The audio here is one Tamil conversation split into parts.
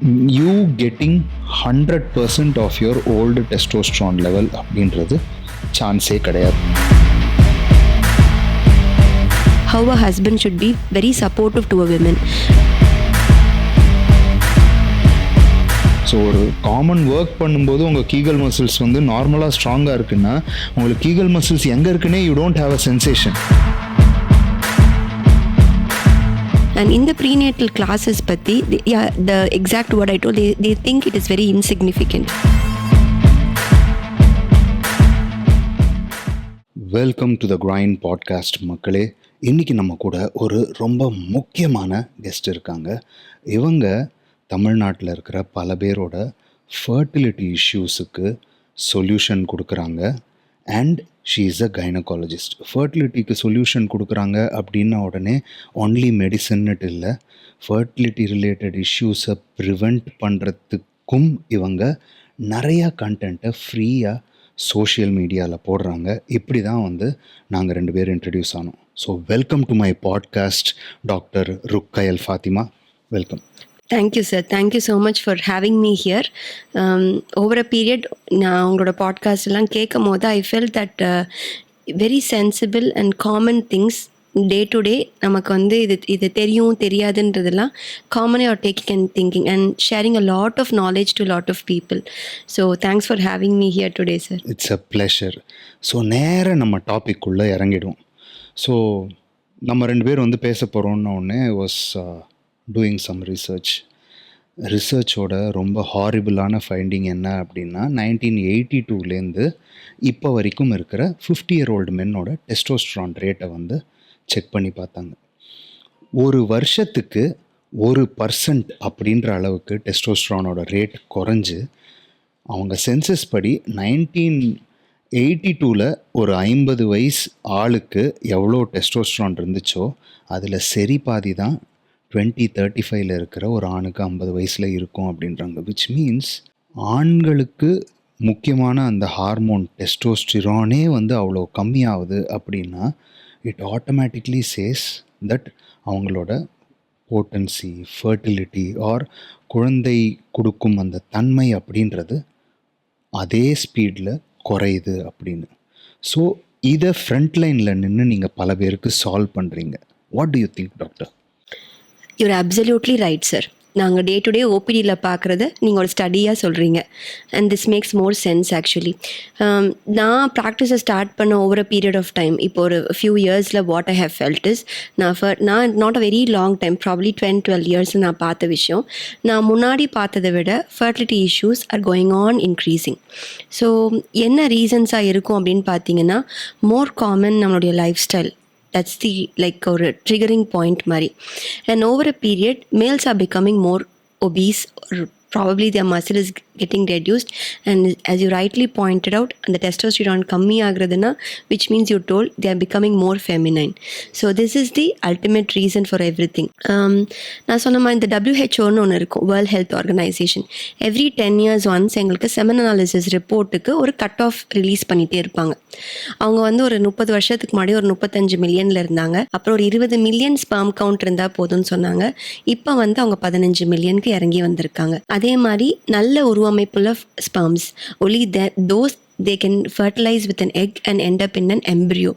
you getting 100% of your old testosterone level அப்படின்றது சான்ஸே கிடையாது. How a husband should be very supportive to a woman. So ஒரு காமன் ஒர்க் பண்ணும்போது உங்கள் கீகல் மசில்ஸ் வந்து நார்மலாக ஸ்ட்ராங்காக இருக்குன்னா உங்களுக்கு கீகல் மசில்ஸ் எங்கே இருக்குன்னே you don't have a sensation. And in the prenatal classes பற்றி the exact word I told, they think it is very insignificant. Welcome to the grind podcast மக்களே. இன்றைக்கி நம்ம கூட ஒரு ரொம்ப முக்கியமான கெஸ்ட் இருக்காங்க. இவங்க தமிழ்நாட்டில் இருக்கிற பல பேரோட ஃபர்டிலிட்டி இஷ்யூஸுக்கு சொல்யூஷன் கொடுக்குறாங்க. And she is a gynaecologist. ஃபர்டிலிட்டிக்கு சொல்யூஷன் கொடுக்குறாங்க அப்படின்ன உடனே ஒன்லி மெடிசன்னுட்டு இல்லை, ஃபர்டிலிட்டி ரிலேட்டட் இஷ்யூஸை ப்ரிவெண்ட் பண்ணுறதுக்கும் இவங்க நிறையா கண்டென்ட்டை ஃப்ரீயாக சோஷியல் மீடியாவில் போடுறாங்க. இப்படி தான் வந்து நாங்கள் 2 பேர் இன்ட்ரடியூஸ் ஆனோம். So welcome to my podcast doctor Rukkaiyal Fathima. Welcome. Thank you, sir. Thank you so much for having me here. Over a period, நான் உங்களோட பாட்காஸ்ட் எல்லாம் கேட்கும் போது I felt that very sensible and common things day to day நமக்கு வந்து இது தெரியும் தெரியாதுன்றதெல்லாம் காமனாக are taking and thinking and sharing a lot of knowledge to lot of people. So thanks for having me here today, sir. It's a pleasure. So நேராக நம்ம டாபிக்குள்ளே இறங்கிடுவோம். ஸோ நம்ம 2 பேர் வந்து பேச போகிறோன்னு ஒன்று வாஸ் டூயிங் சம் ரிசர்ச்சோட ரொம்ப ஹாரிபிளான ஃபைண்டிங் என்ன அப்படின்னா 1982லேருந்து இப்போ வரைக்கும் இருக்கிற 50-year-old மென்னோட டெஸ்டோஸ்ட்ரான் ரேட்டை வந்து செக் பண்ணி பார்த்தாங்க. ஒரு வருஷத்துக்கு 1% அப்படின்ற அளவுக்கு டெஸ்டோஸ்ட்ரானோட ரேட் குறைஞ்சு அவங்க சென்சஸ் படி 1982ல் ஒரு 50 வயசு ஆளுக்கு எவ்வளோ டெஸ்டோஸ்ட்ரான் இருந்துச்சோ அதில் சரி பாதி தான் 2035 இருக்கிற ஒரு ஆணுக்கு 50 வயசில் இருக்கும் அப்படின்றாங்க. விச் மீன்ஸ் ஆண்களுக்கு முக்கியமான அந்த ஹார்மோன் டெஸ்டோஸ்டிரானே வந்து அவ்வளோ கம்மியாகுது அப்படின்னா இட் ஆட்டோமேட்டிக்லி சேஸ் தட் அவங்களோட போட்டன்சி, ஃபர்டிலிட்டி ஆர் குழந்தை கொடுக்கும் அந்த தன்மை அப்படின்றது அதே ஸ்பீடில் குறையுது அப்படின்னு. ஸோ இதை ஃப்ரண்ட் லைனில் நின்று நீங்கள் பல பேருக்கு சால்வ் பண்ணுறீங்க. What to you think doctor? You're absolutely right, sir. நாங்கள் டே டு டே ஓபிடியில் பார்க்குறத நீங்கள் ஒரு ஸ்டடியாக சொல்கிறீங்க. And this makes more sense actually. நான் ப்ராக்டிஸை ஸ்டார்ட் பண்ண over a period of time இப்போ ஒரு ஃபியூ இயர்ஸில் what I have felt is நான் not a very long time, probably 10-12 years நான் பார்த்த விஷயம், நான் முன்னாடி பார்த்ததை விட fertility issues are going on increasing. So என்ன ரீசன்ஸாக இருக்கும் அப்படின்னு பார்த்தீங்கன்னா, மோர் காமன் நம்மளுடைய லைஃப் ஸ்டைல். That's the ஒரு triggering point மாதிரி. And over a period, males are becoming more obese or probably their muscle is getting reduced, and as you rightly pointed out, the testosterone கம்மி ஆகுறதுனா which means you told they are becoming more feminine. So this is the ultimate reason for everything. நான் சொன்ன மாதிரி இந்த WHO ஒன்று இருக்கும், World Health Organization. Every 10 years once எங்களுக்கு செமன் அனாலிசிஸ் ரிப்போர்ட்டுக்கு ஒரு கட் ஆஃப் ரிலீஸ் பண்ணிகிட்டே இருப்பாங்க. அவங்க வந்து ஒரு 30 வருஷத்துக்கு முன்னாடி ஒரு 35 மில்லியனில் இருந்தாங்க. அப்புறம் ஒரு 20 மில்லியன் ஸ்பெர்ம் கவுண்ட் இருந்தால் போதும்னு சொன்னாங்க. இப்போ வந்து அவங்க 15 மில்லியனுக்கு இறங்கி வந்திருக்காங்க. அதே மாதிரி நல்ல உருவமைப்புள்ள sperms only those they can fertilize with an egg and end up in an embryo.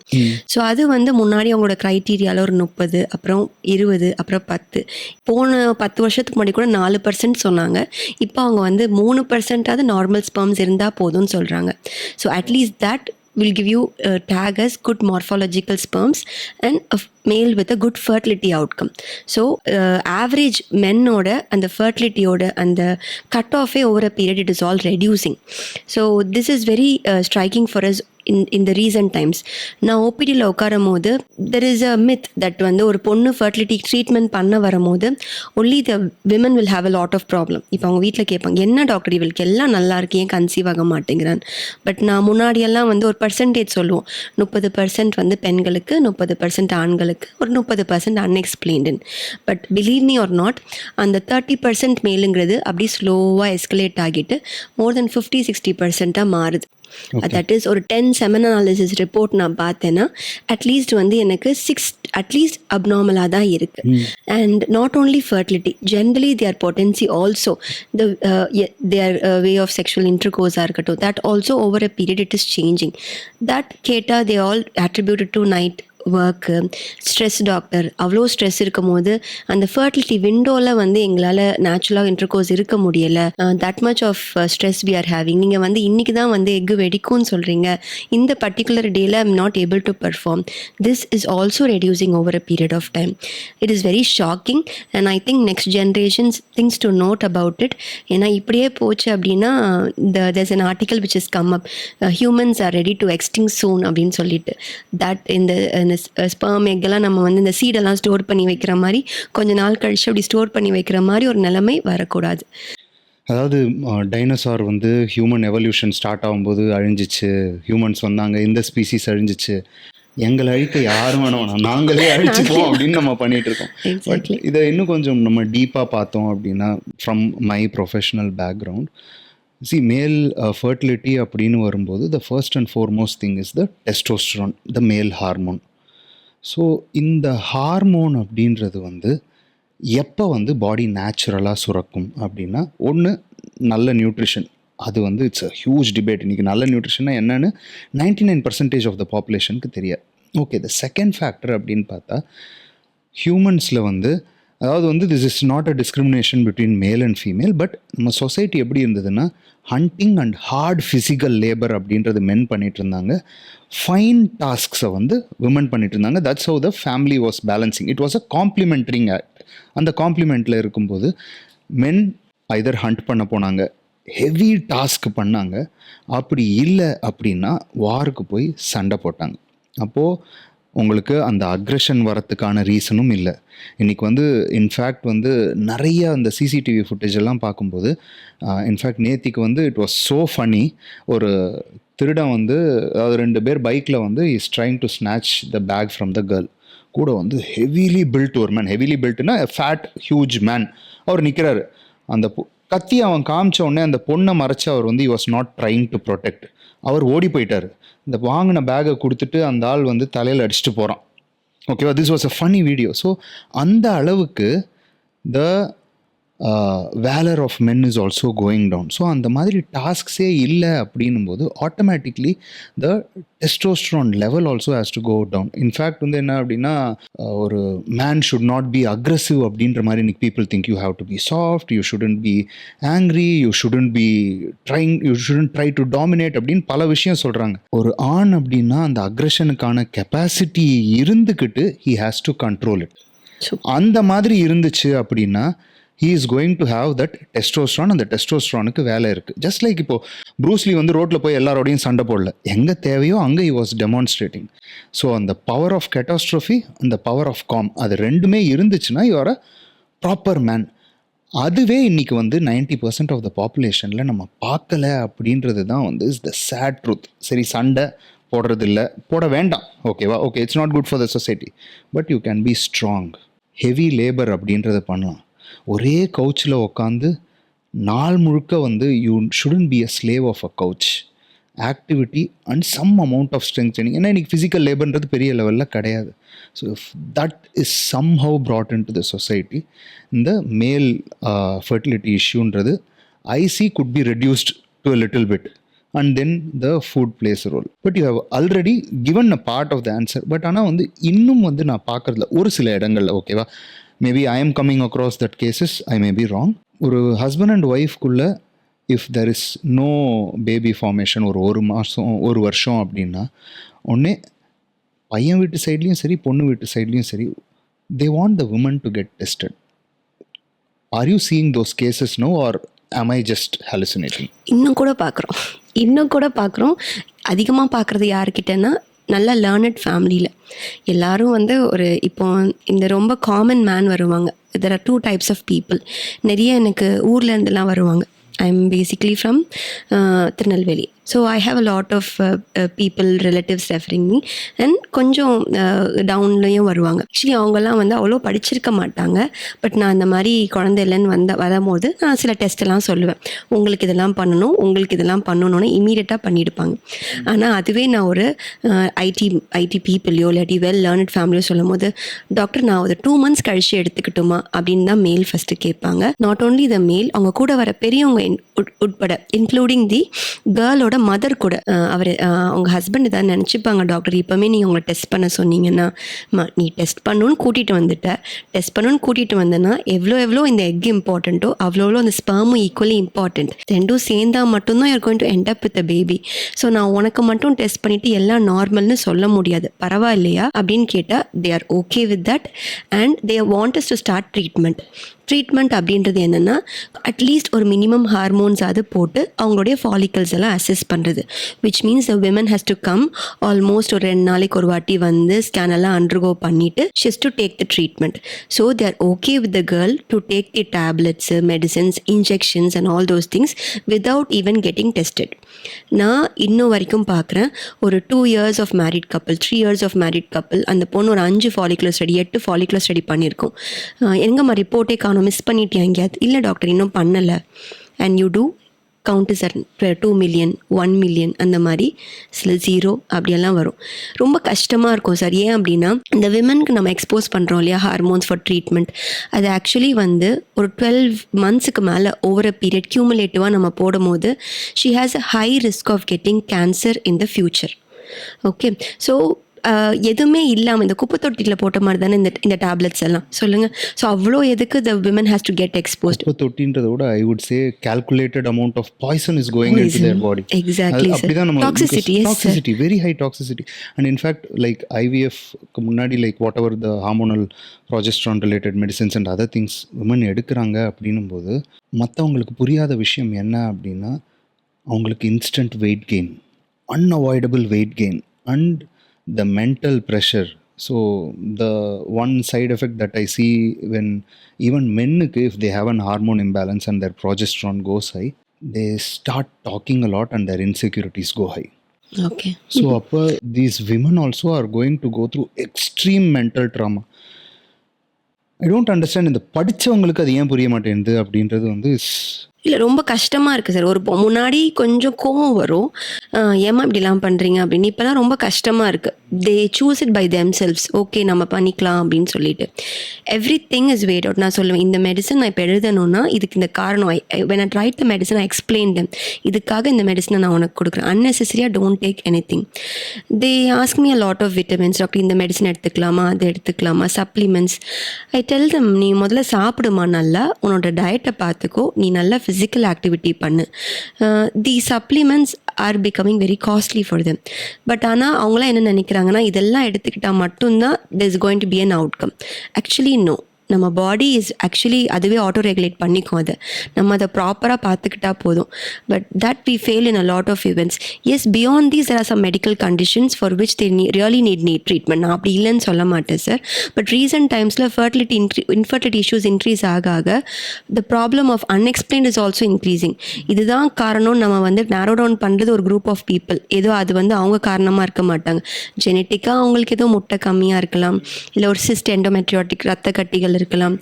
So அது வந்து முன்னாடி அவங்களோட க்ரைட்டீரியாவில் ஒரு 30, அப்புறம் 20, அப்புறம் 10. போன 10 வருஷத்துக்கு முன்னாடி கூட 4% சொன்னாங்க. இப்போ அவங்க வந்து 3% நார்மல் ஸ்பெர்ம்ஸ் இருந்தால் போதும்னு சொல்கிறாங்க. So at least that will give you tag as good morphological sperms and a male with a good fertility outcome. So average men oda and the fertility oda and the cut off over a period, it is all reducing. So this is very striking for us in the recent times. நான் ஓபிடியில் உட்காரும் போது there is a myth that வந்து ஒரு பொண்ணு ஃபர்டிலிட்டி ட்ரீட்மெண்ட் பண்ண வரும்போது only the women will have a lot of problem. இப்போ அவங்க வீட்டில் கேட்பாங்க, என்ன டாக்டர் இவளுக்கு எல்லாம் நல்லா இருக்கு, ஏன் கன்சீவ் ஆக மாட்டேங்கிறான். பட் நான் முன்னாடியெல்லாம் வந்து ஒரு பர்சன்டேஜ் சொல்லுவோம், 30% வந்து பெண்களுக்கு, 30% ஆண்களுக்கு, ஒரு 30% unexplained. But believe me or not, அந்த 30% மேலுங்கிறது அப்படி ஸ்லோவாக எஸ்கலேட் ஆகிட்டு மோர் தென் 50-60% மாறுது. தட் இஸ் ஒரு 10 செமன் அனாலிசிஸ் ரிப்போர்ட் நான் பார்த்தேன்னா அட்லீஸ்ட் வந்து எனக்கு 6 அட்லீஸ்ட் அப்நார்மலாக தான் இருக்குது. And not only fertility, generally their potency also their way of sexual இன்டர்கோர்ஸாக இருக்கட்டும், that also over a period it is changing. That கேட்டால் they all attributed to night work, stress. Doctor அவ்வளோ ஸ்ட்ரெஸ் இருக்கும் போது அந்த ஃபர்டிலிட்டி விண்டோவில் வந்து எங்களால் நேச்சுரலாக இன்டர்கோர்ஸ் இருக்க முடியலை. That much of stress we are having. நீங்கள் வந்து இன்றைக்கி தான் வந்து எக்கு வெடிக்கும்னு சொல்கிறீங்க, இந்த பர்டிகுலர் டேயில் I am not able to perform. This is also reducing over a period of time. It is very shocking and I think next generations things to note about it. ஏன்னா இப்படியே போச்சு அப்படின்னா there's an article which has come up, humans are ready to extinct soon அப்படின்னு சொல்லிட்டு. தட் இந்த ஸ்பெர்ம் எக்கெல்லாம் நம்ம வந்து இந்த சீடெல்லாம் ஸ்டோர் பண்ணி வைக்கிற மாதிரி கொஞ்ச நாள் கழிச்சு அப்படி ஸ்டோர் பண்ணி வைக்கிற மாதிரி ஒரு நிலைமை வரக்கூடாது. அதாவது டைனோசார் வந்து ஹியூமன் எவல்யூஷன் ஸ்டார்ட் ஆகும்போது அழிஞ்சிச்சு, ஹியூமன்ஸ் வந்தாங்க, இந்த ஸ்பீசிஸ் அழிஞ்சிச்சு, எங்களை அழிக்க யாரும் வேணாம், நாங்களே அழிச்சுப்போம் அப்படின்னு நம்ம பண்ணிட்டு இருக்கோம். பட் இதை இன்னும் கொஞ்சம் நம்ம டீப்பாக பார்த்தோம் அப்படின்னா, ஃப்ரம் மை ப்ரொஃபஷனல் பேக்ரவுண்ட், மேல் ஃபர்டிலிட்டி அப்படின்னு வரும்போது the first and foremost thing is the testosterone, the male hormone. So இந்த ஹார்மோன் அப்படின்றது வந்து எப்போ வந்து பாடி நேச்சுரலாக சுரக்கும் அப்படின்னா, ஒன்று நல்ல நியூட்ரிஷன். அது வந்து இட்ஸ் அ ஹியூஜ் டிபேட். இன்றைக்கி நல்ல நியூட்ரிஷன்னா என்னன்னு 99% ஆஃப் த பாப்புலேஷனுக்கு தெரியாது. ஓகே, த செகண்ட் ஃபேக்டர் அப்படின்னு பார்த்தா ஹியூமன்ஸில் வந்து, அதாவது வந்து this is not a discrimination between male and female, but நம்ம சொசைட்டி எப்படி இருந்ததுன்னா hunting and hard physical labour அப்படின்றது மென் பண்ணிட்டு இருந்தாங்க, ஃபைன் டாஸ்க்ஸை வந்து விமன் பண்ணிட்டு இருந்தாங்க. That's how the family was balancing. It was a complementing act. அந்த காம்ப்ளிமெண்ட்டில் இருக்கும்போது மென் ஐதர் ஹண்ட் பண்ண போனாங்க, ஹெவி டாஸ்க் பண்ணாங்க, அப்படி இல்லை அப்படின்னா வாருக்கு போய் சண்டை போட்டாங்க. அப்போது உங்களுக்கு அந்த அக்ரெஷன் வரத்துக்கான ரீசனும் இல்லை. இன்றைக்கி வந்து இன்ஃபேக்ட் வந்து நிறைய அந்த சிசிடிவி ஃபுட்டேஜ் எல்லாம் பார்க்கும்போது, இன்ஃபேக்ட் நேத்திக்கு வந்து இட் வாஸ் ஸோ ஃபனி. ஒரு திருடன் வந்து, அதாவது 2 பேர் பைக்கில் வந்து is trying to snatch the bag from the girl. கூட வந்து ஹெவிலி பில்ட் ஒரு மேன், ஹெவிலி பில்ட்னா ஃபேட் ஹியூஜ் மேன், அவர் நிற்கிறாரு. அந்த கத்தி அவன் காமிச்ச உடனே அந்த பொண்ணை மறைச்சு அவர் வந்து he was not trying to protect, அவர் ஓடி போயிட்டார். இந்த வாங்கின பேக்கை கொடுத்துட்டு அந்த ஆள் வந்து தலையில் அடிச்சுட்டு போகிறான். ஓகேவா, this was a funny video. So அந்த அளவுக்கு the valour of men is also going down. So அந்த மாதிரி டாஸ்க்ஸே இல்லை அப்படின்னும் போது automatically the testosterone level also has to go down. In fact வந்து என்ன அப்படின்னா, ஒரு man should not be aggressive அப்படின்ற மாதிரி இன்னைக்கு people think you have to be soft, you shouldn't be angry, you shouldn't be trying, you shouldn't try to dominate அப்படின்னு பல விஷயம் சொல்கிறாங்க. ஒரு ஆண் அப்படின்னா அந்த அக்ரெஷனுக்கான கெப்பாசிட்டி இருந்துக்கிட்டு he has to control it. அந்த மாதிரி இருந்துச்சு அப்படின்னா he is going to have that testosterone, அந்த டெஸ்டோஸ்ட்ரானுக்கு வேலை இருக்குது. ஜஸ்ட் லைக் இப்போது ப்ரூஸ்லி வந்து ரோட்டில் போய் எல்லாரோடையும் சண்டை போடல, எங்கே தேவையோ அங்கே he was demonstrating. ஸோ அந்த பவர் ஆஃப் கேட்டாஸ்ட்ரோஃபி, அந்த பவர் ஆஃப் காம், அது ரெண்டுமே இருந்துச்சுன்னா you are a proper man. அதுவே இன்றைக்கி வந்து 90% ஆஃப் த பாப்புலேஷனில் நம்ம பார்க்கலை அப்படின்றது தான் வந்து இஸ் த சேட் ட்ரூத். சரி, சண்டை போடுறது இல்லை, போட வேண்டாம், ஓகேவா, okay, it's not good for the society, but you can be strong. Heavy labour அப்படின்றத பண்ணலாம். ஒரே கவுச்சில் உட்காந்து நாள் முழுக்க வந்து you shouldn't be a slave of a couch. Activity and some amount of strength training. ஏன்னா இன்றைக்கி ஃபிசிக்கல் லேபர்ன்றது பெரிய லெவலில் கிடையாது. So that is somehow brought into the society. இந்த மேல் ஃபர்டிலிட்டி இஷ்யூன்றது I see could be reduced to a little bit and then the food plays a role. But you have already given a part of the answer. But ஆனால் வந்து இன்னும் வந்து நான் பார்க்குறதுல ஒரு சில இடங்களில், ஓகேவா, maybe I am coming across that cases, I may be wrong. ஒரு ஹஸ்பண்ட் அண்ட் ஒய்ஃப்குள்ளே if there is no baby formation ஒரு மாதம் ஒரு வருஷம் அப்படின்னா, ஒன்றே பையன் வீட்டு சைட்லேயும் சரி பொண்ணு வீட்டு சைட்லேயும் சரி, they want the women to get tested. Are you seeing those cases no or am I just hallucinating? இன்னும் கூட பார்க்குறோம். அதிகமாக பார்க்குறது யாருக்கிட்டன்னா நல்ல லேர்னட் ஃபேமிலியில் எல்லாரும் வந்து ஒரு இப்போ இந்த ரொம்ப காமன் மேன் வருவாங்க. there are 2 types of people. நிறைய எனக்கு ஊர்லேருந்துலாம் வருவாங்க. I am basically from Tirunelveli. So I have a lot of people relatives referring me and கொஞ்சம் டவுன்லேயும் வருவாங்க. ஆக்சுவலி அவங்கெல்லாம் வந்து அவ்வளோ படிச்சிருக்க மாட்டாங்க. பட் நான் இந்த மாதிரி குழந்தை இல்லைன்னு வரும்போது நான் சில டெஸ்ட்டெல்லாம் சொல்லுவேன். உங்களுக்கு இதெல்லாம் பண்ணணும், உங்களுக்கு இதெல்லாம் பண்ணணும்னு இமீடியட்டாக பண்ணியிருப்பாங்க. ஆனால் அதுவே நான் ஒரு ஐடி பீப்புளையோ இல்லாட்டி வெல் லேர்னட் ஃபேமிலியோ சொல்லும் போது, டாக்டர் நான் ஒரு 2 months கழிச்சு எடுத்துக்கிட்டுமா அப்படின்னு தான் மேல் ஃபஸ்ட்டு கேட்பாங்க. நாட் ஓன்லி த மேல், அவங்க கூட வர பெரியவங்க உட்பட இன்க்ளூடிங் தி கேர்ளோட மதர் கூட அவர் அவங்க ஹஸ்பண்ட் தான் நினச்சிப்பாங்க, டாக்டர் இப்போவுமே நீங்கள் உங்களை டெஸ்ட் பண்ண சொன்னீங்கன்னா நீ டெஸ்ட் பண்ணணுன்னு கூட்டிகிட்டு வந்துட்ட, டெஸ்ட் பண்ணணுன்னு கூட்டிகிட்டு வந்தேன்னா எவ்வளோ இந்த எக் இம்பார்ட்டண்ட்டோ அவ்வளோ அந்த ஸ்பெர்மும் ஈக்குவலி இம்பார்ட்டண்ட். ரெண்டும் சேர்ந்தால் மட்டும்தான் your going to end up with a baby. So நான் உனக்கு மட்டும் டெஸ்ட் பண்ணிவிட்டு எல்லாம் நார்மல்னு சொல்ல முடியாது, பரவாயில்லையா அப்படின்னு கேட்டால் தே are okay with that and they want us to start treatment அப்படின்றது என்னென்னா அட்லீஸ்ட் ஒரு மினிமம் ஹார்மோன்ஸ் அது போட்டு அவங்களுடைய ஃபாலிக்கல்ஸ் எல்லாம் அசஸ் பண்ணுறது. Which means the women has to come almost ஒரு 2 நாளைக்கு ஒரு வாட்டி வந்து ஸ்கேன் எல்லாம் அண்டர்கோ பண்ணிவிட்டு she's to take the treatment. So they are okay with the girl to take the tablets, medicines, injections and all those things without even getting tested. நான் இன்னும் வரைக்கும் பார்க்குறேன் ஒரு 2 years of married couple, 3 years of married couple, அந்த பொண்ணு ஒரு 5 ஃபாலிகுலர் ஸ்டடி 8 ஃபாலிகுலர் ஸ்டடி பண்ணியிருக்கோம். எங்கம்மா ரிப்போர்ட்டே காணும், மிஸ் பண்ணிட்டியா எங்கேயாவது? இல்லை டாக்டர் இன்னும் பண்ணலை. And you too count is 2 million 1 million அந்த மாதிரி சில 0 அப்படியெல்லாம் வரும். ரொம்ப கஷ்டமாக இருக்கும் சார். ஏன் அப்படின்னா இந்த விமனுக்கு நம்ம எக்ஸ்போஸ் பண்ணுறோம் இல்லையா ஹார்மோன்ஸ் ஃபார் ட்ரீட்மெண்ட், அது ஆக்சுவலி வந்து ஒரு 12 monthsக்கு மேலே ஓவர் அ பீரியட் கியூமுலேட்டிவாக நம்ம போடும்போது she has a high risk of getting cancer in the future. Okay, so எதுவுமே இல்லாமல் இந்த குப்பை தொட்டியில் போட்ட மாதிரி தானே இந்த டேப்லெட்ஸ் எல்லாம் சொல்லுங்கள். ஸோ அவ்வளோ எதுக்கு the women has to get exposed? குப்பை தொட்டின்றத விட I would say calculated amount of poison is going into their body. Exactly, sir. Toxicity, yes, toxicity, very high toxicity. And in fact, like IVF முன்னாடி like whatever the hormonal progesterone related medicines and other things women எடுக்கிறாங்க அப்படின்னும் போது மற்றவங்களுக்கு புரியாத விஷயம் என்ன அப்படின்னா அவங்களுக்கு instant weight gain, unavoidable weight gain and the mental pressure. So the one side effect that I see when even men, if they have an hormone imbalance and their progesterone goes high, they start talking a lot and their insecurities go high. Okay. So these women also are going to go through extreme mental trauma. I don't understand, இந்த படித்தவங்களுக்கு அது ஏன் புரிய மாட்டேங்குது அப்படின்றது வந்து இல்லை ரொம்ப கஷ்டமாக இருக்குது சார். ஒரு முன்னாடி கொஞ்சம் கோவம் வரும், ஏமா இப்படிலாம் பண்ணுறீங்க அப்படின்னு. இப்போலாம் ரொம்ப கஷ்டமாக இருக்குது. They choose it by themselves. Okay நம்ம பண்ணிக்கலாம் அப்படின்னு சொல்லிட்டு everything is wait out. நான் சொல்லுவேன் இந்த மெடிசன் நான் இப்போ எழுதணும்னா இதுக்கு இந்த காரணம், when I write the medicine I explain them, இதுக்காக இந்த மெடிசனை நான் உனக்கு கொடுக்குறேன், unnecessary don't take anything. They ask me a lot of vitamins, doctor இந்த மெடிசன் எடுத்துக்கலாமா, அது எடுத்துக்கலாமா, சப்ளிமெண்ட்ஸ். I tell them நீ முதல்ல சாப்பிடுமா, நல்லா உன்னோட டயட்டை பார்த்துக்கோ, நீ நல்லா physical activity பண்ணு. These supplements are becoming very costly for them. But ஆனால் அவங்களாம் என்ன நினைக்கிறாங்கன்னா இதெல்லாம் எடுத்துக்கிட்டால் மட்டும்தான் there is going to be an outcome. Actually no. நம்ம பாடி இஸ் ஆக்சுவலி அதுவே ஆட்டோ ரெகுலேட் பண்ணிக்கும். அதை நம்ம அதை ப்ராப்பராக பார்த்துக்கிட்டா போதும். But that we fail in a lot of events. Yes beyond these there are some medical conditions for which they really need treatment. நான் அப்படி இல்லைன்னு சொல்ல மாட்டேன் சார். பட் ரீசன்ட் டைம்ஸில் இன்ஃபர்டிலிட்டி இஷ்யூஸ் இன்க்ரீஸ் ஆக the problem of unexplained is also increasing. இதுதான் காரணம் நம்ம வந்து நேரோ டவுன் பண்ணுறது ஒரு குரூப் ஆஃப் பீப்புள். ஏதோ அது வந்து அவங்க காரணமாக இருக்க மாட்டாங்க. ஜெனட்டிக்காக அவங்களுக்கு ஏதோ முட்டை கம்மியாக இருக்கலாம், இல்லை ஒரு சிஸ்ட் எண்டோமெட்ரியாட்டிக் ரத்த கட்டிகள் இருக்கலாம்,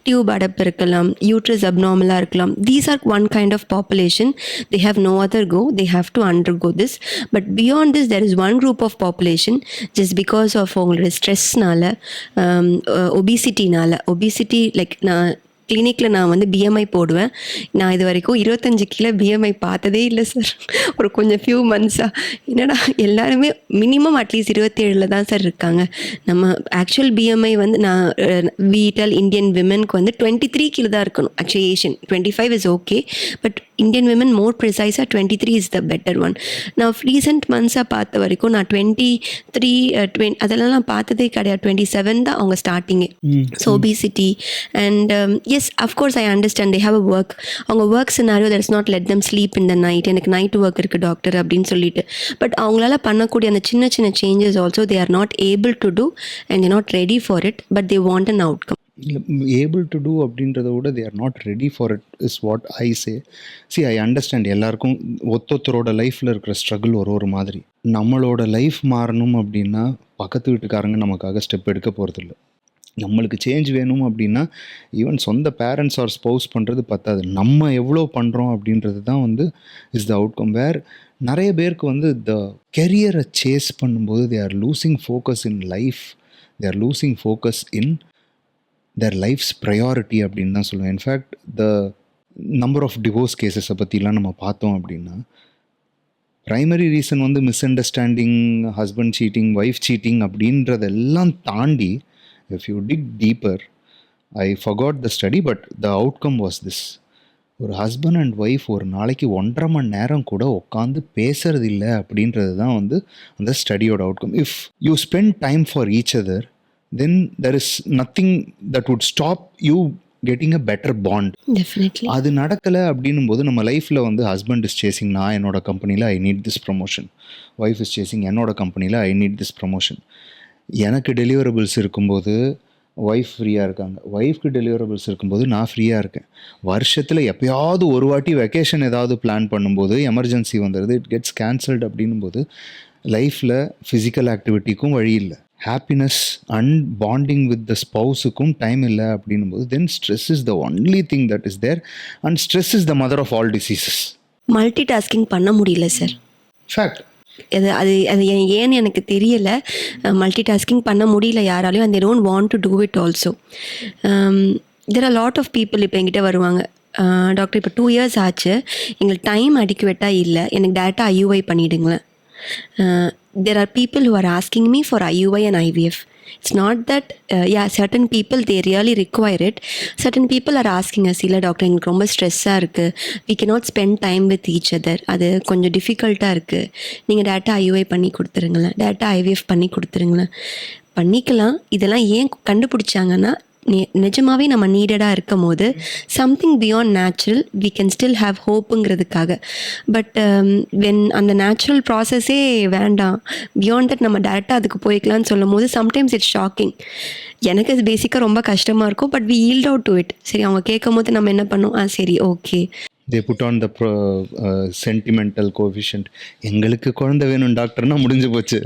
டியூப் அடப்பு இருக்கலாம், யூட்ரஸ் அப்நார்மலாக இருக்கலாம். These are one kind of population. They have no other go, they have to undergo this. But beyond this there is one group of population just because of அவங்களோட ஸ்ட்ரெஸ்னால, ஒபிசிட்டி லைக் நான் கிளினிக்கில் நான் வந்து பிஎம்ஐ போடுவேன். நான் இது வரைக்கும் 25 கிலோ பிஎம்ஐ பார்த்ததே இல்லை சார். ஒரு கொஞ்சம் ஃபியூ மந்த்ஸாக என்னடா எல்லாருமே மினிமம் அட்லீஸ்ட் 27 தான் சார் இருக்காங்க. நம்ம ஆக்சுவல் பிஎம்ஐ வந்து நான் வீட்டல் இந்தியன் விமனுக்கு வந்து 23 கிலோ தான் இருக்கணும். Actually Asian 25 is okay, but Indian women more ப்ரிசைஸாக 23 இஸ் த பெட்டர் ஒன். நான் ரீசெண்ட் மந்த்ஸாக பார்த்த வரைக்கும் நான் 23 அதெல்லாம் நான் பார்த்ததே கிடையாது. 27 தான் அவங்க ஸ்டார்டிங்கே. So obesity and yes of course I understand they have a work. அவங்க work scenario that is not let them sleep in the night. எனக்கு நைட் ஒர்க் இருக்குது டாக்டர் அப்படின்னு சொல்லிட்டு. பட் அவங்களால பண்ணக்கூடிய அந்த சின்ன சின்ன changes also they are not able to do and they not ready for it, but they want an outcome. இல்லை ஏபிள் டு டூ அப்படின்றத விட they are not ready for it is what I say. C I understand எல்லாருக்கும் ஒருத்தரோட லைஃப்பில் இருக்கிற ஸ்ட்ரகிள் ஒரு மாதிரி. நம்மளோட லைஃப் மாறணும் அப்படின்னா பக்கத்து வீட்டுக்காரங்க நமக்காக ஸ்டெப் எடுக்க போகிறதில்ல. நம்மளுக்கு சேஞ்ச் வேணும் அப்படின்னா ஈவன் சொந்த பேரண்ட்ஸ் ஆர் ஸ்பௌஸ் பண்ணுறது பத்தாது, நம்ம எவ்வளோ பண்ணுறோம் அப்படின்றது தான் வந்து இஸ் த அவுட்கம். வேர் நிறைய பேருக்கு வந்து த கெரியரை சேஸ் பண்ணும்போது they are losing focus in life, they are losing focus in their life's priority அப்படின்னு தான் சொல்லுவேன். In fact the number of divorce கேசஸை பற்றிலாம் நம்ம பார்த்தோம் அப்படின்னா ப்ரைமரி ரீசன் வந்து misunderstanding, husband cheating, wife cheating அப்படின்றதெல்லாம் தாண்டி if you dig deeper, I forgot the study but the outcome was this. ஒரு ஹஸ்பண்ட் அண்ட் ஒய்ஃப் ஒரு நாளைக்கு 1.5 மணி நேரம் கூட உட்காந்து பேசுறது இல்லை அப்படின்றது தான் வந்து அந்த ஸ்டடியோட outcome. If you spend time for each other then there is nothing that would stop you getting a better bond. அது நடக்கலை அப்படின்னும் போது நம்ம லைஃப்பில் வந்து ஹஸ்பண்ட் இஸ் சேசிங் நான் என்னோட கம்பெனியில் I need this promotion, wife is chasing என்னோட கம்பெனியில் ஐ நீட் திஸ் ப்ரமோஷன். எனக்கு டெலிவரபிள்ஸ் இருக்கும்போது ஒய்ஃப் ஃப்ரீயாக இருக்காங்க, ஒய்ஃப்க்கு டெலிவரபிள்ஸ் இருக்கும்போது நான் ஃப்ரீயாக இருக்கேன். வருஷத்தில் எப்போயாவது ஒரு வாட்டி வெக்கேஷன் ஏதாவது பிளான் பண்ணும்போது எமர்ஜென்சி வந்துடுது, இட் கெட்ஸ் கேன்சல்டு அப்படின்னும் போது லைஃப்பில் ஃபிசிக்கல் ஆக்டிவிட்டிக்கும் வழி இல்லை, happiness and bonding with the ஸ்பௌஸுக்கும் டைம் இல்லை அப்படின்னும் போது then stress is the only thing that is there and stress is the mother of all diseases. Multitasking பண்ண முடியல சார். ஃபேக்ட். அது அது அது ஏன்னு எனக்கு தெரியலை. மல்டி டாஸ்கிங் பண்ண முடியல யாராலையும், and they don't want to do it also. There are lot of people இப்போ என்கிட்ட வருவாங்க, டாக்டர் இப்போ 2 years ஆச்சு, எங்களுக்கு டைம் அடிக்குவேட்டாக இல்லை, எனக்கு டேரெக்டாக ஐயூஐ பண்ணிவிடுங்களேன். There are people who are asking me for IUI and IVF. It's not that, certain people they really require it. Certain people are asking us, இல்லை டாக்டர் எங்களுக்கு ரொம்ப ஸ்ட்ரெஸ்ஸாக இருக்குது, we cannot spend time with each other, அது கொஞ்சம் டிஃபிகல்ட்டாக இருக்குது, நீங்கள் டேட்டா ஐயூஐ பண்ணி கொடுத்துருங்களேன், டேட்டா ஐவிஎஃப் பண்ணி கொடுத்துருங்களேன். பண்ணிக்கலாம். இதெல்லாம் ஏன் கண்டுபிடிச்சாங்கன்னா நிஜமாகவே நம்ம நீடடாக இருக்கும் போது something beyond natural we can still have ஹோப்புங்கிறதுக்காக. பட் வென் அந்த நேச்சுரல் ப்ராசஸே வேண்டாம், பியாண்ட் தட் நம்ம டேரெக்டாக அதுக்கு போய்க்கலான்னு சொல்லும் போது சம்டைம்ஸ் இட்ஸ் ஷாக்கிங். எனக்கு அது பேசிக்காக ரொம்ப கஷ்டமாக இருக்கும், but we yield out to it. சரி, அவங்க கேட்கும் போது நம்ம என்ன பண்ணோம், சரி okay. they put on the sentimental coefficient. எங்களுக்கு குழந்தை வேணும் டாக்டர்னா முடிஞ்சு போச்சு.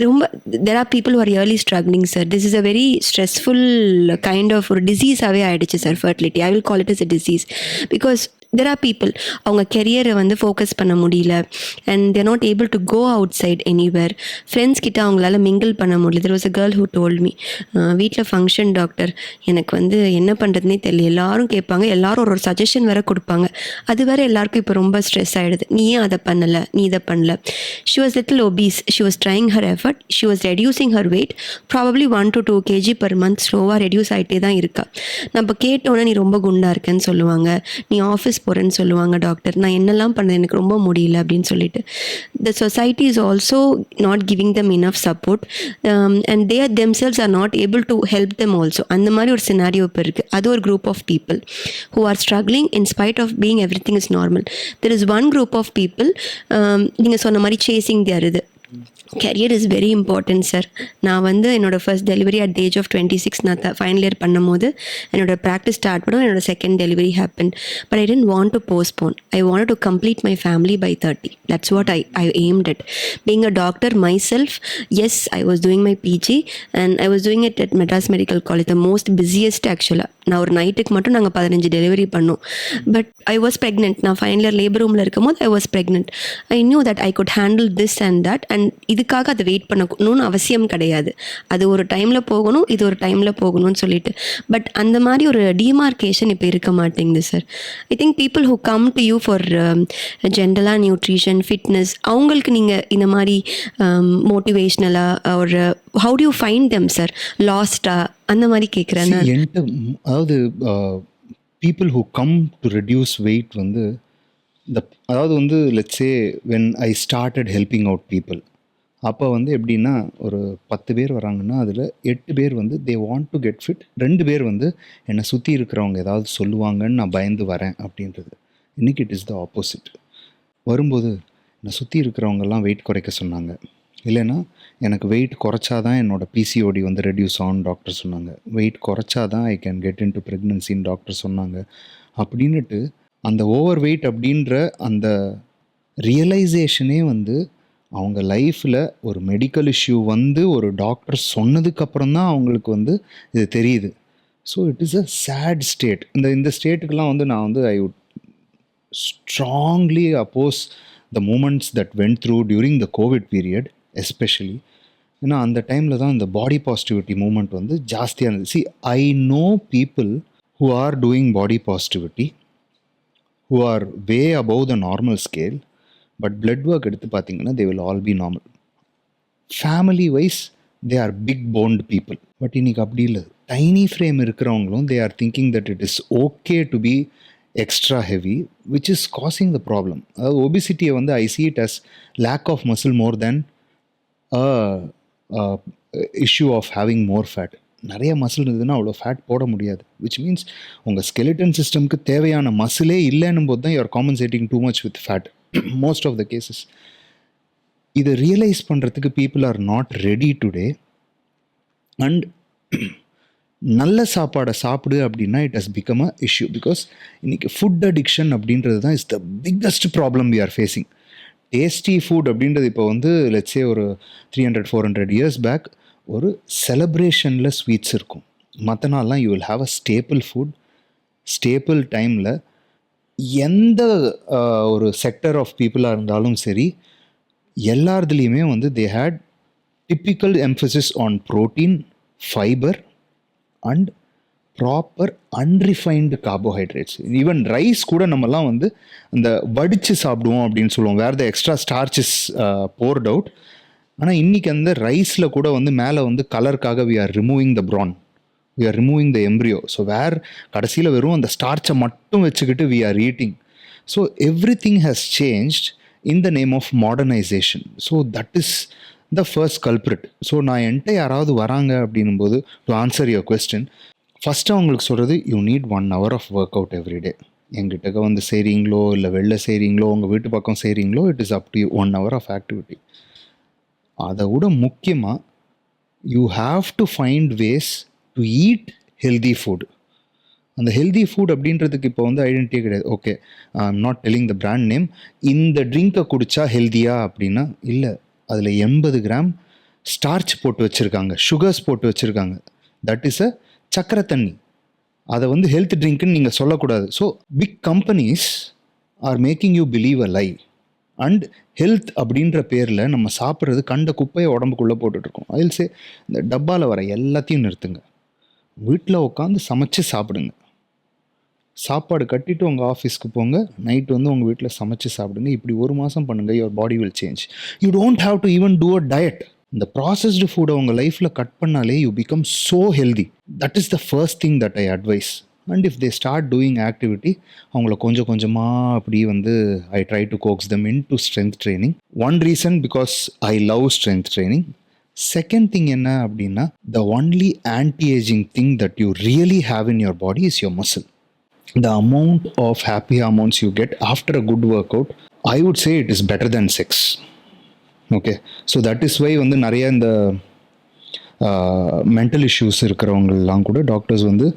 ரொம்ப there are people who are really struggling, sir. This is a very stressful kind of ஒரு டிசீஸாகவே ஆகிடுச்சு sir fertility. I will call it as a disease because there are people அவங்க கெரியரை வந்து ஃபோக்கஸ் பண்ண முடியல and they're not able to go outside anywhere. Friends கிட்ட அவங்களால மிங்கிள் பண்ண முடியல. there was a girl who told me, வீட்டில் ஃபங்க்ஷன் டாக்டர், எனக்கு வந்து என்ன பண்ணுறதுனே தெரியல, எல்லாரும் கேட்பாங்க, எல்லாரும் ஒரு சஜஷன் வேறு கொடுப்பாங்க, அது வேறு எல்லாருக்கும் இப்போ ரொம்ப ஸ்ட்ரெஸ் ஆகிடுது, நீ ஏன் அதை பண்ணலை, நீ இதை பண்ணல. she was little obese, she was trying her effort, she was reducing her weight, probably 1 to 2 kg per month, ஸ்லோவாக ரெடியூஸ் ஆகிட்டே தான் இருக்கா. நம்ம கேட்டோன்னே நீ ரொம்ப குண்டாக இருக்கேன்னு சொல்லுவாங்க, நீ ஆஃபீஸ் போகிறேன்னு சொல்லுவாங்க, டாக்டர் நான் என்னெல்லாம் பண்ணேன் எனக்கு ரொம்ப முடியல அப்படின்னு சொல்லிட்டு. The society is also not giving them enough support and they themselves are not able to help them also. அந்த மாதிரி ஒரு சினாரியோ இப்போ இருக்குது. அது ஒரு group of people who are struggling in spite of being everything is normal. There is one group of people, நீங்கள் சொன்ன மாதிரி சேசிங் தியர் இது. Career is very important sir. நான் வந்து என்னோடய first delivery at age of 26 நான் ஃபைனல் இயர் பண்ணும்போது என்னோடய ப்ராக்டிஸ் ஸ்டார்ட் பண்ணும், என்னோட second delivery happen. But I didn't want to postpone. I want to complete my family by 30. That's what I aimed at. Being a doctor myself, yes I was doing my PG and I was doing it at Madras medical college, the most busiest ஆக்சுவலாக. நான் ஒரு நைட்டுக்கு மட்டும் நாங்கள் 15 டெலிவரி பண்ணோம். But I was pregnant. நான் ஃபைனல் இயர் லேபர் ரூமில் இருக்கும் போது ஐ was pregnant. I knew that I could handle this and that. And இதுக்காக அதை வெயிட் பண்ணணும்னு அவசியம் கிடையாது. அது ஒரு டைமில் போகணும், இது ஒரு டைமில் போகணும்னு சொல்லிட்டு. பட் அந்த மாதிரி ஒரு டிமார்கேஷன் இப்போ இருக்க மாட்டேங்குது sir. I think people who come to you for ஜென்ரலாக நியூட்ரிஷன், ஃபிட்னஸ், அவங்களுக்கு நீங்கள் இந்த மாதிரி மோட்டிவேஷ்னலாக ஒரு how to you find them sir, லாஸ்டா அந்த மாதிரி கேட்குறேன். அதாவது people who come to reduce wait வந்து அதாவது வந்து let's say when I started helping out people, அப்போ வந்து எப்படின்னா ஒரு 10 பேர் வராங்கன்னா அதில் 8 பேர் வந்து தே வாண்ட் டு கெட் ஃபிட், 2 பேர் வந்து என்னை சுற்றி இருக்கிறவங்க ஏதாவது சொல்லுவாங்கன்னு நான் பயந்து வரேன் அப்படின்றது. இன்றைக்கி இட் இஸ் த ஆப்போசிட். வரும்போது என்னை சுற்றி இருக்கிறவங்கெல்லாம் வெயிட் குறைக்க சொன்னாங்க, இல்லைன்னா எனக்கு வெயிட் குறைச்சா தான் என்னோடய பிசிஓடி வந்து ரெடியூஸ் ஆகும்னு டாக்டர் சொன்னாங்க, வெயிட் குறைச்சா தான் I can get into ப்ரெக்னன்சின்னு டாக்டர் சொன்னாங்க அப்படின்னுட்டு அந்த ஓவர் வெயிட் அப்படின்ற அந்த ரியலைசேஷனே வந்து அவங்க லைஃப்பில் ஒரு மெடிக்கல் இஷ்யூ வந்து ஒரு டாக்டர் சொன்னதுக்கப்புறம் தான் அவங்களுக்கு வந்து இது தெரியுது. So it is a sad state. இந்த ஸ்டேட்டுக்கெலாம் வந்து நான் வந்து I would strongly oppose the movements that went through during the COVID period especially. ஏன்னா அந்த டைமில் தான் இந்த பாடி பாசிட்டிவிட்டி மூமெண்ட் வந்து ஜாஸ்தியாக இருந்தது. C, I know people who are doing body positivity who are way above the normal scale, but blood work எடுத்து பார்த்தீங்கன்னா they will all be normal. Family wise they are big boned people. பட் இன்னைக்கு அப்படி இல்லை. டைனி ஃப்ரேம் இருக்கிறவங்களும் they are thinking that it is okay to be extra heavy, which is causing the problem. அதாவது ஒபிசிட்டியை வந்து I see it as lack of muscle more than issue of having more fat. நிறைய மசில் இருந்ததுன்னா அவ்வளோ ஃபேட் போட முடியாது, விச் மீன்ஸ் உங்கள் ஸ்கெலிட்டன் சிஸ்டம்க்கு தேவையான மசிலே இல்லைன்னும் போது தான் you're compensating two much with fat most of the cases. இதை ரியலைஸ் பண்ணுறதுக்கு people are not ready today. And நல்ல சாப்பாடை சாப்பிடு அப்படின்னா it has become a issue. Because இன்றைக்கி ஃபுட் அடிக்ஷன் அப்படின்றது தான் is the biggest problem we are facing. Tasty food அப்படின்றது இப்போ வந்து லெட்ஸே ஒரு 300-400 இயர்ஸ் பேக் ஒரு செலப்ரேஷனில் ஸ்வீட்ஸ் இருக்கும். மற்ற நாள்லாம் you will have a stable food. Stable டைமில் எந்த ஒரு செக்டர் ஆஃப் பீப்புளாக இருந்தாலும் சரி, எல்லாத்துலேயுமே வந்து they had typical emphasis on protein, fibre and proper unrefined carbohydrates. Even rice கூட நம்மலாம் வந்து அந்த வடித்து சாப்பிடுவோம் அப்படின்னு சொல்லுவோம், where the extra starch is poured out. ஆனால் இன்றைக்கி அந்த ரைஸில் கூட வந்து மேலே வந்து கலருக்காக we are removing the bran, we are removing the embryo. So where கடைசியில் வெறும் அந்த ஸ்டார்ச்சை மட்டும் வச்சுக்கிட்டு we are eating. So everything has changed in the name of modernisation. So that is the first culprit. So நான் என்கிட்ட யாராவது வராங்க அப்படின்னும்போது, to answer your question, first அவங்களுக்கு சொல்கிறது you need 1 hour of work out every. எங்கிட்ட வந்து செய்கிறீங்களோ இல்லை வெளில செய்கிறீங்களோ உங்கள் வீட்டு பக்கம் செய்கிறீங்களோ, it is up to you. 1 hour of activity. அதை விட முக்கியமாக you have to find ways to eat healthy food. அந்த ஹெல்தி ஃபுட் அப்படின்றதுக்கு இப்போ வந்து ஐடென்டிட்டியே கிடையாது. Okay, I am not telling the brand name. இந்த ட்ரிங்கை குடித்தா ஹெல்த்தியா அப்படின்னா இல்லை, அதில் 80 கிராம் ஸ்டார்ச் போட்டு வச்சுருக்காங்க, சுகர்ஸ் போட்டு வச்சுருக்காங்க. தட் இஸ் அ சக்கரை தண்ணி. அதை வந்து ஹெல்த் ட்ரிங்க்னு நீங்கள் சொல்லக்கூடாது. So big companies are making you believe a lie. And health அப்படின்ற பேரில் நம்ம சாப்பிட்றது கண்ட குப்பையை உடம்புக்குள்ளே போட்டுட்ருக்கோம். அதில் இந்த டப்பாவில் வர எல்லாத்தையும் நிறுத்துங்க. வீட்டில் உட்காந்து சமைச்சு சாப்பிடுங்க. சாப்பாடு கட்டிட்டு உங்கள் ஆஃபீஸ்க்கு போங்க, நைட் வந்து உங்கள் வீட்டில் சமைச்சு சாப்பிடுங்க. இப்படி 1 மாதம் பண்ணுங்கள், your body will change. You don't have to even do a diet. இந்த ப்ராசஸ்டு ஃபுட்டை உங்கள் லைஃப்பில் கட் பண்ணாலே you become so healthy. That is the first thing that I advise. And if they start doing activity, அவங்கள கொஞ்சம் கொஞ்சமாக அப்படி வந்து I try to coax them into strength training. One reason because I love strength training. Second thing என்ன அப்படின்னா, the only anti ageing thing that you really have in your body is your muscle. The amount of happy hormones you get after a good workout, I would say it is better than sex. Okay, so that is why வந்து நிறைய இந்த மென்டல் இஷ்யூஸ் இருக்கிறவங்கலாம் கூட டாக்டர்ஸ் வந்து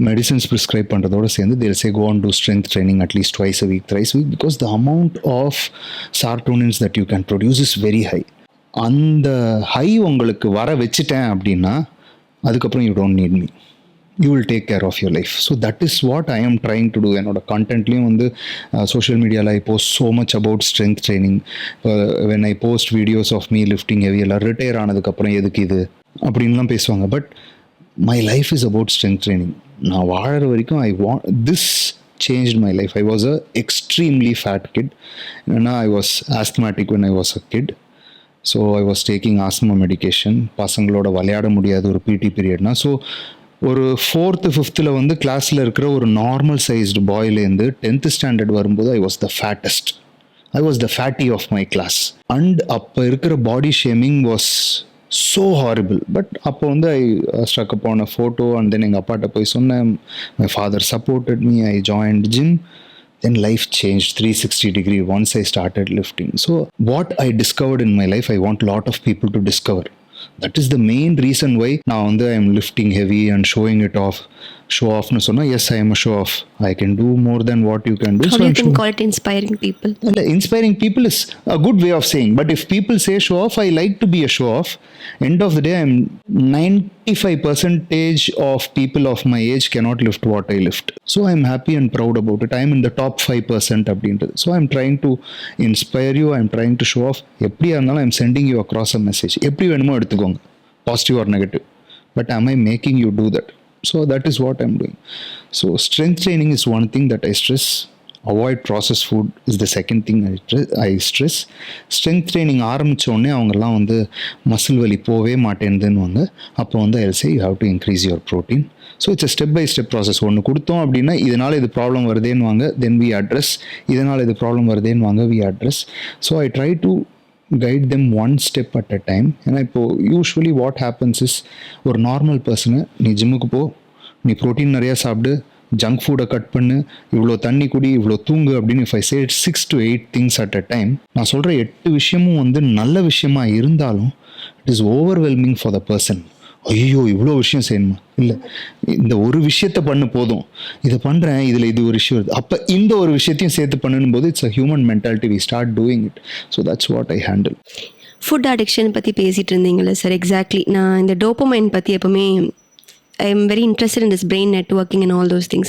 மெடிசன்ஸ் ப்ரிஸ்கிரைப் பண்ணுறதோடு சேர்ந்து they'll say go on do strength training at least twice a week, thrice a week, because the amount of serotonins that you can produce is very high. அந்த ஹை உங்களுக்கு வர வச்சுட்டேன் அப்படின்னா அதுக்கப்புறம் you don't need me. You will take care of your life. So that is what I am trying to do. என்னோட கண்டென்ட்லேயும் வந்து சோஷியல் மீடியாவில் I post so much about strength training. When I post videos of me lifting heavy, எல்லாம் ரிட்டையர் ஆனதுக்கப்புறம் எதுக்கு இது அப்படின்லாம் பேசுவாங்க. But my life is about strength training. நான் வாழற வரைக்கும் I want this changed my life. I was a extremely fat kid. I was asthmatic when I was a kid. So I was taking asthma medication. பசங்களோட விளையாட முடியாது ஒரு பிடி பீரியட்னா. ஸோ ஒரு 4th 5th வந்து கிளாஸில் இருக்கிற ஒரு நார்மல் சைஸ்டு பாய்லேருந்து 10th ஸ்டாண்டர்ட் வரும்போது I was the fattest. I was the fatty of my class. And அப்போ இருக்கிற body shaming was so horrible. But அப்போ வந்து I struck up on a photo and then எங்கள் அப்பாட்ட போய் சொன்னேன். My father supported me. I joined gym. Then life changed 360 degree once I started lifting. So what I discovered in my life, I want a lot of people to discover. That is the main reason why now I am lifting heavy and showing it off. Show off no sonna, yes, I am a show off. I can do more than what you can do. Probably you can call it inspiring people. Inspiring people is a good way of saying, but if people say show off, I like to be a show off. End of the day, I'm 95% of people of my age cannot lift what I lift. So I'm happy and proud about it. I'm in the top 5% அப்படின்றது. So I'm trying to inspire you. I'm trying to show off. எப்படியா இருந்தாலும் I'm sending you across a message. எப்படி வேணுமோ எடுத்துக்கோங்க, positive or negative. But am I making you do that? So that is what I'm doing. So strength training is one thing that I stress. Avoid processed food is the second thing I stress. Strength training ஆரம்பித்தோடனே அவங்கெல்லாம் மசில் வலி போவே மாட்டேன்னுவாங்க. அப்போ I'll say you have to increase your protein. So it's a step by step process. ஒன்று கொடுத்தோம் அப்படின்னா இதனால் இது ப்ராப்ளம் வருதேன்னுவாங்க, then we address. இதனால் இது problem வருதேன்னுவாங்க, we address. So I try to guide them one step at a time. ஏன்னா இப்போது யூஸ்வலி வாட் ஹேப்பன்ஸ் இஸ், ஒரு நார்மல் பர்சனை நீ ஜிம்முக்கு போ, நீ ப்ரோட்டீன் நிறையா சாப்பிடு, ஜங்க் ஃபுட்டை கட் பண்ணு, இவ்வளோ தண்ணி குடி, இவ்வளோ தூங்கு அப்படின்னு if I say 6 to 8 things at a time, நான் சொல்கிற 8 விஷயமும் நல்ல விஷயமா இருந்தாலும் it is overwhelming for the person. ஐயோ இவ்வளோ விஷயம் செய்யணுமா? இல்லை, இந்த ஒரு விஷயத்த பண்ணு போதும், இதை பண்ணுறேன், இதில் இது ஒரு விஷயம் வருது, அப்போ இந்த ஒரு விஷயத்தையும் சேர்த்து பண்ணணும் போது it's a human mentality, we start doing it. So that's what I handle. Food addiction பற்றி பேசிகிட்டு இருந்தீங்களே சார், எக்ஸாக்ட்லி. நான் இந்த டோபமைன் பற்றி எப்போவுமே I am very interested in this brain networking and all those things.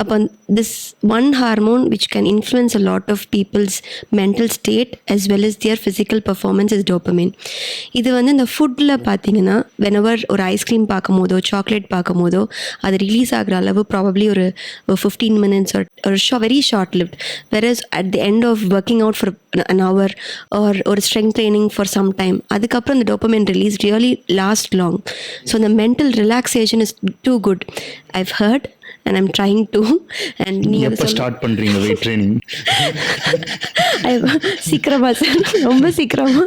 Upon this one hormone which can influence a lot of people's mental state as well as their physical performance is dopamine. இது இந்த ஃபுட்டில் பார்த்தீங்கன்னா whenever ஒரு ஐஸ்கிரீம் பார்க்கும் போதோ சாக்லேட் பார்க்கும் போதோ அது ரிலீஸ் ஆகிற அளவு ப்ராபப்ளி ஒரு 15 minutes or very short lived, whereas at the end of working out for an hour or ஒரு strength training for some time, அதுக்கப்புறம் the dopamine release really last long. So the mental relaxation is too good, I've heard, and I'm trying to. And நீங்க எப்ப ஸ்டார்ட் பண்றீங்க weight training? சீக்கிரமா சார், ரொம்ப சீக்கிரமா.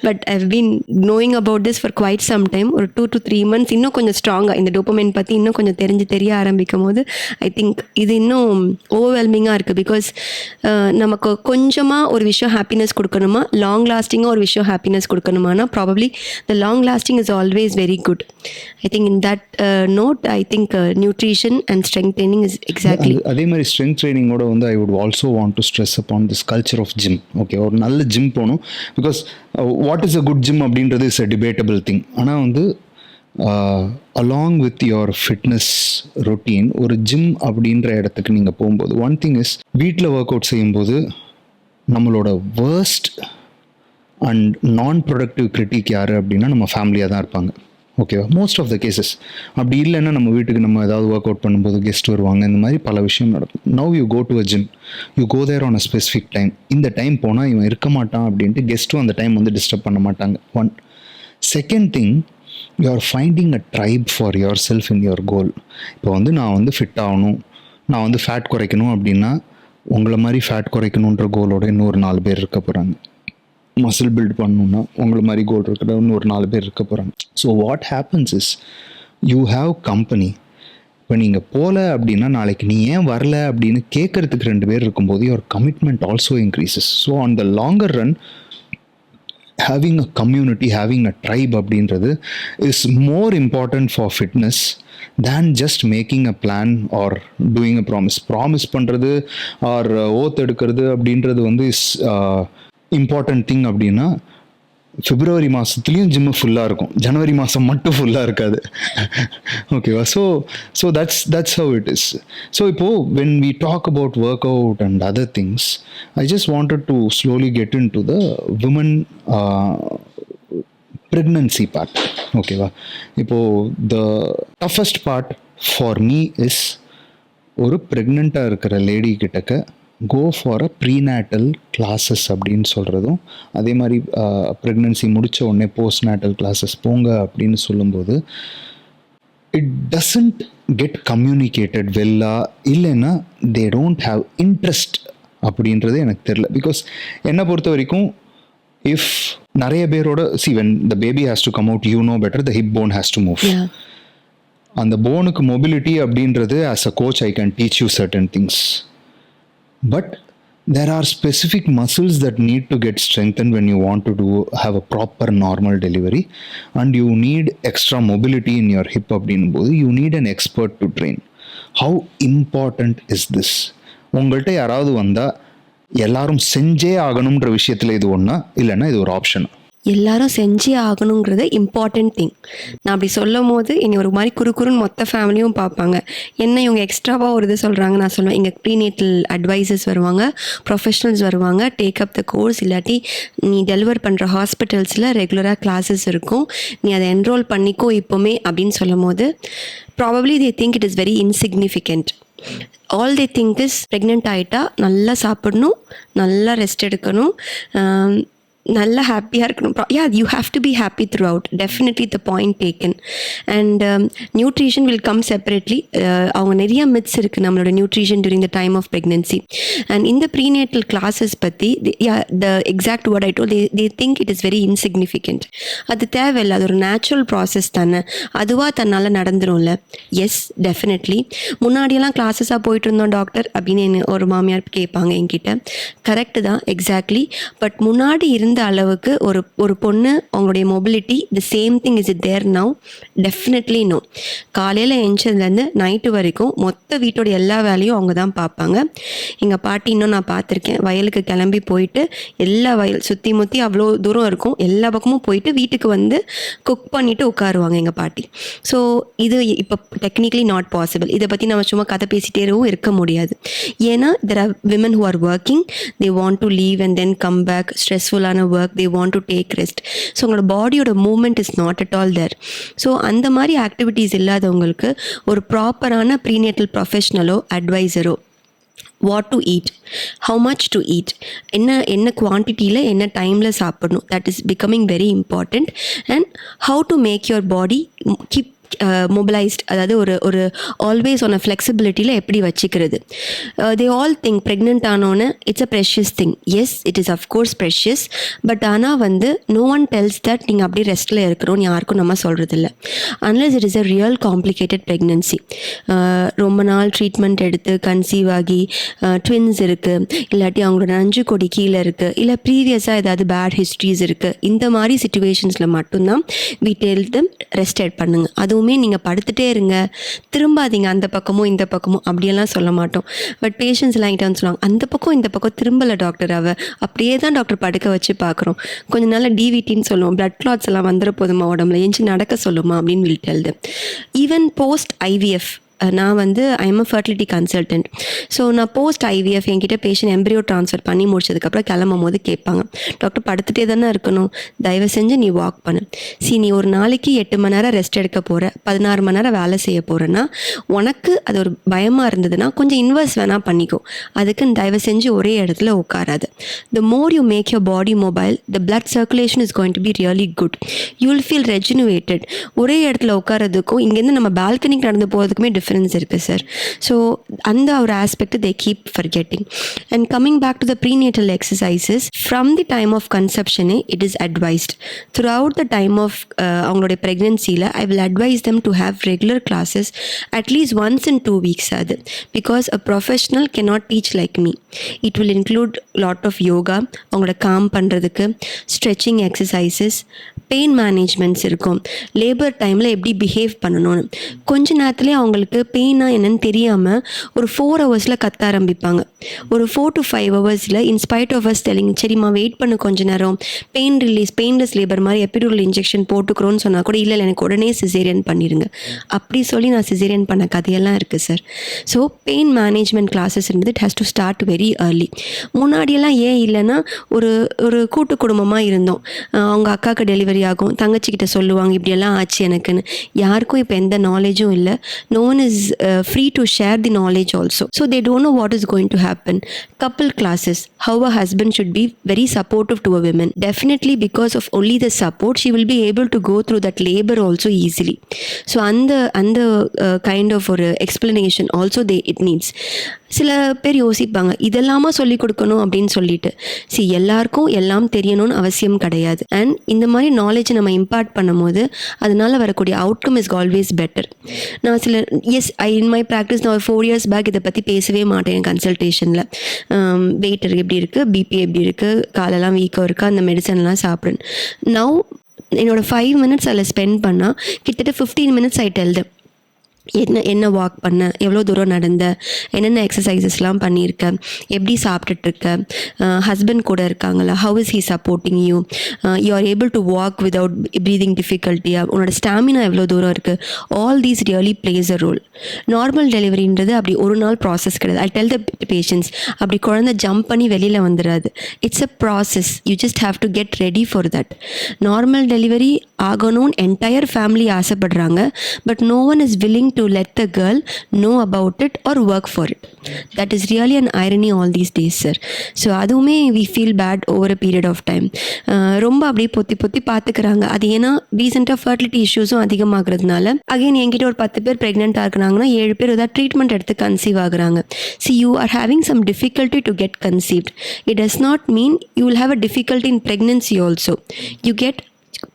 But I've been knowing about this for quite some time, ஒரு 2 to 3 months. இன்னும் கொஞ்சம் ஸ்ட்ராங்காக இந்த டோபமைன் பற்றி இன்னும் கொஞ்சம் தெரிய ஆரம்பிக்கும் போது ஐ திங்க் இது இன்னும் ஓவர்வெல்மிங்காக இருக்குது. பிகாஸ் நமக்கு கொஞ்சமாக ஒரு விஷயம் ஹாப்பினஸ் கொடுக்கணுமா, லாங் லாஸ்டிங்காக ஒரு விஷயம் ஹாப்பினஸ் கொடுக்கணுமானா probably the long lasting is always very good. I think in that note I think nutrition and strength training is exactly. அதே மாதிரி ஸ்ட்ரெங்த் ட்ரைனிங்கோட I would also want to stress upon this culture of gym. Okay, ஒரு நல்ல ஜிம் போகணும். Because what is a good gym அப்படின்றது இஸ் அ டிபேட்டபிள் திங். ஆனால் along with your fitness routine ஒரு ஜிம் அப்படின்ற இடத்துக்கு நீங்கள் போகும்போது ஒன் திங் இஸ், வீட்டில் ஒர்க் அவுட் செய்யும்போது நம்மளோட worst and non productive critic யார் அப்படின்னா நம்ம ஃபேமிலியாக தான் இருப்பாங்க. ஓகேவா? Most of the cases. அப்படி இல்லைன்னா நம்ம வீட்டுக்கு நம்ம ஏதாவது ஒர்க் அவுட் பண்ணும்போது கெஸ்ட் வருவாங்க, இந்த மாதிரி பல விஷயம் நடக்கும். Now you go to a gym, you go there on a specific time. இந்த டைம் போனால் இவன் இருக்க மாட்டான் அப்படின்ட்டு கெஸ்ட்டும் அந்த டைம் டிஸ்டர்ப் பண்ண மாட்டாங்க. One. Second thing, you are finding a try for your self in your goal. இப்போ நான் ஃபிட் ஆகணும், நான் ஃபேட் குறைக்கணும் அப்படின்னா உங்களை மாதிரி ஃபேட் குறைக்கணுன்ற கோலோட இன்னொரு 4 பேர் இருக்க போகிறாங்க. மசில் பில்ட் பண்ணணுன்னா உங்களை மாதிரி கோல் இருக்கிற இன்னொரு 4 பேர் இருக்க போகிறாங்க. So what happens is, you have company. இப்போ நீங்கள் போகல அப்படின்னா நாளைக்கு நீ ஏன் வரல அப்படின்னு கேட்குறதுக்கு 2 பேர் இருக்கும்போது your commitment also increases. So on the longer run, having a community, having a tribe அப்படின்றது is more important for fitness than just making a plan or doing a promise பண்ணுறது or oath எடுக்கிறது அப்படின்றது is இம்பார்ட்டன்ட் திங். அப்படின்னா பிப்ரவரி மாதத்துலேயும் ஜிம்மு ஃபுல்லாக இருக்கும், ஜனவரி மாதம் மட்டும் ஃபுல்லாக இருக்காது. ஓகேவா? So that's how it is. So இப்போது when we talk about work out and other things, I just wanted to slowly get in to the women pregnancy part. ஓகேவா? இப்போது the toughest part for me is, ஒரு ப்ரெக்னெண்ட்டாக இருக்கிற லேடி கிட்டக்க go for a prenatal classes அப்படின்னு சொல்கிறதும், அதே மாதிரி ப்ரெக்னன்சி முடித்த உடனே போஸ்ட் நேட்டல் கிளாஸஸ் போங்க அப்படின்னு சொல்லும்போது இட் டசன்ட் கெட் கம்யூனிகேட்டட் வெல்லா, இல்லைன்னா தே டோன்ட் ஹாவ் இன்ட்ரெஸ்ட் அப்படின்றது எனக்கு தெரில. பிகாஸ் என்னை பொறுத்த வரைக்கும், இஃப் நிறைய பேரோட when the baby has to come out, you know better, the hip bone has to move. அந்த போனுக்கு மொபிலிட்டி அப்படின்றது, as a coach I can teach you certain things. But there are specific muscles that need to get strengthened when you want to have a proper normal delivery, and you need extra mobility in your hip அப்படின்னும்போது you need an expert to train. How important is this? உங்கள்கிட்ட யாராவது வந்தால் எல்லாரும் செஞ்சே ஆகணுன்ற விஷயத்தில் இது ஒன்றா, இல்லைன்னா இது ஒரு ஆப்ஷன்? எல்லாரும் செஞ்சே ஆகணுங்கிறது இம்பார்ட்டன்ட் திங். நான் அப்படி சொல்லும் போது என்னை ஒரு மாதிரி குறுக்குறுன்னு மொத்த ஃபேமிலியும் பார்ப்பாங்க. என்ன இவங்க எக்ஸ்ட்ராவாக ஒரு இது சொல்கிறாங்க. நான் சொல்லுவேன், இங்கே ப்ரீநேட்டல் அட்வைசர்ஸ் வருவாங்க, ப்ரொஃபஷனல்ஸ் வருவாங்க, டேக் அப் த கோர்ஸ், இல்லாட்டி நீ டெலிவர் பண்ணுற ஹாஸ்பிட்டல்ஸில் ரெகுலராக கிளாஸஸ் இருக்கும், நீ அதை என்ரோல் பண்ணிக்கோ இப்போமே அப்படின்னு சொல்லும் போது probably they think it is very insignificant. All they think is pregnant ஆகிட்டா நல்லா சாப்பிடணும், நல்லா ரெஸ்ட் எடுக்கணும், நல்லா ஹாப்பியாக இருக்கணும். You have to be happy throughout. Definitely the point taken. And nutrition will come separately. அவங்க நிறைய மித்ஸ் இருக்குது நம்மளோட nutrition during the time of pregnancy. And இந்த ப்ரீநேட்டல் கிளாஸஸ் பற்றி the exact word I told, they think it is very insignificant. அது தேவையில்லை, அது ஒரு நேச்சுரல் ப்ராசஸ் தானே, அதுவாக தன்னால் நடந்துரும்ல. S, definitely. முன்னாடியெல்லாம் கிளாஸஸாக போயிட்டு இருந்தோம் டாக்டர் அப்படின்னு ஒரு மாமியார் கேட்பாங்க என்கிட்ட. கரெக்டு தான், எக்ஸாக்ட்லி. பட் முன்னாடி இருந்த அளவுக்கு ஒரு பொண்ணு அவங்களுடைய mobility the same thing is it there now? Definitely no. காலையில் எழுந்ததுலேருந்து நைட்டு வரைக்கும் மொத்த வீட்டோட எல்லா வேலையும் அவங்க தான் பார்ப்பாங்க. எங்கள் பாட்டி இன்னும் நான் பார்த்துருக்கேன், வயலுக்கு கிளம்பி போயிட்டு எல்லா வயல் சுற்றி முற்றி அவ்வளோ தூரம் இருக்கும், எல்லா பக்கமும் போயிட்டு வீட்டுக்கு வந்து குக் பண்ணிவிட்டு உட்காருவாங்க எங்கள் பாட்டி. ஸோ இது இப்போ டெக்னிக்கலி நாட் பாசிபிள். இதை பற்றி நம்ம சும்மா கதை பேசிட்டேவும் இருக்க முடியாது. ஏன்னா there are women who are working, they want to leave and then come back, ஸ்ட்ரெஸ்ஃபுல்லான work, they want to take rest. So உங்களோட பாடியோட movement is not at all there. So அந்த மாதிரி ஆக்டிவிட்டீஸ் இல்லாதவங்களுக்கு ஒரு ப்ராப்பரான ப்ரீநேட்டல் ப்ரொஃபஷ்னலோ அட்வைசரோ what to eat, how much to eat, என்ன குவான்டிட்டியில் என்ன டைமில் சாப்பிடணும், that is becoming very important. And how to make your body keep mobilised, அதாவது ஒரு ஆல்வேஸ் ஆன் அ ஃப்ளெக்சிபிலிட்டியில் எப்படி வச்சுக்கிறது. தே ஆல் திங்க் ப்ரெக்னென்ட் ஆனோன்னு it's a precious thing. Yes, it is of course precious. But ஆனால் வந்து நோ ஒன் டெல்ஸ் தட் நீங்கள் அப்படியே ரெஸ்ட்டில் இருக்கிறோன்னு யாருக்கும் நம்ம சொல்கிறதில்ல. Unless it is a real complicated pregnancy. ரொம்ப நாள் ட்ரீட்மெண்ட் எடுத்து கன்சீவ் ஆகி ட்வின்ஸ் இருக்குது, இல்லாட்டி அவங்களோட நஞ்சு கொடி கீழே இருக்குது, இல்லை ப்ரீவியஸாக ஏதாவது பேட் ஹிஸ்ட்ரிஸ் இருக்குது, இந்த மாதிரி சிச்சுவேஷன்ஸில் மட்டும்தான் வி டெல் தெம் ரெஸ்ட் பண்ணுங்க. அதுவும் நீங்கள் படுத்துட்டே இருங்க, திரும்பாதீங்க அந்த பக்கமும் இந்த பக்கமும் அப்படியெல்லாம் சொல்ல மாட்டோம். பட் பேஷண்ட்ஸ் எல்லாம் என்கிட்ட வந்து சொல்லுவாங்க, அந்த பக்கம் இந்த பக்கம் திரும்பலை டாக்டர், அப்படியே தான் டாக்டர் படுக்க வச்சு பார்க்குறோம், கொஞ்ச நாள் டிவிடின்னு சொல்லுவோம், பிளட் கிளாட்ஸ் எல்லாம் வந்துட போதுமா உடம்புல, எஞ்சி நடக்க சொல்லுமா அப்படின்னு will tell them. Even post IVF, நான் வந்து IIM a fertility consultant. So நான் போஸ்ட் ஐவிஎஃப் என்கிட்ட பேஷண்ட் எம்ப்ரியோ ட்ரான்ஸ்ஃபர் பண்ணி முடிச்சதுக்கப்புறம் கிளம்பும் போது கேட்பாங்க, டாக்டர் படுத்துகிட்டே தானே இருக்கணும், தயவு செஞ்சு நீ வாக் பண்ணு. நீ ஒரு நாளைக்கு 8 மணி நேரம் ரெஸ்ட் எடுக்க போகிற, 16 மணி நேரம் வேலை செய்ய போகிறேன்னா உனக்கு அது ஒரு பயமாக இருந்ததுன்னா கொஞ்சம் இன்வெஸ்ட் வேணால் பண்ணிக்கோ, அதுக்குன்னு தயவு செஞ்சு ஒரே இடத்துல உட்காராது. The more you make your body mobile, the blood circulation is going to be really good. You will feel rejuvenated. ஒரே இடத்துல உட்காரதுக்கும் இங்கேருந்து நம்ம பால்கனிக்கு நடந்து போகிறதுக்குமே டிஃப்ரென்ஸ் இருக்குது சார். ஸோ அந்த ஒரு aspect they keep forgetting. And coming back to the prenatal exercises, from the time of கன்செப்ஷனே it is advised. Throughout the time of அவங்களுடைய ப்ரெக்னென்சியில் I will advise them to have regular classes at least once in 2 weeks. அது because a professional cannot teach like me. It will include lot of yoga, அவங்களோட காம் பண்ணுறதுக்கு, ஸ்ட்ரெச்சிங் எக்ஸசைசஸ், பெயின் மேனேஜ்மெண்ட்ஸ் இருக்கும், லேபர் டைமில் எப்படி பிஹேவ் பண்ணணும்னு. கொஞ்ச நேரத்துலேயே அவங்களுக்கு பெயினா என்னன்னு தெரியாமல் ஒரு 4 hours கத்த ஆரம்பிப்பாங்க. ஒரு 4 to 5 hours in spite of us telling, சரிம்மா வெயிட் பண்ணு கொஞ்ச நேரம், பெயின் ரிலீஸ், பெயின்லெஸ் லேபர் மாதிரி எபிடூரல் இன்ஜெக்ஷன் போட்டுக்கிறோன்னு சொன்னால் கூட இல்லை எனக்கு உடனே சிசேரியன் பண்ணிடுங்க அப்படி சொல்லி நான் சிசேரியன் பண்ண கதையெல்லாம் இருக்குது sir. So pain management classes இருந்தது, it has to start very early. முன்னாடியெல்லாம் ஏன் இல்லைன்னா ஒரு கூட்டு குடும்பமாக இருந்தோம், அவங்க அக்காவுக்கு டெலிவரி ஆகும், தங்கச்சிக்கிட்ட சொல்லுவாங்க இப்படியெல்லாம் ஆச்சு எனக்குன்னு. யாருக்கும் இப்போ எந்த நாலேஜும் இல்லை. No one is free to share the knowledge also. So they don't know what is going to happen. Couple classes, how a husband should be very supportive to a woman. Definitely because of only the support, she will be able to go through that labor also easily. So and the kind of ஒரு explanation also it needs. சில பேர் யோசிப்பாங்க இதெல்லாமா சொல்லிக் கொடுக்கணும் அப்படின்னு சொல்லிட்டு. எல்லாருக்கும் எல்லாம் தெரியணும்னு அவசியம் கிடையாது. அண்ட் இந்த மாதிரி நாலேஜ் நம்ம இம்பார்ட் பண்ணும் போது அதனால வரக்கூடிய அவுட்கம் இஸ் ஆல்வேஸ் பெட்டர். நான் இன் மை ப்ராக்டிஸ் நான் ஒரு 4 years பேக் இதை பற்றி பேசவே மாட்டேன் கன்சல்டேஷன். கண்டிஷனில் வெயிட் எப்படி இருக்குது, பிபி எப்படி இருக்குது, காலெல்லாம் வீக்காக இருக்கா, அந்த மெடிசன்லாம் சாப்பிட்றேன். நவ் என்னோடய 5 minutes அதில் ஸ்பெண்ட் பண்ணால் கிட்டத்தட்ட 15 minutes ஐ டெல் தெம் என்ன வாக் பண்ண, எவ்வளோ தூரம் நடந்த, என்னென்ன எக்ஸசைசஸ்லாம் பண்ணியிருக்க, எப்படி சாப்பிட்டுட்ருக்க, ஹஸ்பண்ட் கூட இருக்காங்களா, how is he supporting you, you are able to walk without breathing டிஃபிகல்ட்டியாக, உன்னோட ஸ்டாமினா எவ்வளோ தூரம் இருக்குது. All these really plays a role. Normal டெலிவரின்றது அப்படி ஒரு நாள் ப்ராசஸ் கிடையாது. ஐ டெல் த பேஷண்ட்ஸ், அப்படி குழந்தை ஜம்ப் பண்ணி வெளியில் வந்துடாது. It's a process. You just have to get ready for that. Normal delivery ஆகணும்னு என்டையர் ஃபேமிலி ஆசைப்படுறாங்க. But no one is willing to let the girl know about it or work for it. That is really an irony all these days, sir. So அதுவுமே we feel bad over a period of time. ரொம்ப அப்படியே பொத்தி பார்த்துக்கிறாங்க. அது ஏன்னா ரீசெண்டாக ஃபர்டிலிட்டி இஷ்யூஸும் அதிகமாகிறதுனால அகைன் என்கிட்ட ஒரு 10 பேர் ப்ரெக்னென்ட்டாக இருக்கிறாங்கன்னா 7 பேர் ஏதாவது ட்ரீட்மெண்ட் எடுத்து கன்சீவ் ஆகுறாங்க. See, you are having some difficulty to get conceived. It does not mean you will have a difficulty in pregnancy also. You get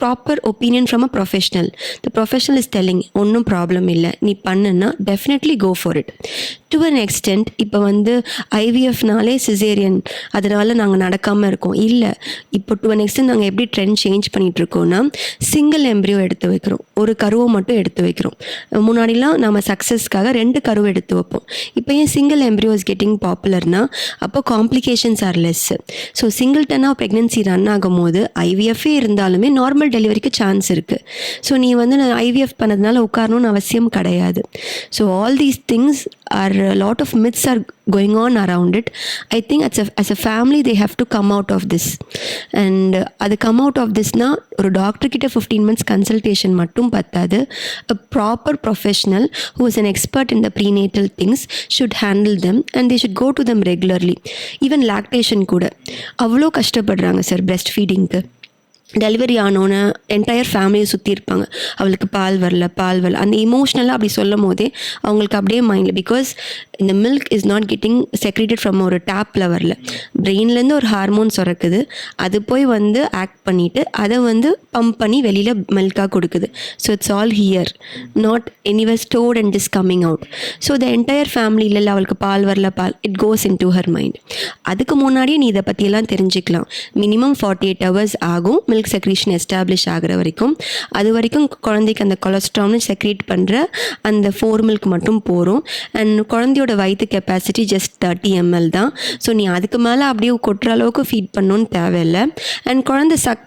proper opinion from a professional. The professional is telling ஒன்றும் ப்ராப்ளம் இல்லை, நீ பண்ணுன்னா definitely go for it. To an extent இப்போ வந்து ஐவிஎஃப்னாலே சிசேரியன் அதனால் நாங்கள் நடக்காமல் இருக்கோம். இல்லை, இப்போ டு அன் எக்ஸ்டென்ட் நாங்கள் எப்படி ட்ரெண்ட் சேஞ்ச் பண்ணிகிட்ருக்கோன்னா சிங்கிள் எம்ப்ரியோ எடுத்து வைக்கிறோம், ஒரு கருவை மட்டும் எடுத்து வைக்கிறோம். முன்னாடிலாம் நம்ம சக்ஸஸ்க்காக 2 கருவை எடுத்து வைப்போம். இப்போ ஏன் சிங்கிள் எம்ப்ரியோ இஸ் கெட்டிங் பாப்புலர்னா அப்போ காம்ப்ளிகேஷன்ஸ் ஆர் லெஸ். ஸோ சிங்கிள்டனாக ப்ரெக்னென்சி ரன் ஆகும் போது ஐவிஎஃப்ஏ இருந்தாலுமே நார்மல் டெலிவரிக்கு சான்ஸ் இருக்குது. ஸோ நீ வந்து ஐவிஎஃப் பண்ணதுனால உட்காரணும்னு அவசியம் கிடையாது. So all these things are a lot of myths are going on around it. I think as a family they have to come out of this. And அது come out of this na ஒரு டாக்டர் கிட்ட 15 minutes consultation மட்டும் பத்தாது. A proper professional who is an expert in the prenatal things should handle them and they should go to them regularly. Even lactation கூட அவ்வளோ கஷ்டப்படுறாங்க சார் breast feedingக்கு. டெலிவரி ஆனோன்னு என்டையர் ஃபேமிலியை சுற்றி இருப்பாங்க, அவளுக்கு பால் வரல அந்த இமோஷ்னலாக அப்படி சொல்லும் போதே அவங்களுக்கு அப்படியே மைண்டில், பிகாஸ் இந்த milk is not getting secreted from ஒரு டேப்பில் வரல, பிரெயின்லேருந்து ஒரு ஹார்மோன் சுரக்குது, அது போய் வந்து ஆக்ட் பண்ணிவிட்டு அதை வந்து பம்ப் பண்ணி வெளியில் மில்காக கொடுக்குது. So it's all here, not anywhere stored and is coming out. So the entire ஃபேமிலியில் இல்லை அவளுக்கு பால் வரல it goes in to her mind. அதுக்கு முன்னாடியே நீ இதை பற்றியெல்லாம் தெரிஞ்சுக்கலாம். மினிமம் 48 hours ஆகும் மில்க் செக்ரீஷன் எஸ்டாப்ளிஷ் ஆகிற வரைக்கும். அது வரைக்கும் குழந்தைக்கு அந்த கொலஸ்ட்ரால்னு செக்ரேட் பண்ணுற அந்த 4 milk மட்டும் போகிறோம். அண்ட் குழந்தையோட வயிற்று கெப்பாசிட்டி ஜஸ்ட் 30 ml தான். ஸோ நீ அதுக்கு மேலே அப்படியே கொட்டுற அளவுக்கு ஃபீட் பண்ணணும்னு தேவையில்லை. அண்ட் குழந்தை சக்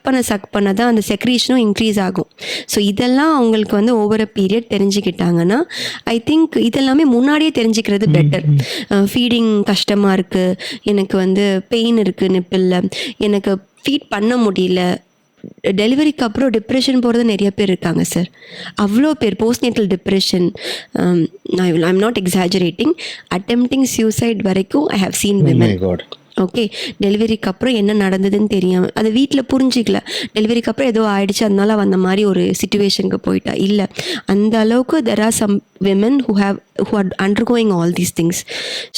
பண்ண தான் அந்த செக்ரீஷனும் இன்க்ரீஸ் ஆகும். ஸோ இதெல்லாம் அவங்களுக்கு வந்து ஓவர் அ பீரியட் தெரிஞ்சுக்கிட்டாங்கன்னா ஐ திங்க் இதெல்லாமே முன்னாடியே தெரிஞ்சுக்கிறது பெட்டர். ஃபீடிங் கஷ்டமாக இருக்குது, எனக்கு வந்து பெயின் இருக்குது நிப்பிளில், எனக்கு ஃபீட் பண்ண முடியல, டெலிவரிக்கு அப்புறம் டிப்ரெஷன் போகிறது நிறைய பேர் இருக்காங்க சார். அவ்வளோ பேர் postnatal depression, I'm not exaggerating, attempting suicide வரைக்கும் I have seen women. Okay, டெலிவரிக்கு அப்புறம் என்ன நடந்ததுன்னு தெரியாமல் அது வீட்டில் புரிஞ்சிக்கல, டெலிவரிக்கு அப்புறம் ஏதோ ஆயிடுச்சு அதனால அந்த மாதிரி ஒரு சிச்சுவேஷனுக்கு போயிட்டா. இல்லை, அந்த அளவுக்கு there are some women who are undergoing all these things.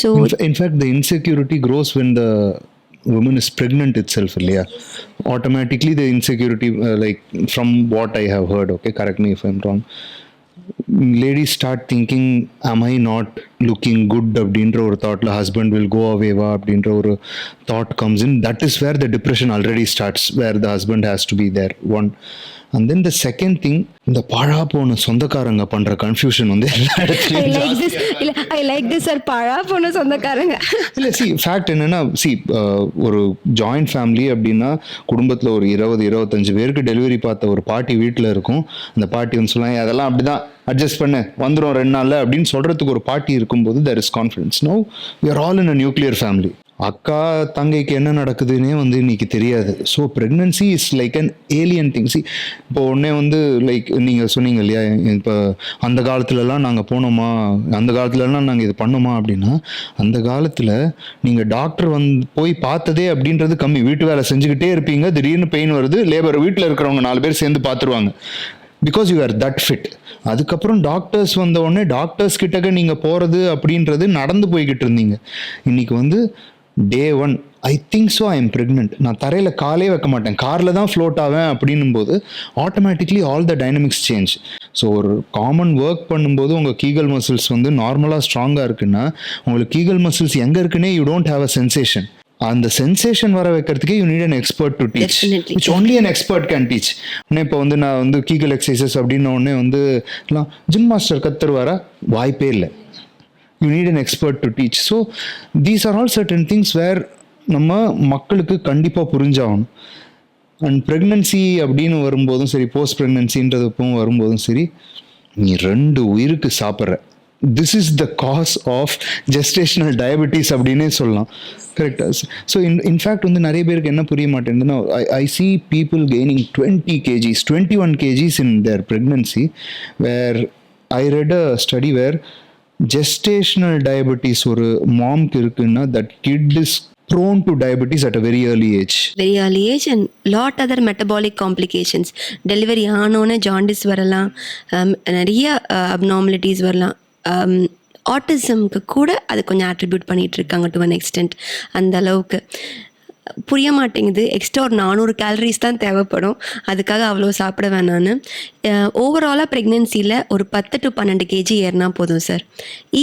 So in fact the insecurity grows when the woman is pregnant itself, இல்லையா? Automatically the insecurity, like from what I have heard, okay, correct me if I'm wrong, ladies start thinking am I not looking good அப்படின்ற ஒரு தாட்ல husband will go away வா அப்படின்ற ஒரு thought comes in. That is where the depression already starts, where the husband has to be there, one. And then the second thing, இந்த பழா போன சொந்தக்காரங்க பண்ற கன்ஃபியூஷன் வந்து எல்லா இடத்துலயும் ஐ லைக் திஸ் சார், பழா போன சொந்தக்காரங்க இல்லை. ஃபேக்ட் என்னன்னா, ஒரு ஜாயிண்ட் ஃபேமிலி அப்படின்னா குடும்பத்தில் ஒரு 20-25 பேருக்கு டெலிவரி பார்த்த ஒரு பாட்டி வீட்டில் இருக்கும். அந்த பாட்டி வந்து சொல்லுவாங்க அதெல்லாம் அப்படிதான் அட்ஜஸ்ட் பண்ணு வந்துடும் 2 நாளில் அப்படின்னு சொல்கிறதுக்கு ஒரு பாட்டி இருக்கும்போது there is confidence. Now we are all in a nuclear family. அக்கா தங்கைக்கு என்ன நடக்குதுன்னே வந்து இன்னைக்கு தெரியாது. So pregnancy is like an alien thing. இப்போ உடனே வந்து லைக் நீங்கள் சொன்னீங்க இல்லையா, இப்போ அந்த காலத்துலலாம் நாங்கள் போனோமா, அந்த காலத்துலலாம் நாங்கள் இது பண்ணோமா அப்படின்னா, அந்த காலத்தில் நீங்கள் டாக்டர் போய் பார்த்ததே அப்படின்றது கம்மி. வீட்டு வேலை செஞ்சுக்கிட்டே இருப்பீங்க, திடீர்னு பெயின் வருது, லேபர் வீட்டில் இருக்கிறவங்க 4 பேர் சேர்ந்து பார்த்துருவாங்க, because you are that fit. அதுக்கப்புறம் டாக்டர்ஸ் வந்த உடனே டாக்டர்ஸ் கிட்டக்க நீங்கள் போகிறது அப்படின்றது நடந்து போய்கிட்டு இருந்தீங்க. இன்னைக்கு வந்து day 1 I think so I am pregnant, நான் தரையில் காலே வைக்க மாட்டேன், காரில் தான் ஃப்ளோட் ஆவேன் அப்படின்னும் போது automatically all the dynamics change. So ஒரு காமன் ஒர்க் பண்ணும்போது உங்கள் கீகல் மசில்ஸ் வந்து நார்மலாக ஸ்ட்ராங்காக இருக்குன்னா உங்களுக்கு கீகல் மசில்ஸ் எங்கே இருக்குன்னே you don't have a sensation. அந்த சென்சேஷன் வர வைக்கிறதுக்கே you need an expert to teach, which only an expert can teach. இப்போ வந்து நான் வந்து கீகல் எக்ஸசைசஸ் அப்படின்ன உடனே வந்து ஜிம் மாஸ்டர் கத்துருவாரா? வாய்ப்பே இல்லை. You need an expert to teach. So these are all certain things where நம்ம மக்களுக்கு கண்டிப்பாக புரிஞ்சாகணும். அண்ட் ப்ரெக்னன்சி அப்படின்னு வரும்போதும் சரி, போஸ்ட் ப்ரெக்னன்சின்றதுப்பும் வரும்போதும் சரி, நீ 2 உயிருக்கு சாப்பிட்ற. This is the cause of gestational diabetes அப்படின்னே சொல்லலாம். கரெக்டாக. ஸோ இன்ஃபேக்ட் வந்து நிறைய பேருக்கு என்ன புரிய மாட்டேங்குதுன்னா, I see people gaining 20 kgs 21 kgs in their pregnancy, where I read a study where gestational diabetes ஒரு மாம்க்கு இருக்குன்னா that kid is prone to diabetes at a very early age. Very early age and lot other metabolic complications. Delivery ஆனோன்னு ஜாண்டிஸ் வரலாம், நிறைய abnormalities வரலாம். ஆட்டிசம்க்கு கூட அது கொஞ்சம் ஆட்ரிபியூட் பண்ணிகிட்டு இருக்காங்க டு அன் எக்ஸ்டென்ட். அந்த அளவுக்கு புரிய மாட்டேங்குது. எக்ஸ்ட்ரா ஒரு 400 கேலரிஸ் தான் தேவைப்படும், அதுக்காக அவ்வளோ சாப்பிட வேணான்னு. ஓவராலாக ப்ரெக்னென்சியில் ஒரு 10 to 12 kg ஏறினா போதும் சார்.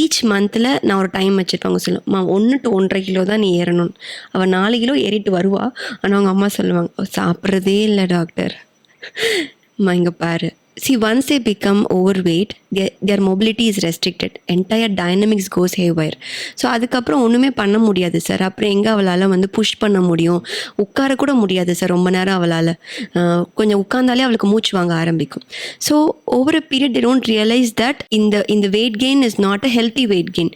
ஈச் மந்தில் நான் ஒரு டைம் வச்சுருப்பாங்க, சொல்லுவாங்க 1 to 1.5 கிலோ தான் நீ ஏறணும். அவள் 4 கிலோ ஏறிட்டு வருவா, ஆனால் அவங்க அம்மா சொல்லுவாங்க சாப்பிட்றதே இல்லை டாக்டர். அம்மா இங்கே பாரு. See, once they become overweight, their mobility is restricted. Entire dynamics goes haywire. So அதுக்கப்புறம் ஒன்றுமே பண்ண முடியாது சார். அப்புறம் எங்கே அவளால் வந்து புஷ் பண்ண முடியும்? உட்கார கூட முடியாது சார் ரொம்ப நேரம் அவளால். கொஞ்சம் உட்கார்ந்தாலே அவளுக்கு மூச்சு வாங்க ஆரம்பிக்கும். So over a period they don't realize that இந்த weight gain is not a healthy weight gain.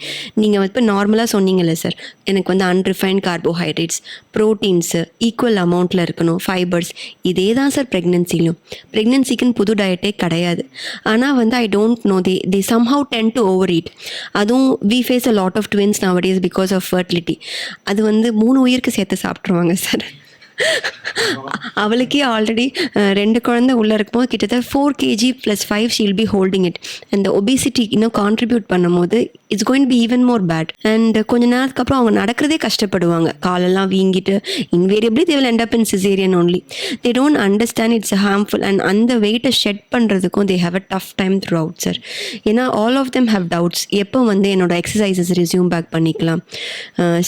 நீங்கள் இப்போ நார்மலாக சொன்னீங்கல்ல சார், எனக்கு வந்து அன்ரிஃபைன்ட் கார்போஹைட்ரேட்ஸ், ப்ரோட்டீன்ஸு ஈக்குவல் அமௌண்ட்டில் இருக்கணும், ஃபைபர்ஸ். இதே தான் சார் ப்ரெக்னென்சிலையும். ப்ரெக்னென்சிக்குன்னு புது டயட்டே கிடையாது. ஆனால் வந்து ஐ don't no, they somehow tend to overeat. அதுவும் we face a lot of twins nowadays because of fertility. அது வந்து 3 உயிருக்கு சேர்த்து சாப்பிட்ருவாங்க சார். அவளுக்கே ஆல்ரெடி 2 குழந்தை உள்ளே இருக்கும்போது கிட்டத்தட்ட 4 kg + 5 she'll be holding it. அந்த ஒபிசிட்டி இன்னும் கான்ட்ரிபியூட் பண்ணும்போது it's going be even more bad. And கொஞ்ச நேரத்துக்கு அப்புறம் அவங்க நடக்கிறதே கஷ்டப்படுவாங்க, காலெல்லாம் வீங்கிட்டு. Invariably they will end up in caesarean only. They don't understand it's harmful. And அந்த வெயிட்டை ஷெட் பண்ணுறதுக்கும் they have a tough time throughout sir. ஏன்னா all of them have doubts, எப்போ வந்து என்னோட எக்ஸசைசஸ் ரெஸ்யூம் பேக் பண்ணிக்கலாம்.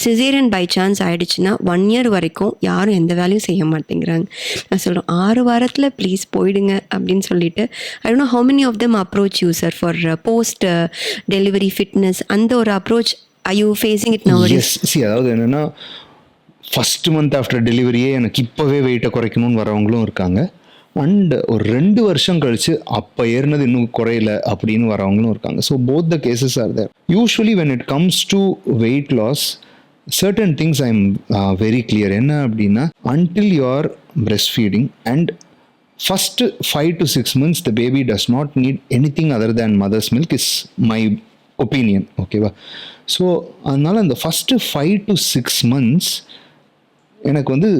சிசேரியன் பை சான்ஸ் ஆகிடுச்சுன்னா 1 year வரைக்கும் யாரும் எந்த வேலையும் செய்ய மாட்டேங்கிறாங்க. நான் சொல்கிறேன் 6 வாரத்தில் ப்ளீஸ் போயிடுங்க அப்படின்னு சொல்லிட்டு. I don't know how many of them approach you sir for post delivery fitness. அந்த ஒரு approach are you facing it nowadays? அதாவது என்னென்னா, ஃபஸ்ட் மந்த் ஆஃப்டர் டெலிவரியே எனக்கு இப்போவே வெயிட்டை குறைக்கணும்னு வரவங்களும் இருக்காங்க. அண்ட் ஒரு 2 வருஷம் கழிச்சு அப்போ ஏறினது இன்னும் குறையல அப்படின்னு வரவங்களும் இருக்காங்க. So both the cases are there. Usually when it comes to weight loss, certain things I'm very clear. என்ன அப்படின்னா, until you are breastfeeding and first 5 to 6 months the baby does not need anything other than mother's milk is my opinion. ஓகேவா? ஸோ அதனால் அந்த ஃபஸ்ட்டு 5 to 6 months எனக்கு வந்து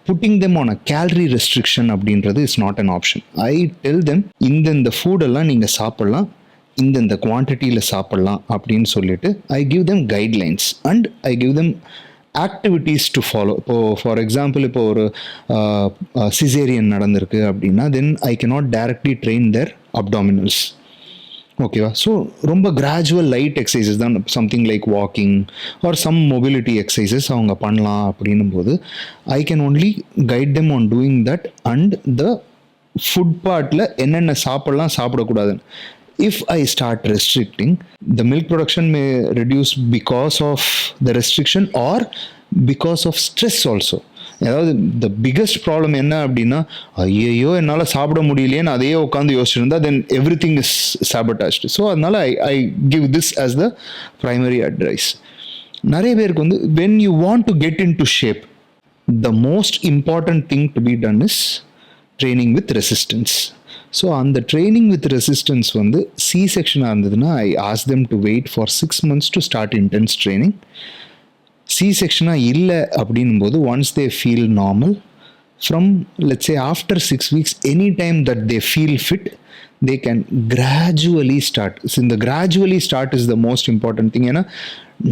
putting them on a calorie restriction அப்படின்றது is not an option. I tell them இந்தந்த ஃபுடெல்லாம் நீங்கள் சாப்பிட்லாம், இந்தந்த குவான்டிட்டியில் சாப்பிட்லாம் அப்படின்னு சொல்லிட்டு I give them guidelines and I give them activities to follow. இப்போது ஃபார் எக்ஸாம்பிள், இப்போ ஒரு சிசேரியன் நடந்திருக்கு அப்படின்னா then I cannot directly train their abdominals. ஓகேவா? ஸோ ரொம்ப கிராஜுவல் லைட் எக்ஸசைசஸ் தான், something like walking or some mobility exercises அவங்க பண்ணலாம். அப்படின்னும் போது I can only guide them on doing that. And the food பார்ட்டில் என்னென்ன சாப்பிட்லாம் சாப்பிடக்கூடாதுன்னு. If I start restricting, the milk production may reduce because of the restriction or because of stress also. அதாவது த பிக்கஸ்ட் ப்ராப்ளம் என்ன அப்படின்னா, ஐயோ என்னால் சாப்பிட முடியலையேன்னு அதையே உட்காந்து யோசிச்சிருந்தா then everything is sabotaged. So அதனால் I give this as the primary advice. நிறைய பேருக்கு வந்து when you want to get into shape, the most important thing to be done is training with resistance. So அந்த ட்ரைனிங் வித் ரெசிஸ்டன்ஸ் வந்து சி செக்ஷனாக இருந்ததுன்னா I ask them to wait for 6 months to start intense training. C செக்ஷனாக இல்லை அப்படின்னும் போது once they feel normal, from let's say after 6 weeks, any time that they feel fit, they can gradually start. So இந்த gradually start is the most important thing. ஏன்னா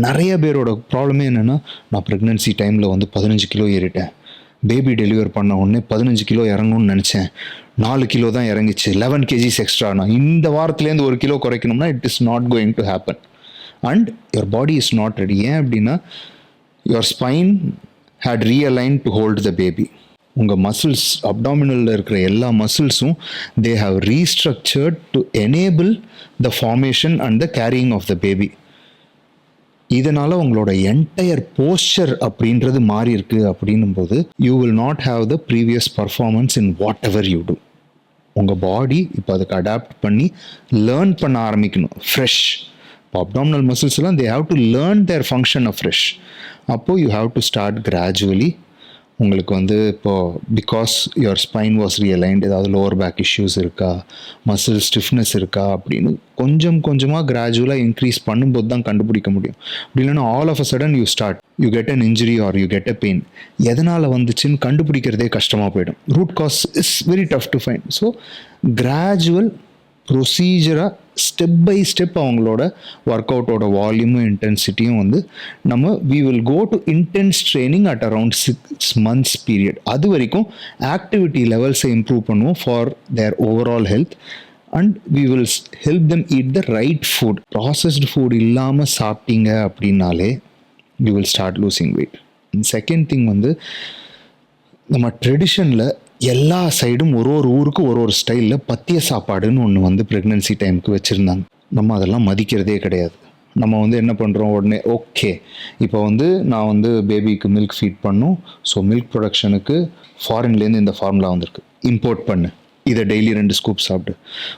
நிறைய பேரோட ப்ராப்ளமே என்னென்னா, நான் ப்ரெக்னென்சி டைமில் வந்து 15 கிலோ ஏறிட்டேன், பேபி டெலிவர் பண்ண உடனே 15 கிலோ இறங்கணும்னு நினச்சேன், 4 கிலோ தான் இறங்கிச்சு, 11 கேஜிஸ் எக்ஸ்ட்ரா. நான் இந்த வாரத்துலேருந்து 1 கிலோ குறைக்கணும்னா it is not going to happen. And your body is not ready. ஏன் அப்படின்னா your spine had realign to hold the baby. உங்கள் மசில்ஸ், அப்டாமினலில் இருக்கிற எல்லா மசில்ஸும் they have restructured to enable the formation and the carrying of the baby. இதனால் உங்களோட என்டையர் போஸ்டர் அப்படின்றது மாறி இருக்கு. அப்படின்னும் போது you will not have the previous performance in whatever you two. உங்கள் பாடி இப்போ அதுக்கு அடாப்ட் பண்ணி லேர்ன் பண்ண ஆரம்பிக்கணும் ஃப்ரெஷ். இப்போ அப்டாமினல் மசில்ஸ் எல்லாம் they have to learn their function fresh. அப்போது you have to start gradually. உங்களுக்கு வந்து இப்போது because your spine was realigned, ஏதாவது லோவர் பேக் இஷ்யூஸ் இருக்கா, மசில் ஸ்டிஃப்னஸ் இருக்கா அப்படின்னு கொஞ்சம் கொஞ்சமாக கிராஜுவலாக இன்க்ரீஸ் பண்ணும்போது தான் கண்டுபிடிக்க முடியும். அப்படி இல்லைன்னா all of a sudden you start you get an injury or you get a pain. எதனால் வந்துச்சுன்னு கண்டுபிடிக்கிறதே கஷ்டமாக போயிடும். Root cause is very tough to find. So gradual ப்ரொசீஜராக ஸ்டெப் பை ஸ்டெப் அவங்களோட ஒர்க் அவுட்டோட வால்யூமும் இன்டென்சிட்டியும் வந்து நம்ம we will go to intense training at around 6 months period. அது வரைக்கும் ஆக்டிவிட்டி லெவல்ஸை இம்ப்ரூவ் பண்ணுவோம் for their overall health. And we will help them eat the right foot. Processed food இல்லாமல் சாப்பிட்டீங்க அப்படின்னாலே you will start losing wait. Second thing வந்து நம்ம ட்ரெடிஷனில் எல்லா சைடும் ஒரு ஒரு ஊருக்கு ஒரு ஒரு ஸ்டைலில் பத்திய சாப்பாடுன்னு ஒன்று வந்து ப்ரெக்னென்சி டைமுக்கு வச்சுருந்தாங்க. நம்ம அதெல்லாம் மதிக்கிறதே கிடையாது. நம்ம வந்து என்ன பண்ணுறோம், உடனே ஓகே இப்போ வந்து நான் வந்து பேபிக்கு மில்க் ஃபீட் பண்ணும், ஸோ மில்க் ப்ரொடக்ஷனுக்கு ஃபாரின்லேருந்து இந்த ஃபார்முலா வந்திருக்கு, இம்போர்ட் பண்ணு, இதை டெய்லி 2 ஸ்கூப் சாப்பிடு.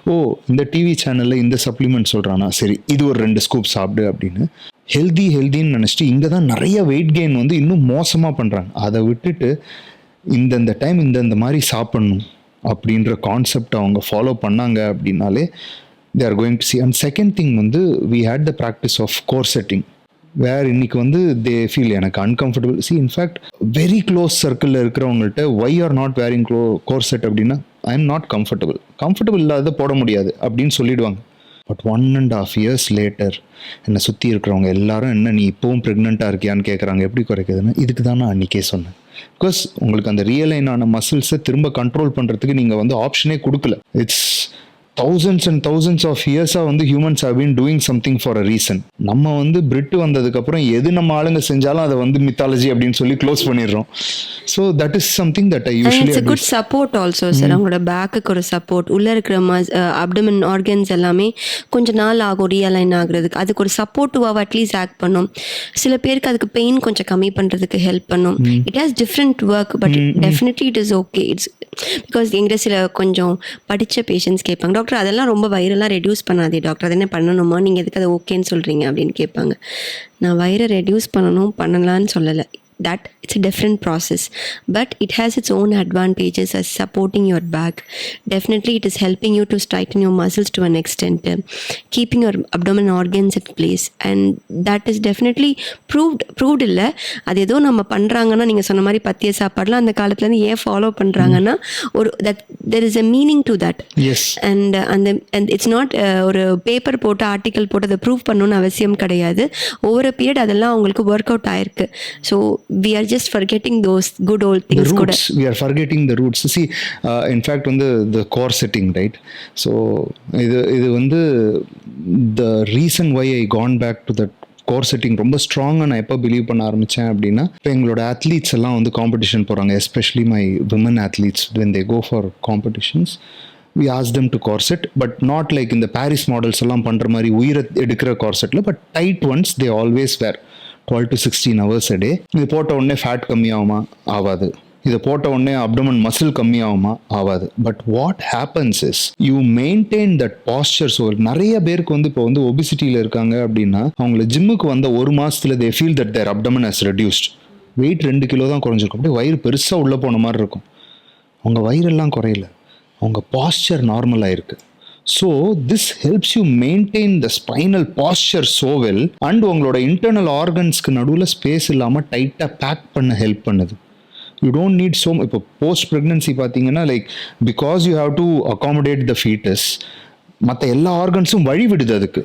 ஓ இந்த டிவி சேனலில் இந்த சப்ளிமெண்ட் சொல்கிறானா, சரி இது ஒரு 2 ஸ்கூப் சாப்பிடு அப்படின்னு ஹெல்தின்னு நினச்சிட்டு இங்கே தான் நிறைய வெயிட் கெயின் வந்து இன்னும் மோசமாக பண்ணுறாங்க. அதை விட்டுட்டு இந்தந்த டைம் இந்தந்த மாதிரி சாப்பிட்ணும் அப்படின்ற கான்செப்ட் அவங்க ஃபாலோ பண்ணாங்க அப்படின்னாலே they are going to see. And second thing வந்து we had the practice of corseting, where இன்னைக்கு வந்து தே ஃபீல் எனக்கு uncomfortable. See in fact very close சர்க்கிளில் இருக்கிறவங்கள்ட்ட why are not wearing corset அப்படின்னா ஐ எம் நாட் கம்ஃபர்டபுள் இல்லாத போட முடியாது அப்படின்னு சொல்லிடுவாங்க. பட் 1.5 years லேட்டர் என்னை சுற்றி இருக்கிறவங்க எல்லாரும் என்ன நீ இப்போவும் ப்ரெக்னெண்ட்டாக இருக்கியான்னு கேட்குறாங்க. எப்படி குறைக்குதுன்னு இதுக்கு தான் நான் அன்றைக்கே சொன்னேன். பிகாஸ் உங்களுக்கு அந்த ரியலைனான மசில்ஸை திரும்ப கண்ட்ரோல் பண்ணுறதுக்கு நீங்கள் வந்து ஆப்ஷனே கொடுக்கல. It's thousands and thousands of years-ஆ வந்து humans have been doing something for a reason. நம்ம வந்து பிரிட்டு வந்ததுக்கப்புறம் எது நம்ம ஆளுங்க செஞ்சாலும் அதை வந்து மித்தாலஜி அப்படின்னு சொல்லி க்ளோஸ் பண்ணிடுறோம். So that is something that I usually it's good support also sir. அவங்களோட பேக்குக்கு ஒரு சப்போர்ட், உள்ளே இருக்கிற அப்டமன் ஆர்கன்ஸ் எல்லாமே கொஞ்சம் நாள் ஆகும் ரீஅலைன் ஆகுறதுக்கு. அதுக்கு ஒரு சப்போர்ட்டிவாக அட்லீஸ்ட் ஆக்ட் பண்ணும். சில பேருக்கு அதுக்கு பெயின் கொஞ்சம் கம்மி பண்ணுறதுக்கு ஹெல்ப் பண்ணும். It has different work, but definitely it is okay. It's because எங்கிட்ட சில கொஞ்சம் படித்த பேஷண்ட்ஸ் கேட்பாங்க, டாக்டர் அதெல்லாம் ரொம்ப வயிறெல்லாம் ரெடியூஸ் பண்ணாதே டாக்டர், அது என்ன பண்ணணுமா, நீங்கள் எதுக்கு அதை ஓகேன்னு சொல்கிறீங்க அப்படின்னு கேட்பாங்க. நான் வயிறை ரெடியூஸ் பண்ணலான்னு சொல்லலை. that it's a different process, but it has its own advantages as supporting your back. Definitely it is helping you to straighten your muscles to an extent, keeping your abdominal organs at place, and that is definitely proved இல்ல. அது ஏதோ நம்ம பண்ணுறாங்கன்னா நீங்கள் சொன்ன மாதிரி பத்திய சாப்பாடுலாம் அந்த காலத்துலேருந்து ஏன் ஃபாலோ பண்ணுறாங்கன்னா ஒரு that there is a meaning to that. Yes. and it's not ஒரு பேப்பர் போட்டு ஆர்டிக்கல் போட்டு அதை ப்ரூவ் பண்ணணும்னு அவசியம் கிடையாது. ஒவ்வொரு பீரியட் அதெல்லாம் அவங்களுக்கு ஒர்க் அவுட் ஆயிருக்கு. So we are just forgetting those good old things. The roots. We are forgetting the roots. See, in fact, on the corseting, right? So, இது வந்து the reason why I gone back to that corseting ரொம்ப ஸ்ட்ராங்காக நான் எப்போ பிலீவ் பண்ண ஆரம்பித்தேன் அப்படின்னா, இப்போ எங்களோட அத்லீட்ஸ் எல்லாம் வந்து காம்படிஷன் போகிறாங்க, especially my women athletes when they go for competitions. We ask them to corset, but not like in the Paris models எல்லாம் பண்ணுற மாதிரி உயிரை எடுக்கிற corsetல, but tight ones they always wear. 12 to 16 hours a day. இது போட்ட உடனே ஃபேட் கம்மியாகுமா? ஆகாது. இதை போட்ட உடனே அப்டமன் மசில் கம்மியாகுமா? ஆகாது. But what happens is you maintain that posture. So நிறைய பேருக்கு வந்து இப்போ வந்து ஒபிசிட்டியில் இருக்காங்க அப்படின்னா அவங்கள ஜிம்முக்கு வந்த 1 மாதத்தில் they feel that their abdomen has reduced. Weight 2 kilo தான் குறைஞ்சிருக்கும், அப்படியே வயிறு பெருசாக உள்ளே போன மாதிரி இருக்கும். அவங்க வயிறெல்லாம் குறையல, அவங்க பாஸ்டர் நார்மலாக இருக்குது. So this helps you maintain the spinal posture so well, and உங்களோட இன்டர்னல் ஆர்கன்ஸ்க்கு நடுவில் ஸ்பேஸ் இல்லாமல் டைட்டாக பேக் பண்ண ஹெல்ப் பண்ணுது. யூ டோன்ட் நீட் ஸோ இப்போ போஸ்ட் ப்ரெக்னன்சி பார்த்தீங்கன்னா like because you have to accommodate the foetus, மற்ற எல்லா ஆர்கன்ஸும் வழி விடுது அதுக்கு.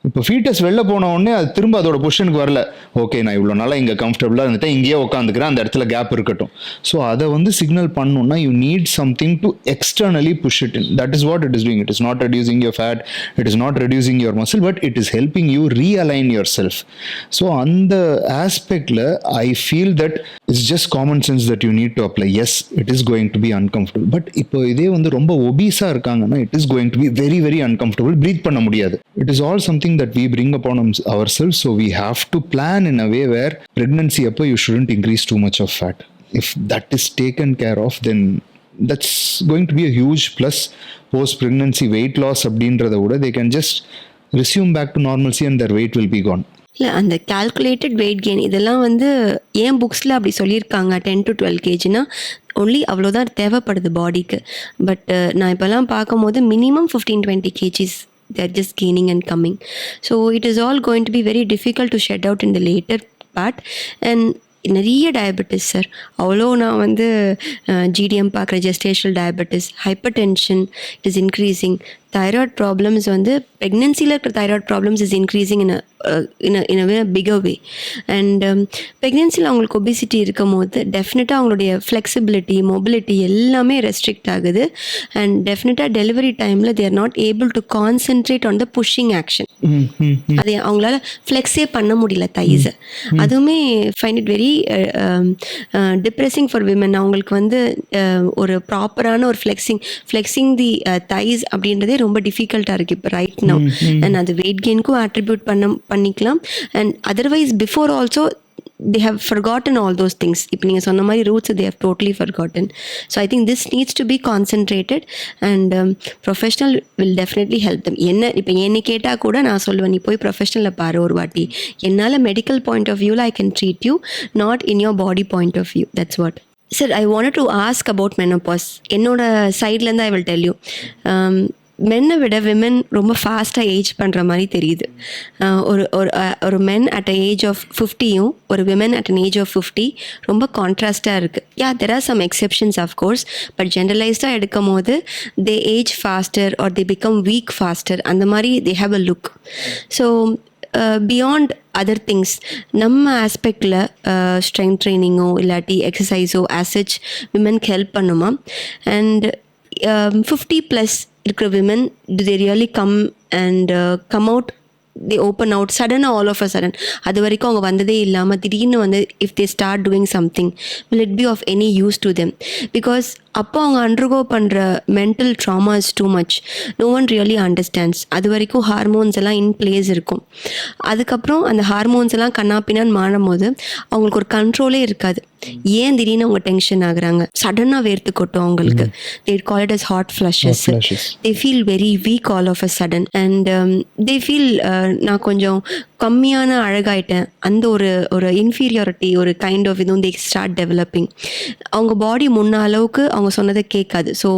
இப்போ ஃபீட்டஸ் வெளில போன உடனே அது திரும்ப அதோட பொசிஷனுக்கு வரல. ஓகே, நான் இவ்வளோ நாளாக இங்கே கம்ஃபர்டபுளாக இருந்துட்டேன், இங்கேயே உட்காந்துக்கிறேன், அந்த இடத்துல கேப் இருக்கட்டும். ஸோ அதை வந்து சிக்னல் பண்ணணும்னா you need something to externally push it in. That is what it is doing. It is not reducing your fat, it is not reducing your muscle, but it is helping you realign yourself. So அந்த ஆஸ்பெக்டில் I feel that it's just common sense that you need to apply. Yes, it is going to be uncomfortable. But இப்போ இதே வந்து ரொம்ப ஒபீஸாக இருக்காங்கன்னா it is going to be very very uncomfortable. Breathe பண்ண முடியாது. It is all something that we bring upon ourselves, so we have to plan in a way where pregnancy appo you shouldn't increase too much of fat. If that is taken care of, then that's going to be a huge plus. Post pregnancy weight loss அப்படின்றத விட they can just resume back to normalcy and their weight will be gone. இல்லை, அந்த கால்குலேட்டட் வெயிட் கெயின் இதெல்லாம் வந்து ஏன் புக்ஸில் அப்படி சொல்லியிருக்காங்க 10 to 12 kgனா ஒன்லி அவ்வளோதான் தேவைப்படுது பாடிக்கு. பட் நான் இப்போல்லாம் பார்க்கும்போது minimum 15-20 kgs they're just gaining and coming. So it is all going to be very difficult to shed out in the later part. And நிறைய டயபெட்டிஸ் சார், அவ்வளோ நான் வந்து ஜிடிஎம் பார்க்குற gestational diabetes, hypertension it is increasing, thyroid problems வந்து ப்ரெக்னென்சியில் இருக்கிற thyroid problems is increasing in a bigger way. And ப்ரெக்னென்சியில் அவங்களுக்கு ஒபிசிட்டி இருக்கும் போது டெஃபினட்டாக அவங்களுடைய ஃப்ளெக்சிபிலிட்டி, மொபிலிட்டி எல்லாமே ரெஸ்ட்ரிக்ட் ஆகுது. அண்ட் டெஃபினட்டாக டெலிவரி டைமில் they are not able to concentrate on the pushing action. அதை அவங்களால ஃப்ளெக்ஸே பண்ண முடியல தைஸை. அதுவுமே find it very depressing for women. அவங்களுக்கு வந்து ஒரு ப்ராப்பரான ஒரு ஃப்ளெக்ஸிங் தி தைஸ் அப்படின்றதே ரொம்ப டிஃபிகல்ட்டாக இருக்குது இப்போ ரைட் நவ். அண்ட் அது வெயிட் கெயினுக்கும் அட்ரிபியூட் பண்ணிக்கலாம். And otherwise before also they have forgotten all those things. இப்போ நீங்கள் சொன்ன மாதிரி roots they have totally forgotten. So I think this needs to be concentrated and professional will definitely help them. என்ன இப்போ என்னை கேட்டால் கூட நான் சொல்லுவேன், நீ போய் ப்ரொஃபஷனலில் பாரு ஒரு வாட்டி. என்னால் மெடிக்கல் பாயிண்ட் ஆஃப் வியூவில் I can treat you, not in your body point of view. That's what. Sir, I wanted to ask about menopause. என்னோட சைட்லேருந்து I will tell you. மென்னை விட விமன் ரொம்ப ஃபாஸ்ட்டாக ஏஜ் பண்ணுற மாதிரி தெரியுது. ஒரு men at a age of 50யும் ஒரு women at an age of 50 ரொம்ப கான்ட்ராஸ்டாக இருக்குது. There are some exceptions of course, but ஜென்ரலைஸ்டாக எடுக்கும் போது they age faster or they become weak faster. அந்த மாதிரி they have a look. So beyond other things நம்ம ஆஸ்பெக்டில் ஸ்ட்ரென்த் ட்ரைனிங்கோ இல்லாட்டி எக்ஸசைஸோ ஆசச் விமனுக்கு ஹெல்ப் பண்ணுமா? அண்ட் 50+ இருக்கிற women do they really come and come out, they open out சடனாக all of a sudden? அது வரைக்கும் அவங்க வந்ததே இல்லாமல் திடீர்னு வந்து if they start doing something, will it be of any use to them? Because அப்போ அவங்க அண்டர்கோ பண்ணுற mental trauma is too much. No one really understands. அது வரைக்கும் ஹார்மோன்ஸ் எல்லாம் இன் பிளேஸ் இருக்கும். அதுக்கப்புறம் அந்த ஹார்மோன்ஸ் எல்லாம் கண்ணாப்பின்னான்னு மாறும் போது அவங்களுக்கு ஒரு கண்ட்ரோலே இருக்காது. ஏன் திடீர்னு அவங்க டென்ஷன் ஆகுறாங்க, சடனாக வேர்த்து கொட்டும் அவங்களுக்கு. they call it as hot flushes. they feel very weak all of a sudden and they feel நான் கொஞ்சம் கம்மியான அழகாயிட்டேன், அந்த ஒரு இன்ஃபீரியாரிட்டி, ஒரு கைண்ட் ஆஃப் இதுவும் they start developing. அவங்க பாடி முன்ன அளவுக்கு அவங்க சொன்னதை கேட்காது. ஸோ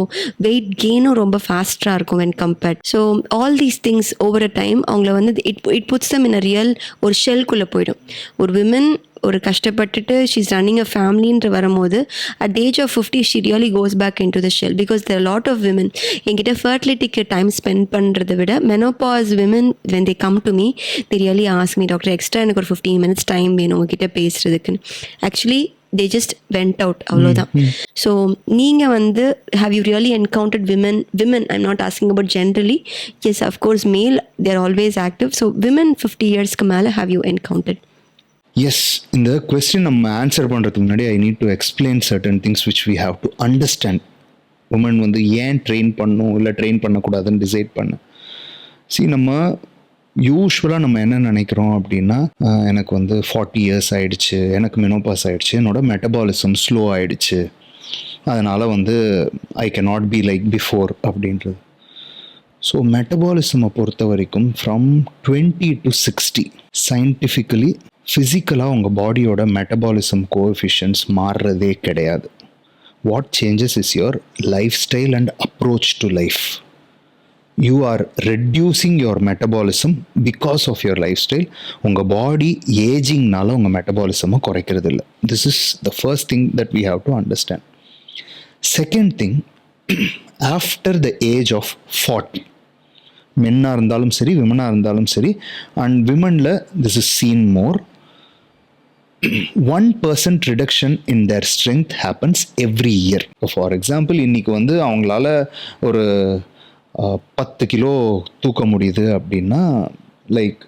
வெயிட் கெயினும் ரொம்ப ஃபாஸ்ட்டாக இருக்கும் when compared. So all these things over a time அவங்கள வந்து it puts them in a real ஒரு ஷெல்குள்ளே போயிடும். ஒரு விமன் ஒரு கஷ்டப்பட்டுட்டு ஷீஸ் ரன்னிங் அ ஃபேமிலின்ற வரும்போது at the age of 50 she really goes back in to the shell. Because there lot of women என்கிட்ட ஃபர்டிலிட்டிக்கு டைம் ஸ்பெண்ட் பண்ணுறதை விட menopause women when they come to me they really ask me, doctor extra எனக்கு ஒரு 15 minutes டைம் வேணும் உங்ககிட்ட பேசுறதுக்குன்னு. Actually they just went out, அவ்வளோதான். ஸோ நீங்கள் வந்து have you really encountered women, I'm not asking about generally, yes of course male they're always active, so women 50 yearsக்கு மேலே have you encountered? எஸ், இந்த கொஸ்டின் நம்ம ஆன்சர் பண்ணுறதுக்கு முன்னாடி I need to explain certain things which we have to understand. Woman வந்து ஏன் ட்ரெயின் பண்ணணும் இல்லை ட்ரெயின் பண்ணக்கூடாதுன்னு டிசைட் பண்ண. நம்ம யூஸ்வலாக நம்ம என்ன நினைக்கிறோம் அப்படின்னா, எனக்கு வந்து 40 years ஆகிடுச்சு, எனக்கு மெனோபாஸ் ஆகிடுச்சு, என்னோட மெட்டபாலிசம் ஸ்லோ ஆகிடுச்சு, அதனால் வந்து I can not be like before அப்படின்றது. ஸோ மெட்டபாலிசமை பொறுத்த வரைக்கும் ஃப்ரம் 20 to 60 சயின்டிஃபிக்கலி ஃபிசிக்கலாக உங்கள் பாடியோட மெட்டபாலிசம் கோஎஃபிஷியன்ட்ஸ் மாறுறதே கிடையாது. What changes is your lifestyle and approach to life. You are reducing your metabolism because of your lifestyle. உங்கள் பாடி ஏஜிங்னால உங்கள் மெட்டபாலிசமை குறைக்கிறது இல்லை. This is the first thing that we have to understand. Second thing, after the age of 40 மென்னாக இருந்தாலும் சரி, விமனாக இருந்தாலும் சரி. அண்ட் விமனில் this is seen more. 1% reduction in their strength happens every year. For example, இன்னைக்கு வந்து அவங்களால ஒரு 10 கிலோ தூக்க முடியுது அப்படின்னா, லைக்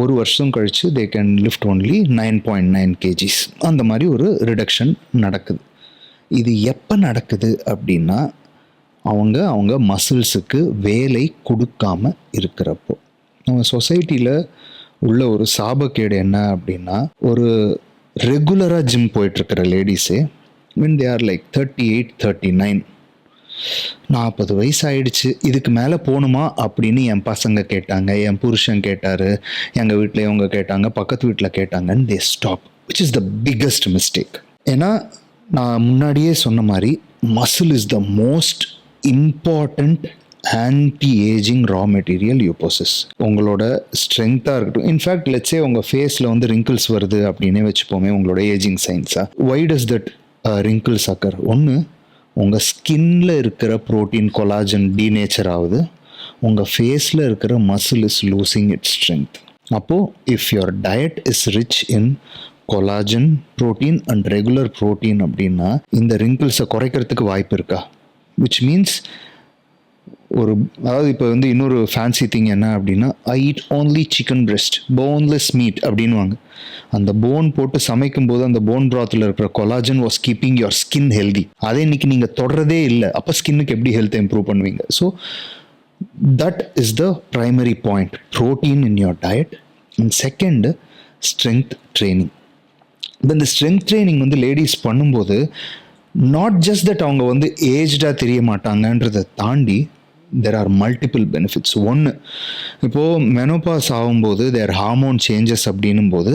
ஒரு வருஷம் கழித்து they can lift only 9.9 kgs. அந்த மாதிரி ஒரு ரிடக்ஷன் நடக்குது. இது எப்போ நடக்குது அப்படின்னா, அவங்க மசில்ஸுக்கு வேலை கொடுக்காம இருக்கிறப்போ. நம்ம சொசைட்டியில் உள்ள ஒரு சாபக்கேடு என்ன அப்படின்னா, ஒரு ரெகுலராக gym போயிட்டுருக்கிற லேடிஸே when they are like 38, 39, 40 வயசு ஆயிடுச்சு, இதுக்கு மேலே போகணுமா அப்படின்னு என் பசங்க கேட்டாங்க, என் புருஷன் கேட்டார், எங்கள் வீட்டில் இவங்க கேட்டாங்க, பக்கத்து வீட்டில் கேட்டாங்கன்னு they stop, which is the biggest mistake. ஏன்னா நான் முன்னாடியே சொன்ன மாதிரி muscle is the most important anti ageing raw material you possess. உங்களோட ஸ்ட்ரென்த்தாக இருக்கட்டும். இன்ஃபேக்ட் லெட்ஸே உங்கள் ஃபேஸில் வந்து ரிங்கிள்ஸ் வருது அப்படின்னே வச்சுப்போமே, உங்களோட ஏஜிங் சைன்ஸாக. Why does that wrinkles occur? ஒன்று, உங்கள் ஸ்கின்ல இருக்கிற ப்ரோட்டீன் கொலாஜன் டீநேச்சர் ஆகுது, உங்கள் ஃபேஸில் இருக்கிற muscle is losing its strength. அப்போது if your diet is rich in collagen protein and regular protein அப்படின்னா இந்த ரிங்கிள்ஸை குறைக்கிறதுக்கு வாய்ப்பு இருக்கா? விச் மீன்ஸ் அதாவது இப்போ வந்து இன்னொரு ஃபேன்சி திங் என்ன அப்படின்னா, I eat only chicken breast, boneless meet அப்படின்வாங்க. அந்த போன் போட்டு சமைக்கும் போது அந்த போன் ப்ராத்தில் இருக்கிற collagen was keeping your skin healthy. அதே இன்னைக்கு நீங்கள் தொடரதே இல்லை, அப்போ ஸ்கின்னுக்கு எப்படி ஹெல்த்தை இம்ப்ரூவ் பண்ணுவீங்க? So that is the primary point, protein in your diet. And second, strength training. இப்போ இந்த ஸ்ட்ரென்த் ட்ரைனிங் வந்து லேடிஸ் பண்ணும்போது நாட் ஜஸ்ட் தட் அவங்க வந்து ஏஜ்டாக தெரிய மாட்டாங்கன்றதை தாண்டி there are multiple benefits. ஒன்று, இப்போது மெனோபாஸ் ஆகும்போது தேர் ஹார்மோன் சேஞ்சஸ் அப்படின்னும் போது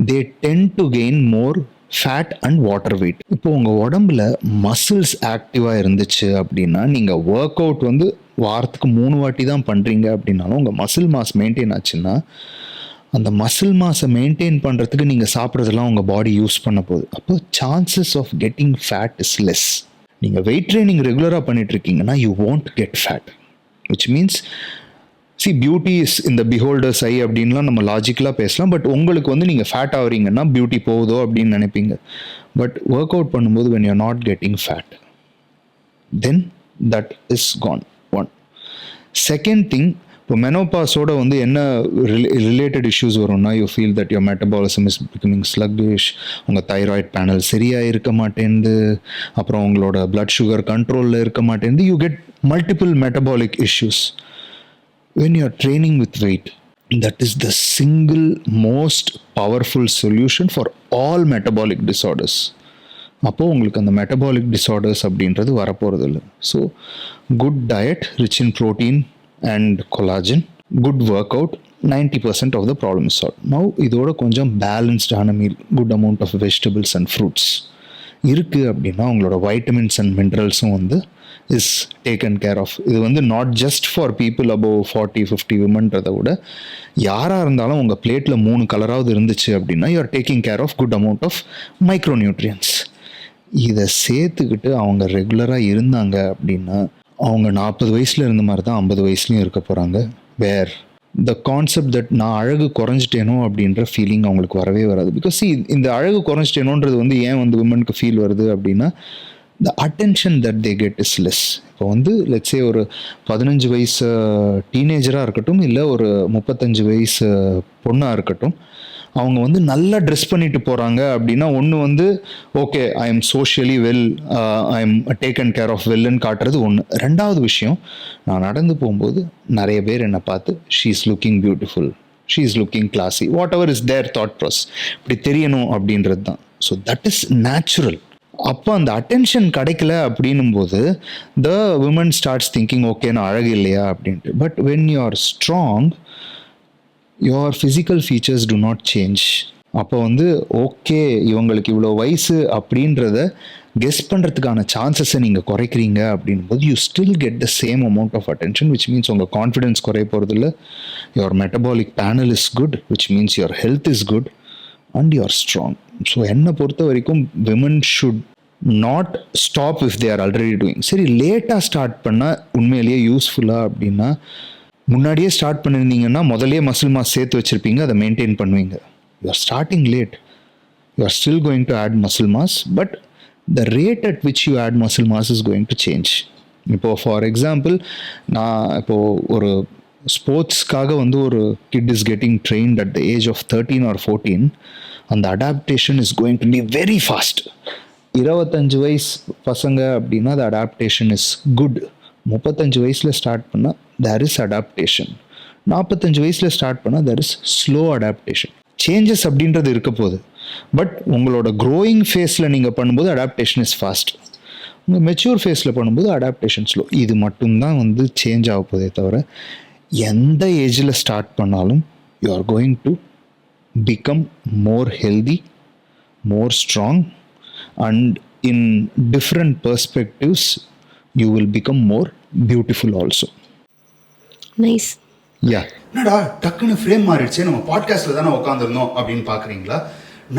they tend to gain more fat and water weight. இப்போது உங்கள் உடம்புல மசில்ஸ் ஆக்டிவாக இருந்துச்சு அப்படின்னா, நீங்கள் ஒர்க் அவுட் வந்து வாரத்துக்கு 3 வாட்டி தான் பண்ணுறீங்க அப்படின்னாலும் உங்கள் மசில் மாஸ் மெயின்டைன் ஆச்சுன்னா, அந்த மசில் மாஸை மெயின்டைன் பண்ணுறதுக்கு நீங்கள் சாப்பிட்றதெல்லாம் உங்கள் பாடி யூஸ் பண்ண போகுது. அப்போ chances of getting fat is less. நீங்கள் வெயிட் ட்ரைனிங் ரெகுலராக பண்ணிட்டு இருக்கீங்கன்னா you won't get fat, which means beauty is in the beholder's ஐ அப்படின்லாம் நம்ம லாஜிக்கலாக பேசலாம். பட் உங்களுக்கு வந்து நீங்கள் ஃபேட் ஆகிறீங்கன்னா பியூட்டி போகுதோ அப்படின்னு நினைப்பீங்க. பட் ஒர்க் அவுட் பண்ணும்போது when you're not getting fat, then that is gone. One. Second thing, இப்போ மெனோபாஸோட வந்து என்ன ரிலேட்டட் இஷ்யூஸ் வரும்னா, you feel that your metabolism is becoming sluggish, உங்கள் தைராய்ட் பேனல் சரியாக இருக்க மாட்டேங்குது, அப்புறம் உங்களோட பிளட் சுகர் கண்ட்ரோலில் இருக்க மாட்டேங்குது, you get multiple metabolic issues. When you are training with weight, that is the single most powerful solution for all metabolic disorders. அப்போது உங்களுக்கு அந்த மெட்டபாலிக் டிஸார்டர்ஸ் அப்படின்றது வரப்போகிறது இல்லை. So good diet rich in protein and collagen, good workout, 90% of the problem is solved. Now இதோட கொஞ்சம் பேலன்ஸ்டான meal, good amount of vegetables and fruits இருக்குது அப்படின்னா உங்களோட வைட்டமின்ஸ் அண்ட் மினரல்ஸும் வந்து இஸ் டேக்கன் கேர் ஆஃப். இது வந்து not just for people above 40-50 விமன்றதை விட யாராக இருந்தாலும் உங்கள் பிளேட்டில் 3 கலராவது இருந்துச்சு அப்படின்னா you are taking care of good amount of micro nutrients. இதை சேர்த்துக்கிட்டு அவங்க ரெகுலராக இருந்தாங்க அப்படின்னா அவங்க 40 வயசில் இருந்த மாதிரி தான் 50 வயசுலையும் இருக்க போகிறாங்க. வேர் த கான்செப்ட் தட் நான் அழகு குறைஞ்சிட்டேனோ அப்படின்ற ஃபீலிங் அவங்களுக்கு வரவே வராது. பிகாஸ் இந்த அழகு குறைஞ்சிட்டேனோன்றது வந்து ஏன் வந்து விமனுக்கு ஃபீல் வருது அப்படின்னா, த attention that they get is less. இப்போ வந்து லெட்ஸே ஒரு 15 வயசு டீனேஜராக இருக்கட்டும், இல்லை ஒரு 35 வயசு பொண்ணாக இருக்கட்டும், அவங்க வந்து நல்லா ட்ரெஸ் பண்ணிட்டு போகிறாங்க அப்படின்னா ஒன்று வந்து okay I am socially well, I am taken care of வெல்லுன்னு காட்டுறது ஒன்று. ரெண்டாவது விஷயம், நான் நடந்து போகும்போது நிறைய பேர் என்னை பார்த்து she is looking beautiful, she is looking classy, what ever is there thought process, இப்படி தெரியணும் அப்படின்றது தான். So that is natural. அப்போ அந்த அட்டென்ஷன் கிடைக்கல அப்படின்னும் போது the women starts thinking okay நான் அழகு இல்லையா அப்படின்ட்டு. But when you are strong, your physical features do not change. அப்போ வந்து ஓகே இவங்களுக்கு இவ்வளோ வயசு அப்படின்றத கெஸ் பண்ணுறதுக்கான சான்சஸை நீங்கள் குறைக்கிறீங்க அப்படின் போது you still get the same amount of attention, which means உங்கள் கான்ஃபிடென்ஸ் குறைய போகிறதில்ல, your metabolic panel is good, which means your health is good and you are strong. So என்னை பொறுத்த வரைக்கும் women should not stop if they are already doing. சரி லேட்டாக ஸ்டார்ட் பண்ணால் உண்மையிலேயே யூஸ்ஃபுல்லாக அப்படின்னா முன்னாடியே ஸ்டார்ட் பண்ணியிருந்தீங்கன்னா முதலே மசில் மாஸ் சேர்த்து வச்சுருப்பீங்க, அதை மெயின்டைன் பண்ணுவீங்க. You are starting late, you are still going to add muscle mass, but the rate at which you add muscle mass is going to change. இப்போது ஃபார் எக்ஸாம்பிள், நான் இப்போது ஒரு ஸ்போர்ட்ஸ்க்காக வந்து ஒரு kid is getting trained at the age of 13 or 14, அந்த adaptation is going to be very fast. 25 வயசு பசங்க அப்படின்னா the adaptation is good. 35 வயசில் ஸ்டார்ட் பண்ணால் there is adaptation. 45 வயசில் ஸ்டார்ட் பண்ணால் there is slow adaptation. Changes அப்படின்றது இருக்க போகுது. பட் உங்களோட க்ரோயிங் ஃபேஸில் நீங்கள் பண்ணும்போது அடாப்டேஷன் இஸ் ஃபாஸ்ட். உங்கள் மெச்சூர் ஃபேஸில் பண்ணும்போது அடாப்டேஷன் ஸ்லோ. இது மட்டும்தான் வந்து சேஞ்ச் ஆக போதே தவிர எந்த ஏஜில் ஸ்டார்ட் பண்ணாலும் you are going to become more healthy, more strong, and in different perspectives you will become more beautiful also. Nice. Yeah. என்னடா டக்குன்னு ஃப்ரேம் மாறிடுச்சு, நம்ம பாட்காஸ்ட்டில் தானே உட்காந்துருந்தோம் அப்படின்னு பார்க்குறீங்களா?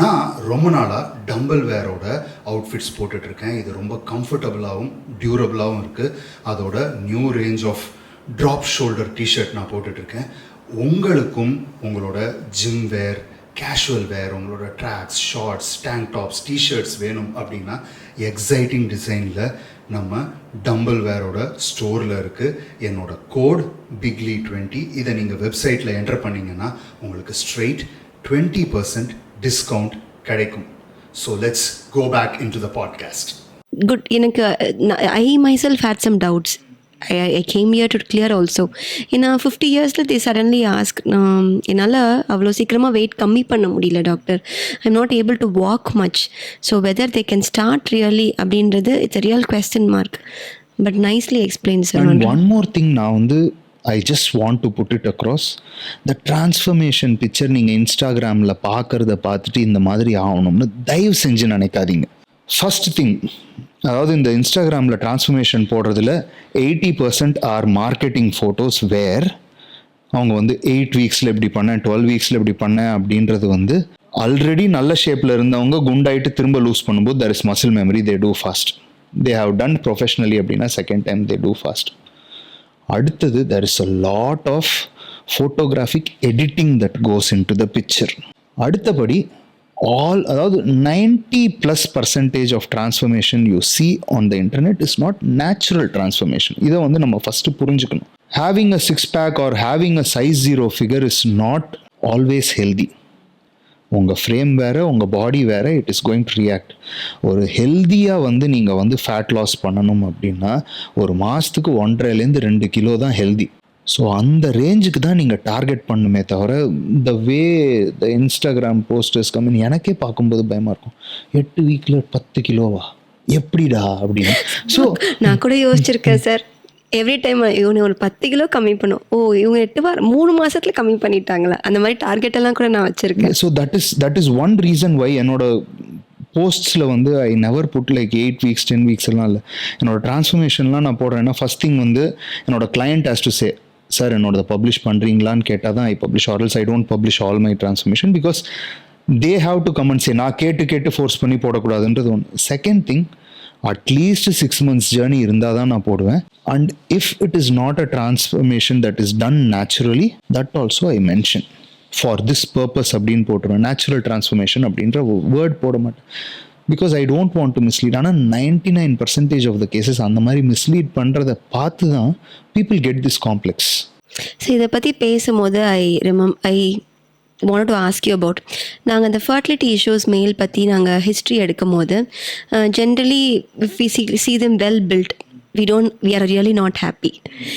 நான் ரொம்ப நாளாக டம்பல் வேரோட அவுட்ஃபிட்ஸ் போட்டுட்ருக்கேன். இது ரொம்ப கம்ஃபர்டபுளாகவும் டியூரபிளாகவும் இருக்குது. அதோட new range of drop shoulder T-shirt நான் போட்டுட்ருக்கேன். உங்களுக்கும் உங்களோட ஜிம் வேர், கேஷுவல் வேர், உங்களோட tracks, shorts, tank tops, T-shirts வேணும் அப்படின்னா எக்ஸைட்டிங் டிசைனில் நம்ம டம்பல் வேரோட ஸ்டோரில் இருக்குது. என்னோட கோட் Biglee 20, இதை நீங்கள் வெப்சைட்டில் என்டர் பண்ணிங்கன்னா உங்களுக்கு ஸ்ட்ரெயிட் 20% டிஸ்கவுண்ட் கிடைக்கும். So let's go back in to the podcast. Good. எனக்கு I myself had some doubts. I came here to clear also. ஏன்னா 50 இயர்ஸில் they suddenly ask, என்னால் அவ்வளோ சீக்கிரமாக வெயிட் கம்மி பண்ண முடியல doctor, I am not able to walk much, so whether they can start really அப்படின்றது it's a real question mark. But nicely explained sir. And one more thing, நான் வந்து I just want to put it across, the transformation picture நீங்கள் இன்ஸ்டாகிராமில் பார்க்குறத பார்த்துட்டு இந்த மாதிரி ஆகணும்னு தயவு செஞ்சு நினைக்காதீங்க. ஃபர்ஸ்ட் திங், அதாவது இந்த இன்ஸ்டாகிராமில் ட்ரான்ஸ்ஃபர்மேஷன் போடுறதுல 80% ஆர் மார்க்கெட்டிங் ஃபோட்டோஸ் வேர். அவங்க வந்து 8 வீக்ஸில் இப்படி பண்ணேன், 12 வீக்ஸில் இப்படி பண்ணேன் அப்படின்றது வந்து ஆல்ரெடி நல்ல ஷேப்பில் இருந்தவங்க குண்டாயிட்டு திரும்ப லூஸ் பண்ணும்போது there is muscle memory, they do fast. They have done professionally அப்படின்னா second time they do fast. அடுத்தது there is a lot of photographic editing that goes into the picture. அடுத்தபடி அதாவது 90+% of transformation you see on the internet is not natural transformation. இதை வந்து நம்ம ஃபஸ்ட்டு புரிஞ்சுக்கணும். Having a six pack or having a size 0 figure is not always healthy. உங்கள் ஃப்ரேம் வேறு, உங்கள் பாடி வேறு, it is going to react. ஒரு ஹெல்த்தியாக வந்து நீங்கள் வந்து ஃபேட் லாஸ் பண்ணணும் அப்படின்னா ஒரு மாதத்துக்கு 1.5-2 கிலோ தான் ஹெல்தி. ஸோ அந்த ரேஞ்சுக்கு தான் நீங்கள் டார்கெட் பண்ணுமே தவிர த வே த இன்ஸ்டாகிராம் போஸ்டர்ஸ் கம்மி எனக்கே பார்க்கும்போது பயமாக இருக்கும். 8 வீக்கில் 10 கிலோவா எப்படிடா அப்படின்னு. ஸோ நான் கூட யோசிச்சிருக்கேன் சார். எவ்ரி டைம் இவனை ஒரு 10 கிலோ கம்மி பண்ணும், ஓ இவங்க 3 மாசத்துல கம்மி பண்ணிட்டாங்களா, அந்த மாதிரி டார்கெட் எல்லாம் கூட நான் வச்சிருக்கேன். So that is one reason why என்னோட போஸ்ட்ஸில் வந்து I never put like 8 weeks 10 weeks எல்லாம் இல்லை. என்னோட ட்ரான்ஸ்ஃபர்மேஷன்லாம் நான் போடுறேன்னா ஃபஸ்ட் திங் வந்து என்னோட client has to say, sir என்னோட பப்ளிஷ் பண்ணுறீங்களான்னு கேட்டால் தான் I publish, or else I don't publish all my transformation, because they have to come and say. நான் கேட்டு ஃபோர்ஸ் பண்ணி போடக்கூடாதுன்றது ஒன்று. Second thing, at least 6 months journey இருந்தால் தான் நான் போடுவேன். And if it is not a transformation that is done naturally, that also I mention for this purpose அப்படின்னு போட்டுருவேன். நேச்சுரல் ட்ரான்ஸ்ஃபர்மேஷன் அப்படின்ற வேர்ட் போட மாட்டேன், because I don't want to mislead. ஆனால் 99% ஆஃப் த கேசஸ் அந்த மாதிரி மிஸ்லீட் பண்ணுறத பார்த்து தான் people get this complex. So இதை பற்றி பேசும்போது ஐ wanted to ask you about, நாங்கள் அந்த ஃபர்டிலிட்டி இஷ்யூஸ் மேல் பற்றி நாங்கள் ஹிஸ்ட்ரி எடுக்கும் போது generally if we see them well built, we are really not happy.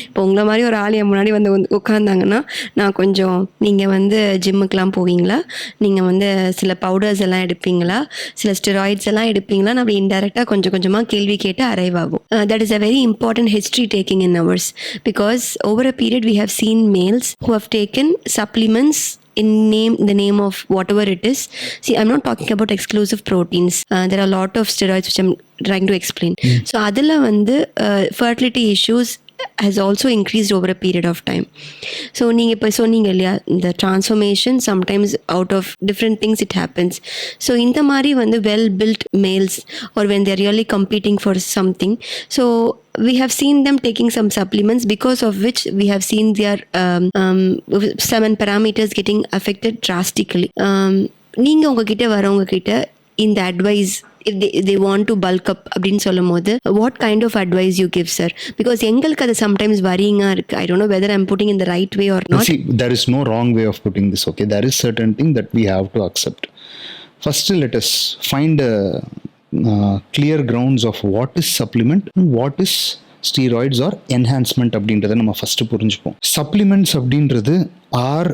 இப்போ உங்களை மாதிரி ஒரு ஆள் என் முன்னாடி வந்து உட்காந்தாங்கன்னா நான் கொஞ்சம், நீங்கள் வந்து ஜிம்முக்கெலாம் போவீங்களா, நீங்கள் வந்து சில பவுடர்ஸ் எல்லாம் எடுப்பீங்களா, சில ஸ்டெராய்ட்ஸ் எல்லாம் எடுப்பீங்களா, நம்ம இன்டெரக்டாக கொஞ்சம் கொஞ்சமாக கேள்வி கேட்டு அரைவ் ஆகும். That is a very important history taking in hours, because over a period we have seen males who have taken supplements in the name of whatever it is. See, I'm not talking about exclusive proteins. There are a lot of steroids which I'm trying to explain. So adilla வந்து fertility issues has also increased over a period of time. So நீங்கள் இப்போ சொன்னீங்க இல்லையா, இந்த transformation sometimes out of different things it happens. So இந்த மாதிரி வந்து well built males or when they're really competing for something, so we have seen them taking some supplements because of which we have seen their seven parameters getting affected drastically. நீங்கள் உங்ககிட்ட வரவங்க கிட்ட இந்த advice, if they want to bulk up அப்படின்னு சொல்லும் போது what kind of advice you give, sir? Because எங்களுக்கு அது sometimes worrying-ஆ இருக்கு. I don't know whether I'm putting in the right way or not. See, there is no wrong way of putting this, okay? There is certain thing that we have to accept. First, let us find clear grounds of what is supplement and what is steroids or enhancement அப்படின்றத நம்ம ஃபர்ஸ்ட் புரிஞ்சுப்போம். சப்ளிமெண்ட்ஸ் அப்படின்றது R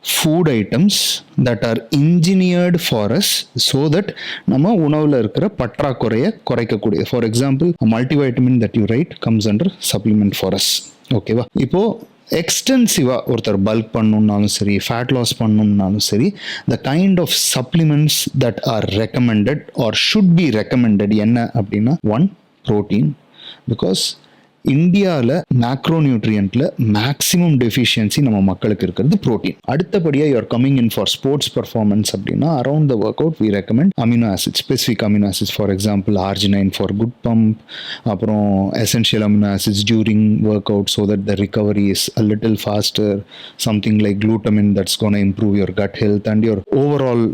food items that are engineered for us so that நம்ம உணவில் இருக்கிற பற்றாக்குறையை குறைக்கக்கூடிய. For example, multivitamin that you write comes under supplement for us. ஓகேவா? இப்போ எக்ஸ்டென்சிவாக ஒருத்தர் பல்க் பண்ணணுன்னாலும் சரி, ஃபேட் லாஸ் பண்ணணுன்னாலும் சரி, the kind of supplements that are recommended or should be recommended என்ன அப்படின்னா, ஒன், ப்ரோட்டீன். பிகாஸ் இந்தியாவில் மேக்ரோநியூட்ரியன்ட்ல மேக்ஸிமம் டெஃபிஷியன்சி நம்ம மக்களுக்கு இருக்கிறது ப்ரோட்டீன். அடுத்தபடியாக you're coming in for sports performance அப்படின்னா, around the workout we recommend amino acids, specific amino acids. For example, arginine for good pump, அப்புறம் essential amino acids during workout so that the recovery is a little faster. Something like glutamine that's gonna improve your gut health and your overall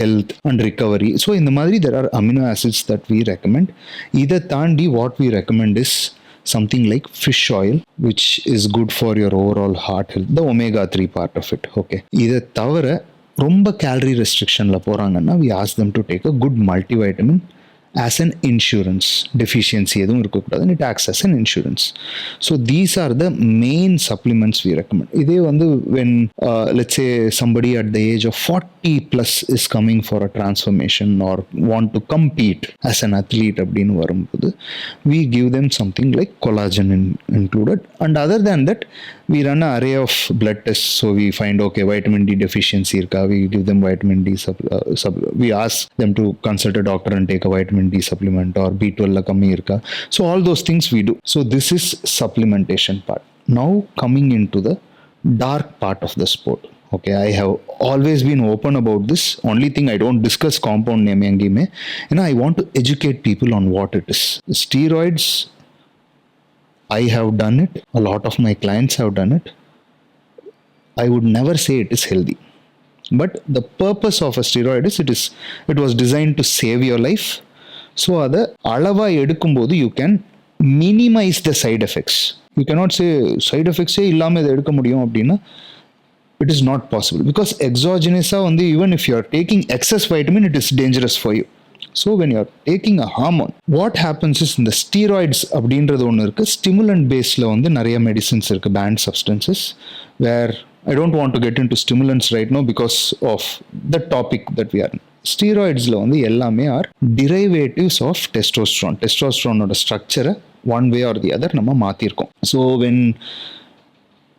health and recovery. So இந்த மாதிரி there are amino acids that we recommend. இதை தாண்டி what we recommend is something like fish oil, which is good for your overall heart health, the omega-3 part of it. Okay, இதை தவிர ரொம்ப கேலரி ரெஸ்ட்ரிக்ஷனில் போகிறாங்கன்னா we ask them to take a good multivitamin as an insurance. Deficiency எதுவும் இருக்கக்கூடாது, it acts as an insurance. So these are the main supplements we recommend. இதே வந்து when let's say somebody at the age of 40 plus is coming for a transformation or want to compete as an athlete அப்படின்னு வரும்போது we give them something like collagen included, and other than that we run an array of blood tests. So we find, okay, vitamin D deficiency irka, we give them vitamin D we ask them to consult a doctor and take a vitamin D supplement, or B12 la kammi irka. So all those things we do. So this is supplementation part. Now coming into the dark part of the sport. Okay, I have always been open about this. Only thing, I don't discuss compound name engime, and I want to educate people on what it is. Steroids, I have done it, a lot of my clients have done it. I would never say it is healthy, but the purpose of a steroid is it was designed to save your life. So அதை அளவாக எடுக்கும்போது you can minimize the side effects. You cannot say side effects இல்லாமல் இதை எடுக்க முடியும் அப்படின்னா it is not possible, because exogenous-ஆ வந்து even if you are taking excess vitamin, it is dangerous for you. So when you are taking a hormone, what happens is, இந்த steroids அப்படின்றது ஒன்று இருக்குது. ஸ்டிமுலண்ட் பேஸில் வந்து நிறைய மெடிசின்ஸ் இருக்குது, banned substances, where I don't want to get into stimulants right now because of the topic that we are in. ஸ்டீராய்ட்ஸில் வந்து எல்லாமே ஆர் டிரைவேட்டிவ்ஸ் ஆஃப் டெஸ்டோஸ்ட்ரான். டெஸ்டோஸ்ட்ரானோட ஸ்ட்ரக்சரை one way or the other நம்ம மாற்றிருக்கோம். So when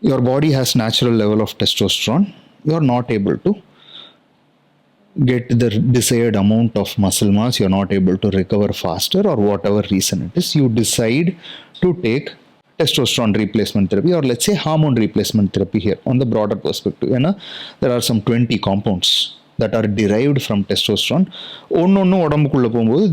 your body has natural level of testosterone, you are not able to get the desired amount of muscle mass, you are not able to recover faster, or whatever reason it is, you decide to take testosterone replacement therapy, or let's say hormone replacement therapy here on the broader perspective. There are some 20 compounds that are derived from testosterone. ஒன்று உடம்புக்குள்ளே போகும்போது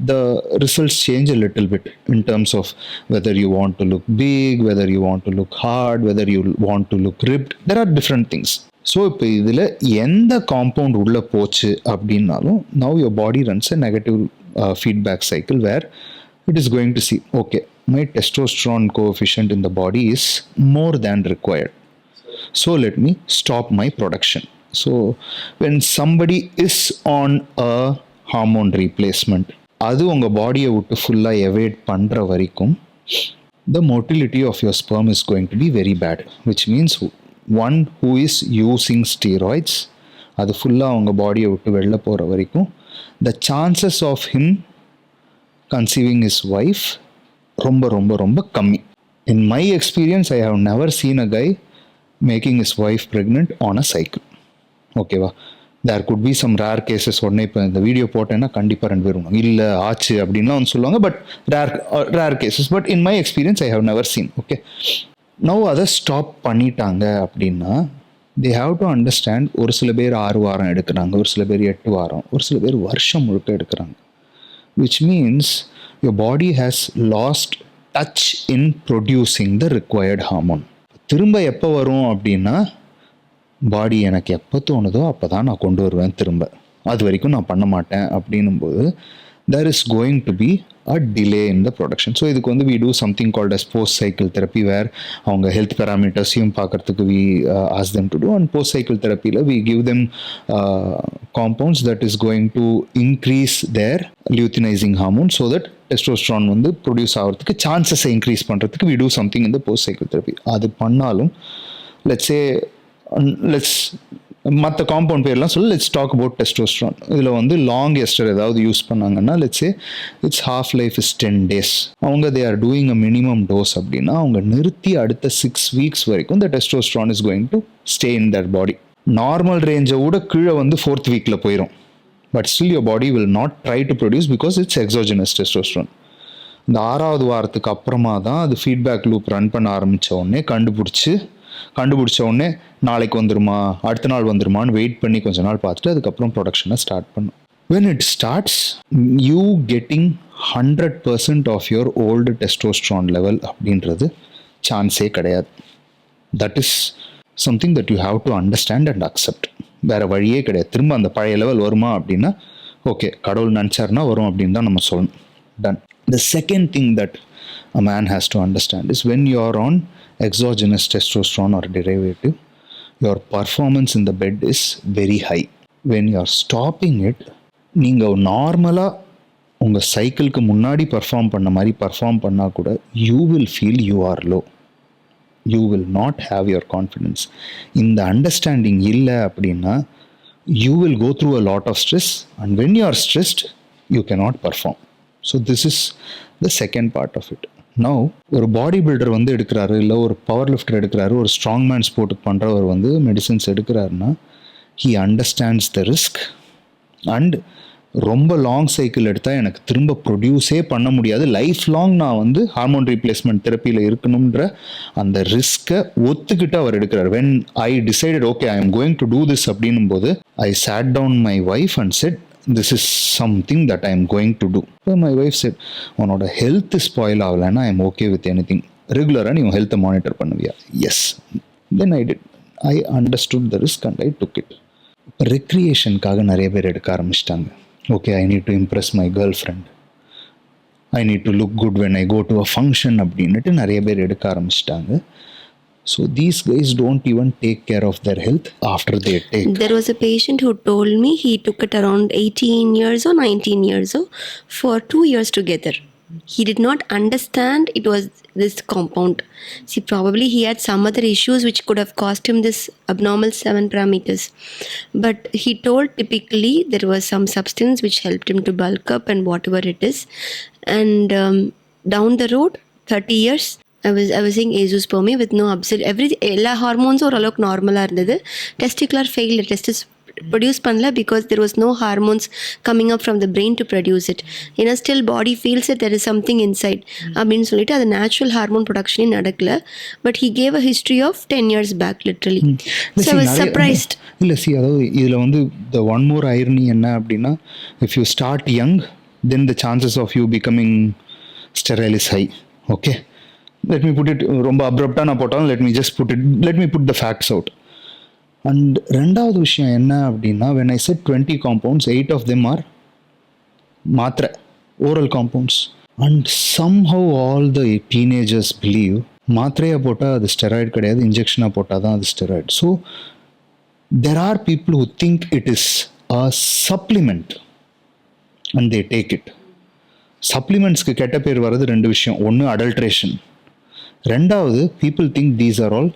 the results change a little bit in terms of whether you want to look big, whether you want to look hard, whether you want to look ripped. There are different things. So இப்போ இதில் எந்த காம்பவுண்ட் உள்ளே போச்சு அப்படின்னாலும் now your body runs a negative feedback cycle where it is going to see, okay, my testosterone coefficient in the body is more than required. So let me stop my production. So when somebody is on a hormone replacement, அது உங்கள் பாடியை விட்டு ஃபுல்லாக எவேட் பண்ணுற வரைக்கும் the motility of your sperm is going to be very bad, which means one who is using steroids, அது ஃபுல்லாக அவங்க பாடியை விட்டு வெளில போகிற வரைக்கும் the chances of him conceiving his wife ரொம்ப ரொம்ப ரொம்ப கம்மி. In my experience, I have never seen a guy making his wife pregnant on a cycle. ஓகேவா? There could be some rare cases. உடனே இப்போ இந்த வீடியோ போட்டேன்னா கண்டிப்பாக 2 பேர் வருவாங்க, இல்லை ஆச்சு அப்படின்லாம் வந்து சொல்லுவாங்க. But rare cases. But in my experience I have never seen. Okay, now அதை ஸ்டாப் பண்ணிட்டாங்க அப்படின்னா தே ஹாவ் டு அண்டர்ஸ்டாண்ட். ஒரு சில பேர் 6 வாரம் எடுக்கிறாங்க, ஒரு சில பேர் 8 வாரம், ஒரு சில பேர் வருஷம் முழுக்க எடுக்கிறாங்க. which means your body has lost touch in producing the required hormone. திரும்ப எப்போ வரும் அப்படின்னா, பாடி எனக்கு எப்போ தோணுதோ அப்போ தான் நான் கொண்டு வருவேன், திரும்ப அது வரைக்கும் நான் பண்ண மாட்டேன் அப்படின்னும்போது there is going to be a delay in the production. So இதுக்கு வந்து we do something called as post cycle therapy, where அவங்க health parametersையும் பார்க்கறதுக்கு we ask them to do, and post cycle therapy we give them compounds that is going to increase their luteinizing hormone so that testosterone வந்து ப்ரொடியூஸ் ஆகிறதுக்கு சான்சஸை இன்க்ரீஸ் பண்ணுறதுக்கு we do something in the post cycle therapy. அது பண்ணாலும் let's மற்ற காம்பவுண்ட் பேர்லாம் சொல்லி லெட்ஸ் டாக் அபவுட் டெஸ்டோஸ்ட்ரான். இதில் வந்து லாங் எஸ்டர் ஏதாவது யூஸ் பண்ணாங்கன்னா let's say its half life is 10 days. அவங்க they are doing a minimum dose அப்படின்னா அவங்க நிறுத்தி அடுத்த 6 weeks வரைக்கும் the testosterone is going to stay in the body. Normal ரேஞ்சை விட கீழே வந்து 4th weekல போயிடும். But still your body will not try to produce because it's exogenous testosterone. இந்த 6வது வாரத்துக்கு அப்புறமா தான் அது ஃபீட்பேக் லூப் ரன் பண்ண ஆரம்பித்த உடனே கண்டுபிடிச்ச உடனே நாளைக்கு வந்துருமா அடுத்த நாள் வந்துருமான்னு வெயிட் பண்ணி கொஞ்ச நாள் பார்த்துட்டு அதுக்கப்புறம் ப்ரொடக்ஷனை ஸ்டார்ட் பண்ணும். when it starts you getting 100% of your old testosterone level அப்படின்றது சான்ஸே கிடையாது. that is something that you have to understand and accept. வேற வழியே கிடையாது. திரும்ப அந்த பழைய லெவல் வருமா அப்படின்னா ஓகே, கடவுள் நினச்சாருன்னா வரும் அப்படின்னு தான் நம்ம சொல்லணும். Ton. the second thing that a man has to understand is when you are on exogenous testosterone or derivative, your performance in the bed is very high. when you are stopping it, நீங்கள் நார்மலாக உங்கள் சைக்கிளுக்கு முன்னாடி பர்ஃபார்ம் பண்ண மாதிரி பர்ஃபார்ம் பண்ணால் கூட you will feel you are low. you will not have your confidence. இந்த அண்டர்ஸ்டாண்டிங் இல்லை அப்படின்னா you will go through a lot of stress, and when you are stressed you cannot perform. so this is the second part of it. now ஒரு பாடி பில்டர் வந்து எடுக்கிறாரு, இல்லை ஒரு பவர் லிஃப்டர் எடுக்கிறாரு, ஒரு ஸ்ட்ராங் மேன் ஸ்போர்ட்டுக்கு பண்ணுறவர் வந்து மெடிசன்ஸ் எடுக்கிறாருன்னா he understands the risk, and ரொம்ப லாங் சைக்கிள் எடுத்தால் எனக்கு திரும்ப ப்ரொடியூஸே பண்ண முடியாது, லைஃப் லாங் நான் வந்து ஹார்மோன் ரீப்ளேஸ்மெண்ட் தெரப்பியில் இருக்கணுன்ற அந்த ரிஸ்க்கை ஒத்துக்கிட்டு அவர் எடுக்கிறார். when I decided okay I am going to do this அப்படின்னும் போது I sat down my wife and said this is something that I am going to do. so my wife said உன்னோட ஹெல்த் ஸ்பாயில் ஆகலைன்னா I am okay with anything. ரெகுலராக நீ ஹெல்த்தை மானிட்டர் பண்ணுவியா? S. then I did. I understood the risk and I took it. இப்போ ரெக்ரியேஷனுக்காக நிறைய பேர் எடுக்க ஆரம்பிச்சிட்டாங்க. Okay, I need to impress my girlfriend, I need to look good when I go to a function அப்படின்னுட்டு நிறைய பேர் எடுக்க ஆரம்பிச்சிட்டாங்க. So these guys don't even take care of their health after they take. There was a patient who told me he took it around 18 years or 19 years or for 2 years together. He did not understand it was this compound. See, probably he had some other issues which could have caused him this abnormal 7 parameters. But he told typically there was some substance which helped him to bulk up and whatever it is. And down the road, 30 years, I was saying azoospermia with no absolute everything. எல்லா ஹார்மோன்ஸும் ஓரளவுக்கு நார்மலாக இருந்தது. டெஸ்டிகுலர் ஃபெயிலியர், டெஸ்டிஸ் ப்ரொடியூஸ் பண்ணல because there was no hormones coming up from the brain to produce it. ஏன்னா still body feels it there is something inside அப்படின்னு சொல்லிட்டு அது நேச்சுரல் ஹார்மோன் ப்ரொடக்ஷனே நடக்கல. But he gave a history of 10 years back literally. So I was surprised. இல்லை அதாவது இதில் வந்து த ஒன் மோர் ஐரணி என்ன அப்படின்னா, if you start young then the chances of you becoming sterile is high. Okay, let me put it ரொம்ப அப்ரப்டாக நான் போட்டாலும் let me put the facts out. And ரெண்டாவது விஷயம் என்ன அப்படின்னா, when I said 20 compounds, 8 of them are மாத்திரை, oral compounds, and somehow all the teenagers believe மாத்திரையாக போட்டால் அது ஸ்டெராய்டு கிடையாது, இன்ஜெக்ஷனாக போட்டால் தான் அது steroid. So there are people who think it is a supplement and they take it. சப்ளிமெண்ட்ஸ்க்கு கெட்ட பேர் வர்றது 2 விஷயம். ஒன்று அடல்ட்ரேஷன், ரெண்டாவது people think these are all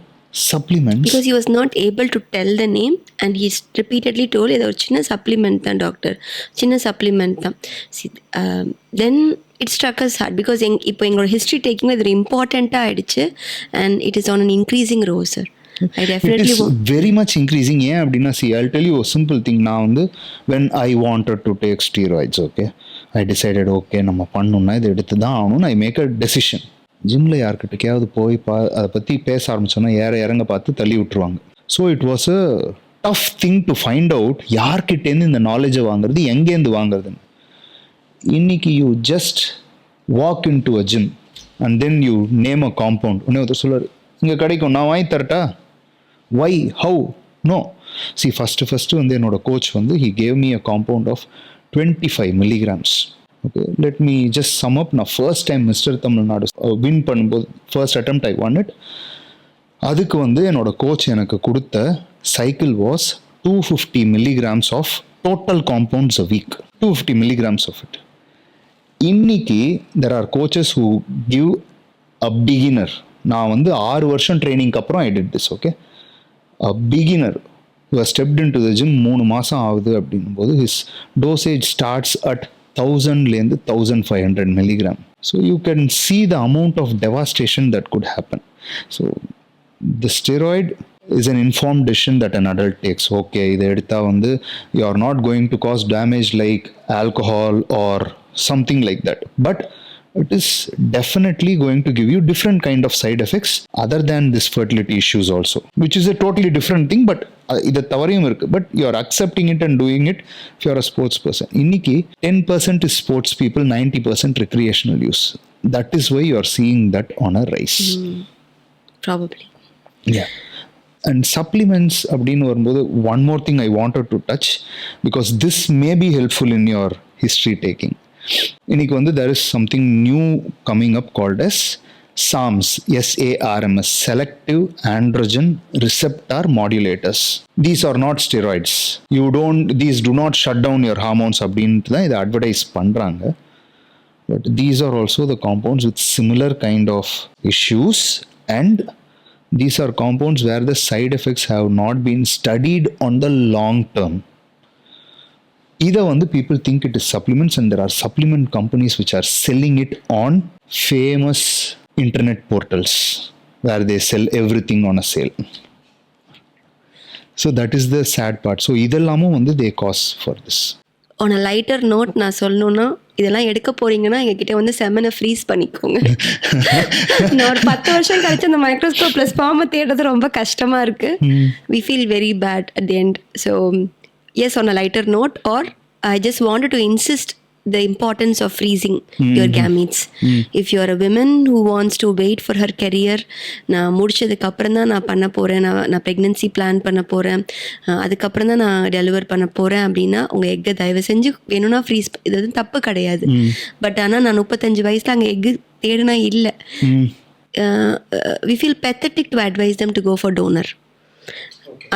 supplements. Because he was not able to tell the name and he repeatedly told இது ஒரு சின்ன சப்ளிமெண்ட் தான் டாக்டர், சின்ன சப்ளிமெண்ட் தான். Then it struck us hard because இப்போ எங்களோட ஹிஸ்ட்ரி டேக்கிங் இது ஒரு இம்பார்ட்டண்ட்டாக ஆகிடுச்சு and it is on an increasing row sir. I It definitely is very much increasing. ஏன் அப்படின்னா see I'll tell you a simple thing. நான் வந்து when I wanted to take steroids, okay, I decided okay நம்ம பண்ணணும்னா இதை எடுத்து தான் ஆகணும்னு I make a decision. ஜிம்மில் யார்கிட்டக்கையாவது போய் அதை பற்றி பேச ஆரம்பிச்சோன்னா இறங்க பார்த்து தள்ளி விட்டுருவாங்க. So it was a tough thing to find out யார்கிட்டேருந்து இந்த நாலேஜை வாங்குறது, எங்கேருந்து வாங்குறதுன்னு. இன்னைக்கு you just walk in to a gym and then you name a compound. உடனே ஒருத்தர் சொல்லுவார் இங்கே கிடைக்கும், நான் வாங்கி தரட்டா, why how no. See first வந்து என்னோட கோச் வந்து he gave me a compound of 25 milligrams. Okay, let me just sum up. நான் first time mister Tamil Nadu win பண்ணும்போது first attempt I won it. அதுக்கு வந்து என்னோட கோச் எனக்கு கொடுத்த cycle was 250 milligrams of total compounds a week. 250 milligrams of it. இன்னைக்கு there are coaches who give a beginner. நான் வந்து 6 வருஷம் ட்ரைனிங்க்கு அப்புறம் I did this. Okay, a beginner who has stepped into the gym 3 மாதம் ஆகுது அப்படின்னும் போது his dosage starts at 1000 1500 milligram. So you can see the amount of devastation that could happen. So the steroid is an informed decision that an adult takes. Okay, இதை எடுத்தா வந்து you are not going to cause damage like alcohol or something like that, but it is definitely going to give you different kind of side effects other than this fertility issues also, which is a totally different thing. But இதை தவறையும் இருக்கு, but you are accepting it and doing it if you are a sports person. இன்னைக்கு 10% is sports people, 90% recreational use. That is why you are seeing that on a rise. Probably. Yeah. And supplements அப்படின்னு வரும்போது one more thing I wanted to touch, because this may be helpful in your history taking. இன்னைக்கு வந்து there is something new coming up called as SARMs, SARMs, selective androgen receptor modulators. These are not steroids. These do not shut down your hormones அப்படின்ட்டு தான் இதை அட்வர்டைஸ் பண்ணுறாங்க. But these are also the compounds with similar kind of issues, and these are compounds where the side effects have not been studied on the long term. Either one, the people think it is supplements, and there are supplement companies which are selling it on famous internet portals where they sell everything on a sale. So that is the sad part. So இதெல்லாமும் வந்து they cause for this. On a lighter note, நான் சொல்லணும்னா இதெல்லாம் எடுக்க போறீங்கன்னா எங்ககிட்ட வந்து செமனை ஃப்ரீஸ் பண்ணிக்கோங்க. நான் ஒரு 10 வருஷம் கழிச்சு அந்த மைக்ரோஸ்கோப்ல ஸ்பாமை தேடுறது ரொம்ப கஷ்டமா இருக்கு. We feel very bad at the end. So yes, on a lighter note, or I just wanted to insist the importance of freezing your gametes. If you are a woman who wants to wait for her career, நான் முடிச்சதுக்கு அப்புறம் தான் நான் பண்ண போகிறேன், நான் ப்ரெக்னென்சி பிளான் பண்ண போகிறேன், அதுக்கப்புறம் தான் நான் டெலிவர் பண்ண போகிறேன் அப்படின்னா உங்கள் எக்கை தயவு செஞ்சு வேணும்னா ஃப்ரீஸ். இது வந்து தப்பு கிடையாது. பட் ஆனால் நான் 35 வயசில் அங்கே எக்கு தேடினா இல்லை. We feel pathetic to advise them to go for donor.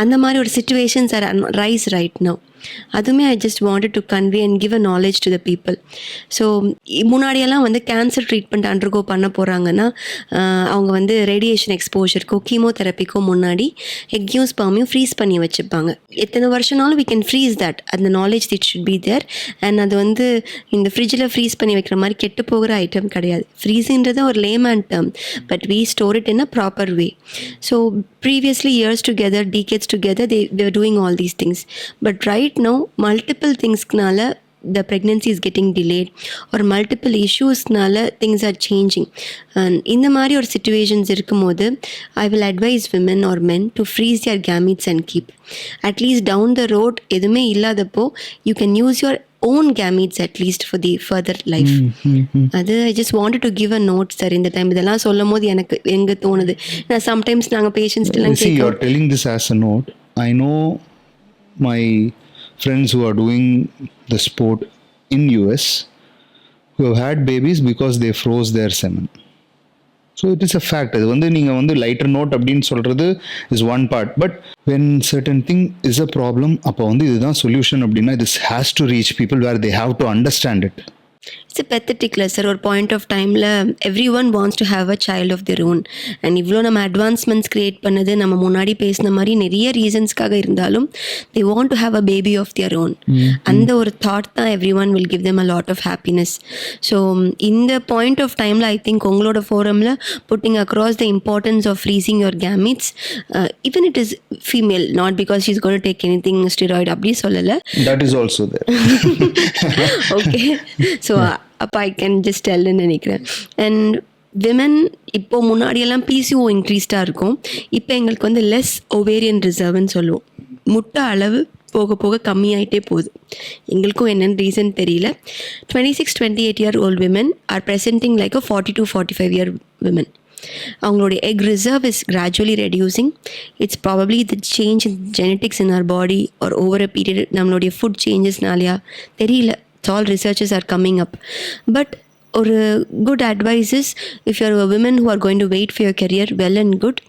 அந்த மாதிரி ஒரு situations are rise right now. அதுவுமே I just wanted to convey and give a knowledge to the people. So முன்னாடியெல்லாம் வந்து கேன்சர் ட்ரீட்மெண்ட் அண்டர்கோ பண்ண போகிறாங்கன்னா அவங்க வந்து ரேடியேஷன் எக்ஸ்போஜருக்கோ கீமோதெரப்பிக்கோ முன்னாடி எக்கையும் ஸ்பெர்மையும் ஃப்ரீஸ் பண்ணி வச்சுப்பாங்க. எத்தனை வருஷனாலும் வி கேன் ஃப்ரீஸ் தட். அந்த knowledge it should be there. And அது வந்து இந்த ஃப்ரிட்ஜில் ஃப்ரீஸ் பண்ணி வைக்கிற மாதிரி கெட்டு போகிற ஐட்டம் கிடையாது. ஃப்ரீஸுன்றது ஒரு layman term, but we store it in a proper way. So previously years together, decades together, they were doing all these things. But right now, multiple thingsnala the pregnancy is getting delayed, or multiple issuesnala things are changing. And in the mari or situations irkumbodhu, I will advise women or men to freeze their gametes and keep. At least down the road edume illadappo you can use your own gametes at least for the further life. அது I just wanted to give a note sir. இந்த டைம் இதெல்லாம் சொல்லும் போது எனக்கு எங்க தோணுது, நான் sometimes நாங்கள் பேஷண்ட்ஸ் எல்லாம் see you are telling this as a note. I know my friends who are doing the sport in US who have had babies because they froze their semen. So it is a fact. அது வந்து நீங்கள் வந்து லைட்டர் நோட் அப்படின்னு சொல்கிறது is one part, but when certain thing is a problem, அப்போ வந்து இதுதான் சொல்யூஷன் அப்படின்னா this has to reach people where they have to understand it. Just பெத்தட்டிக்ல சார். ஒரு பாயிண்ட் ஆஃப் டைமில் everyone wants to have a child of their own. And இவ்வளோ நம்ம அட்வான்ஸ்மெண்ட்ஸ் க்ரியேட் பண்ணது நம்ம முன்னாடி பேசின மாதிரி நிறைய ரீசன்ஸ்க்காக இருந்தாலும் they want to have a baby of their own. அந்த ஒரு தாட் தான் every one will give them a lot of happiness. So இந்த பாயிண்ட் ஆஃப் டைமில் ஐ திங்க் உங்களோட ஃபோரமில் pudding across the importance of freezing your gametes, even it is female, not because she's going to take anything steroid அப்படி சொல்லலை. That is also there. Okay, so அப்போ ஐ கேன் ஜஸ்ட் டெல்னு நினைக்கிறேன். அண்ட் விமன் இப்போ முன்னாடியெல்லாம் பிசிஓ இன்க்ரீஸ்டாக இருக்கும். இப்போ எங்களுக்கு வந்து லெஸ் ஓவேரியன் ரிசர்வ்னு சொல்லுவோம். முட்டை அளவு போக போக கம்மியாயிட்டே போகுது. எங்களுக்கும் என்னென்னு ரீசன் தெரியல. 26-28 year old women are presenting like a 40 to 45 year women. அவங்களுடைய egg reserve is gradually reducing. It's probably the change in genetics in our body are over a period நம்மளுடைய ஃபுட் சேஞ்சஸ்னாலையா தெரியல. It's all researches are coming up. But ஒரு good advice is, if you are a women who are going to wait for your career, well and good.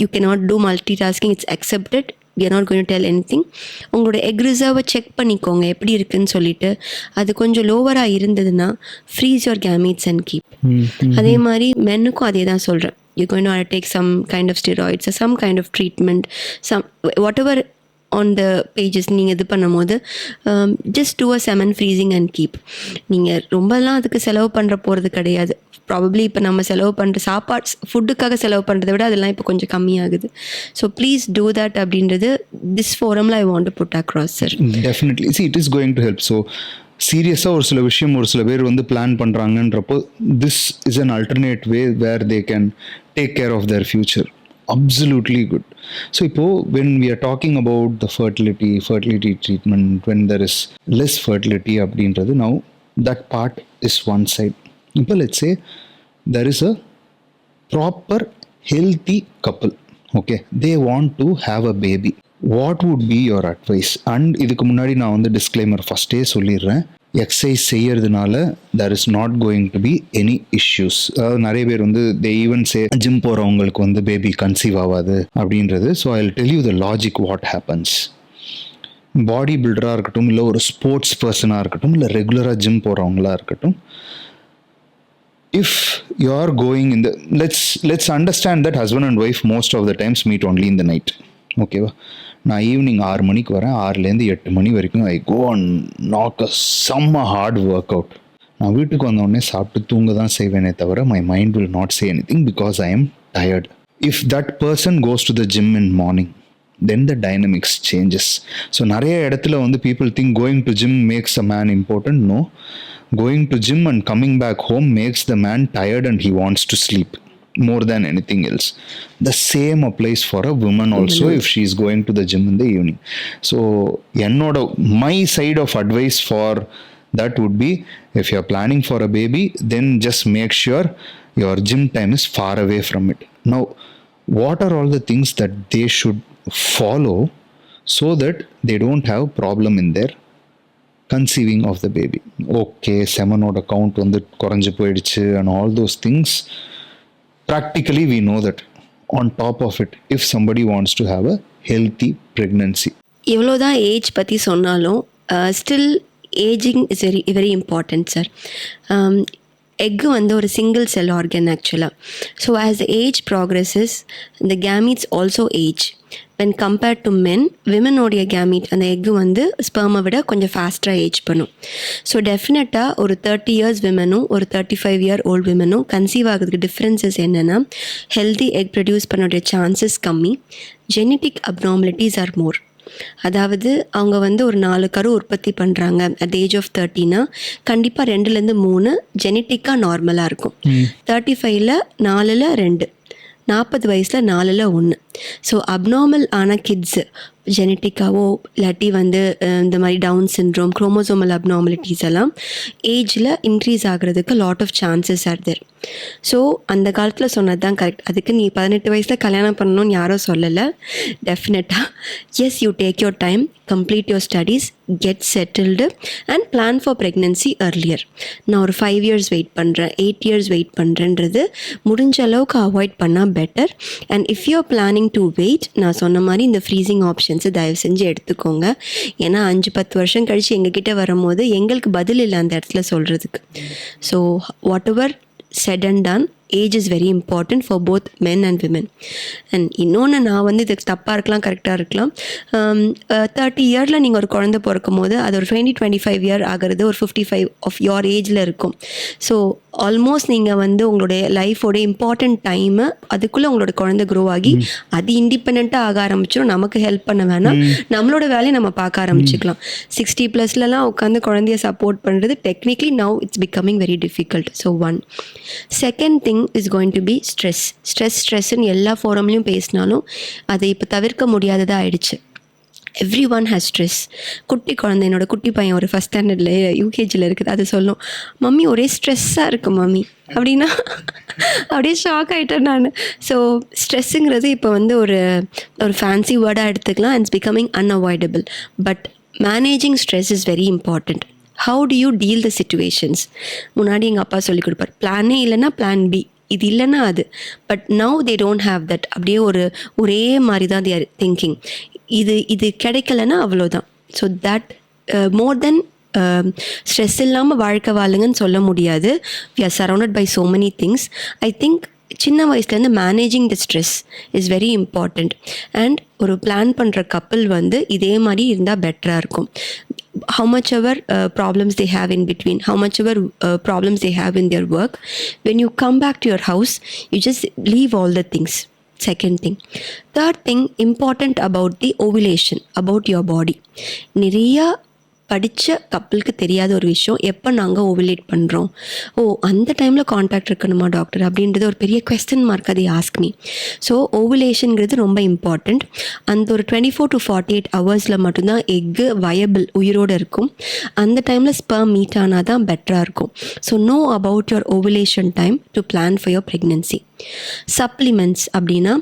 You cannot do multi tasking, it's accepted. we are not going to tell anything. உங்களோட எக் ரிசர்வை செக் பண்ணிக்கோங்க எப்படி இருக்குன்னு சொல்லிட்டு. அது கொஞ்சம் லோவராக இருந்ததுன்னா freeze your gametes and keep. அதே மாதிரி மென்னுக்கும் அதே தான் சொல்கிறேன். You going to take some kind of steroids, some kind of treatment, some whatever on the pages நீங்கள் இது பண்ணும் போது just do a semen freezing and keep. நீங்கள் ரொம்பலாம் அதுக்கு செலவு பண்ணுற போகிறது கிடையாது. ப்ராபப்ளி இப்போ நம்ம செலவு பண்ணுற சாப்பாடு ஃபுட்டுக்காக செலவு பண்ணுறதை விட அதெல்லாம் இப்போ கொஞ்சம் கம்மியாகுது. ஸோ ப்ளீஸ் டூ தட் அப்படின்றது திஸ் ஃபோரமில் I want to put across sir. Definitely see it is going to help. So சீரியஸாக ஒரு சில விஷயம் ஒரு சில பேர் வந்து பிளான் பண்ணுறாங்கன்றப்போ this is an alternate way where they can take care of their future. Absolutely good. So when we are talking about the fertility treatment, when there is less fertility abdinradhu, now that part is one side. Now let's say there is a proper healthy couple, okay, they want to have a baby. What would be your advice? And idukku munnadi na vandu disclaimer first e solliren, exercise செய்யறதுனால there is not going to be any issues. அதாவது நிறைய பேர் வந்து they even say ஜிம் போகிறவங்களுக்கு வந்து பேபி கன்சீவ் ஆகாது அப்படின்றது. So I will tell you the logic what happens. Body பில்டராக இருக்கட்டும், இல்லை ஒரு ஸ்போர்ட்ஸ் பர்சனாக இருக்கட்டும், இல்லை ரெகுலராக ஜிம் போகிறவங்களா இருக்கட்டும், if you are going in the let's understand that husband and wife most of the times meet only in the night. ஓகேவா? நான் ஈவினிங் 6 மணிக்கு வரேன், 6லேருந்து 8 மணி வரைக்கும் ஐ கோ அண்ட் நாக் அ செம்ம ஹார்ட் ஒர்க் அவுட். நான் வீட்டுக்கு வந்தோடனே சாப்பிட்டு தூங்க தான் செய்வேனே தவிர my mind will not say anything because I am tired. If that person goes to the gym in morning, then the dynamics changes. So நிறைய இடத்துல வந்து people think going to gym makes a man important. No, going to gym and coming back home makes the man tired and he wants to sleep more than anything else. The same applies for a woman also if she is going to the gym in the evening. So my side of advice for that would be, if you are planning for a baby, then just make sure your gym time is far away from it. Now what are all the things that they should follow so that they don't have problem in their conceiving of the baby? Okay, semen oda count vandu koranju poidichu and all those things. Practically we know that on top of it, if somebody wants to have a healthy pregnancy, எவ்வளோதான் ஏஜ் பற்றி சொன்னாலும் still ageing is very very important sir. Egg வந்து ஒரு சிங்கிள் செல் ஆர்கன் ஆக்சுவலாக. So as the age progresses the gametes also age. when compared to men, விமனோடைய கேமீட் அந்த எக்கு வந்து ஸ்பெர்மை விட கொஞ்சம் ஃபாஸ்ட்டாக ஏஜ் பண்ணும். ஸோ டெஃபினட்டாக ஒரு 30 years விமனும் ஒரு 35 year old விமனும் கன்சீவ் ஆகிறதுக்கு டிஃப்ரென்சஸ் என்னென்னா, ஹெல்தி எக் ப்ரொடியூஸ் பண்ணோடைய சான்சஸ் கம்மி, ஜெனட்டிக் அப்நார்மலிட்டிஸ் ஆர் மோர். அதாவது அவங்க வந்து ஒரு 4 கரு உற்பத்தி பண்ணுறாங்க அட் ஏஜ் ஆஃப் 30னா கண்டிப்பாக 2-3 ஜெனட்டிக்காக நார்மலாக இருக்கும். 35ல் 4ல் 2, 40 வயசில் 4ல் 1. ஸோ அப்நார்மல் ஆன கிட்ஸு ஜெனட்டிக்காவோ இல்லாட்டி வந்து இந்த மாதிரி டவுன் சிண்ட்ரோம், குரோமோசோமல் அப்நார்மலிட்டிஸ் எல்லாம் ஏஜில் இன்க்ரீஸ் ஆகிறதுக்கு lot of chances are there. So அந்த காலத்தில் சொன்னது தான் கரெக்ட். அதுக்கு நீ 18 வயசில் கல்யாணம் பண்ணணும்னு யாரும் சொல்லலை. டெஃபினட்டாக yes, you take your time, complete your studies, get settled and plan for pregnancy earlier. நான் ஒரு 5 years வெயிட் பண்ணுறேன், 8 years வெயிட் பண்ணுறேன்றது முடிஞ்ச அளவுக்கு அவாய்ட் பண்ணால் better. And if you are planning planning to wait, நான் சொன்ன மாதிரி இந்த ஃப்ரீசிங் ஆப்ஷன்ஸை தயவு செஞ்சு எடுத்துக்கோங்க. ஏன்னா 5-10 வருஷம் கழித்து எங்ககிட்ட வரும்போது எங்களுக்கு பதில் இல்லை அந்த இடத்துல சொல்கிறதுக்கு. So what ever said and done, age is very important for both men and women. And இன்னொன்று, நான் வந்து இதுக்கு தப்பாக இருக்கலாம் கரெக்டாக இருக்கலாம், 30 இயரில் நீங்கள் ஒரு குழந்தை பிறக்கும் போது அது ஒரு 20-25 இயர் ஆகிறது ஒரு 55 ஆஃப் யோர் ஏஜில் இருக்கும். ஸோ ஆல்மோஸ்ட் நீங்கள் வந்து உங்களுடைய லைஃபோட இம்பார்ட்டண்ட் டைமு அதுக்குள்ளே உங்களோட குழந்தை க்ரோ ஆகி அது இண்டிபெண்ட்டாக ஆக ஆரம்பிச்சிடும். நமக்கு ஹெல்ப் பண்ண வேணாம், நம்மளோட வேலையை நம்ம பார்க்க ஆரம்பிச்சுக்கலாம். 60+லலாம் உட்காந்து குழந்தைய சப்போர்ட் பண்ணுறது technically now it's becoming very difficult. So one. Second thing is going to be ஸ்ட்ரெஸ்ன்னு எல்லா ஃபோரம்லையும் பேசினாலும் அதை இப்போ தவிர்க்க முடியாததாக ஆயிடுச்சு. Every one has stress. குட்டி குழந்தை, என்னோட குட்டி பையன் ஒரு ஃபஸ்ட் ஸ்டாண்டர்டில் யூகேஜியில் இருக்குது, அது சொல்லும், மம்மி ஒரே ஸ்ட்ரெஸ்ஸாக இருக்குது மம்மி அப்படின்னா அப்படியே ஷாக் ஆகிட்டேன் நான். ஸோ ஸ்ட்ரெஸ்ஸுங்கிறது இப்போ வந்து ஒரு ஃபேன்சி வேர்டாக எடுத்துக்கலாம். It's becoming unavoidable. But managing stress is very important. How to you deal the situations? முன்னாடி எங்கள் அப்பா சொல்லி கொடுப்பார், பிளானே இல்லைன்னா பிளான் பி, இது இல்லைன்னா அது. But now they don't have that. அப்படியே ஒரே மாதிரி தான் தே ஆர் திங்கிங். இது கிடைக்கலன்னா அவ்வளோதான். So that more then stress இல்லாமல் வாழ்க்கை வாழுங்கன்னு சொல்ல முடியாது. We are surrounded by so many things. I think சின்ன வயசுலேருந்து managing the stress is very important. And ஒரு பிளான் பண்ணுற கப்பல் வந்து இதே மாதிரி இருந்தால் பெட்டராக இருக்கும். How much ever problems they have in between, how much ever problems they have in their work, when you come back to your house, you just leave all the things. Second thing. Third thing, important about the ovulation, about your body. நிறையா படித்த கப்பலுக்கு தெரியாத ஒரு விஷயம், எப்போ நாங்கள் ஓவலேட் பண்ணுறோம், அந்த டைமில் கான்டாக்ட் இருக்கணுமா டாக்டர் அப்படின்றது ஒரு பெரிய கொஸ்டின் மார்க். அதை ஆஸ்க் மீ. ஸோ ஓவலேஷனுங்கிறது ரொம்ப இம்பார்ட்டண்ட். அந்த ஒரு 24 to 48 ஹவர்ஸில் மட்டும்தான் எக்கு வயபிள் உயிரோடு இருக்கும். அந்த டைமில் ஸ்பெர்ம் மீட் ஆனால் தான் பெட்டராக இருக்கும். So know about your ovulation time to plan for your pregnancy. Supplements அப்படின்னா,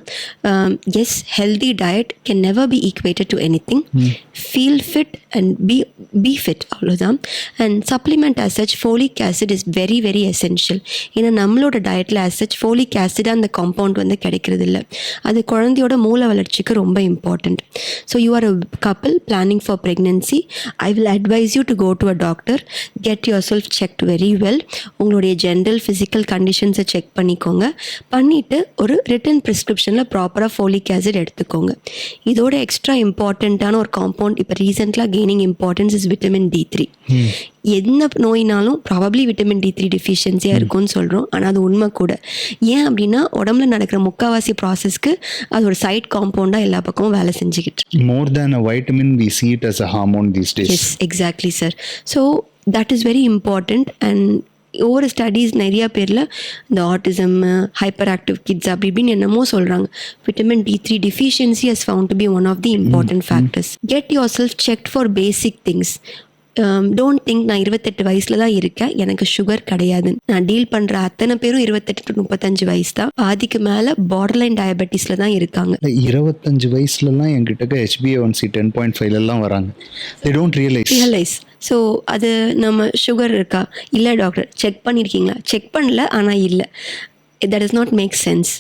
yes, healthy diet can never be equated to anything. Feel fit and be fit, அவ்வளோதான். And supplement as such folic acid is very very essential. ஏன்னா நம்மளோட டயட்டில் ஆஸ் சச் ஃபோலிக் ஆசிட் அந்த காம்பவுண்ட் வந்து கிடைக்கிறது இல்லை. அது குழந்தையோட மூல வளர்ச்சிக்கு ரொம்ப important. So you are a couple planning for pregnancy, I will advise you to go to a doctor, get your self checked very well. உங்களுடைய ஜென்ரல் ஃபிசிக்கல் கண்டிஷன்ஸை செக் பண்ணிக்கோங்க. பண்ணிவிட்டு ஒரு ரிட்டன் ப்ரிஸ்கிரிப்ஷனில் ப்ராப்பராக ஃபோலிக் ஆசிட் எடுத்துக்கோங்க. இதோட எக்ஸ்ட்ரா இம்பார்ட்டண்ட்டான ஒரு காம்பவுண்ட் இப்போ ரீசெண்டாக gaining importance is vitamin D3. எந்த நோயினாலும் ப்ராபப்ளி விட்டமின் D3 டிஃபிஷியன்சியாக இருக்கும்னு சொல்கிறோம், ஆனால் அது உண்மை கூட. ஏன் அப்படின்னா உடம்புல நடக்கிற முக்கால்வாசி ப்ராசஸ்க்கு அது ஒரு சைட் காம்பவுண்டாக எல்லா பக்கமும் வேலை செஞ்சுக்கிட்டு. More than a vitamin, we see it as a hormone these days. Yes, exactly, sir. So that is very important. And ஒவ்வொரு ஸ்டடீஸ் நிறையா பேரில் இந்த ஆட்டிசம், ஹைப்பர் ஆக்டிவ் கிட்ஸ் அப்படி இப்படின்னு என்னமோ சொல்கிறாங்க. Vitamin D3 deficiency has found to be one of the important factors. Get your self checked for basic things. Don't think நான் 28 வயசில் தான் இருக்கேன், எனக்கு சுகர் கிடையாது. நான் டீல் பண்ணுற அத்தனை பேரும் 28 to 35 வயசு தான். பாதிக்கு மேலே பார்டர்லைன் டயபெட்டிஸில் தான் இருக்காங்க. 25 வயசுலலாம் என்கிட்ட HbA1c 10.5 வராங்க. They don't realize. ஸோ அது நம்ம சுகர் இருக்கா, இல்லை டாக்டர் செக் பண்ணியிருக்கீங்களா, செக் பண்ணல ஆனால் இல்லை. That is not make sense.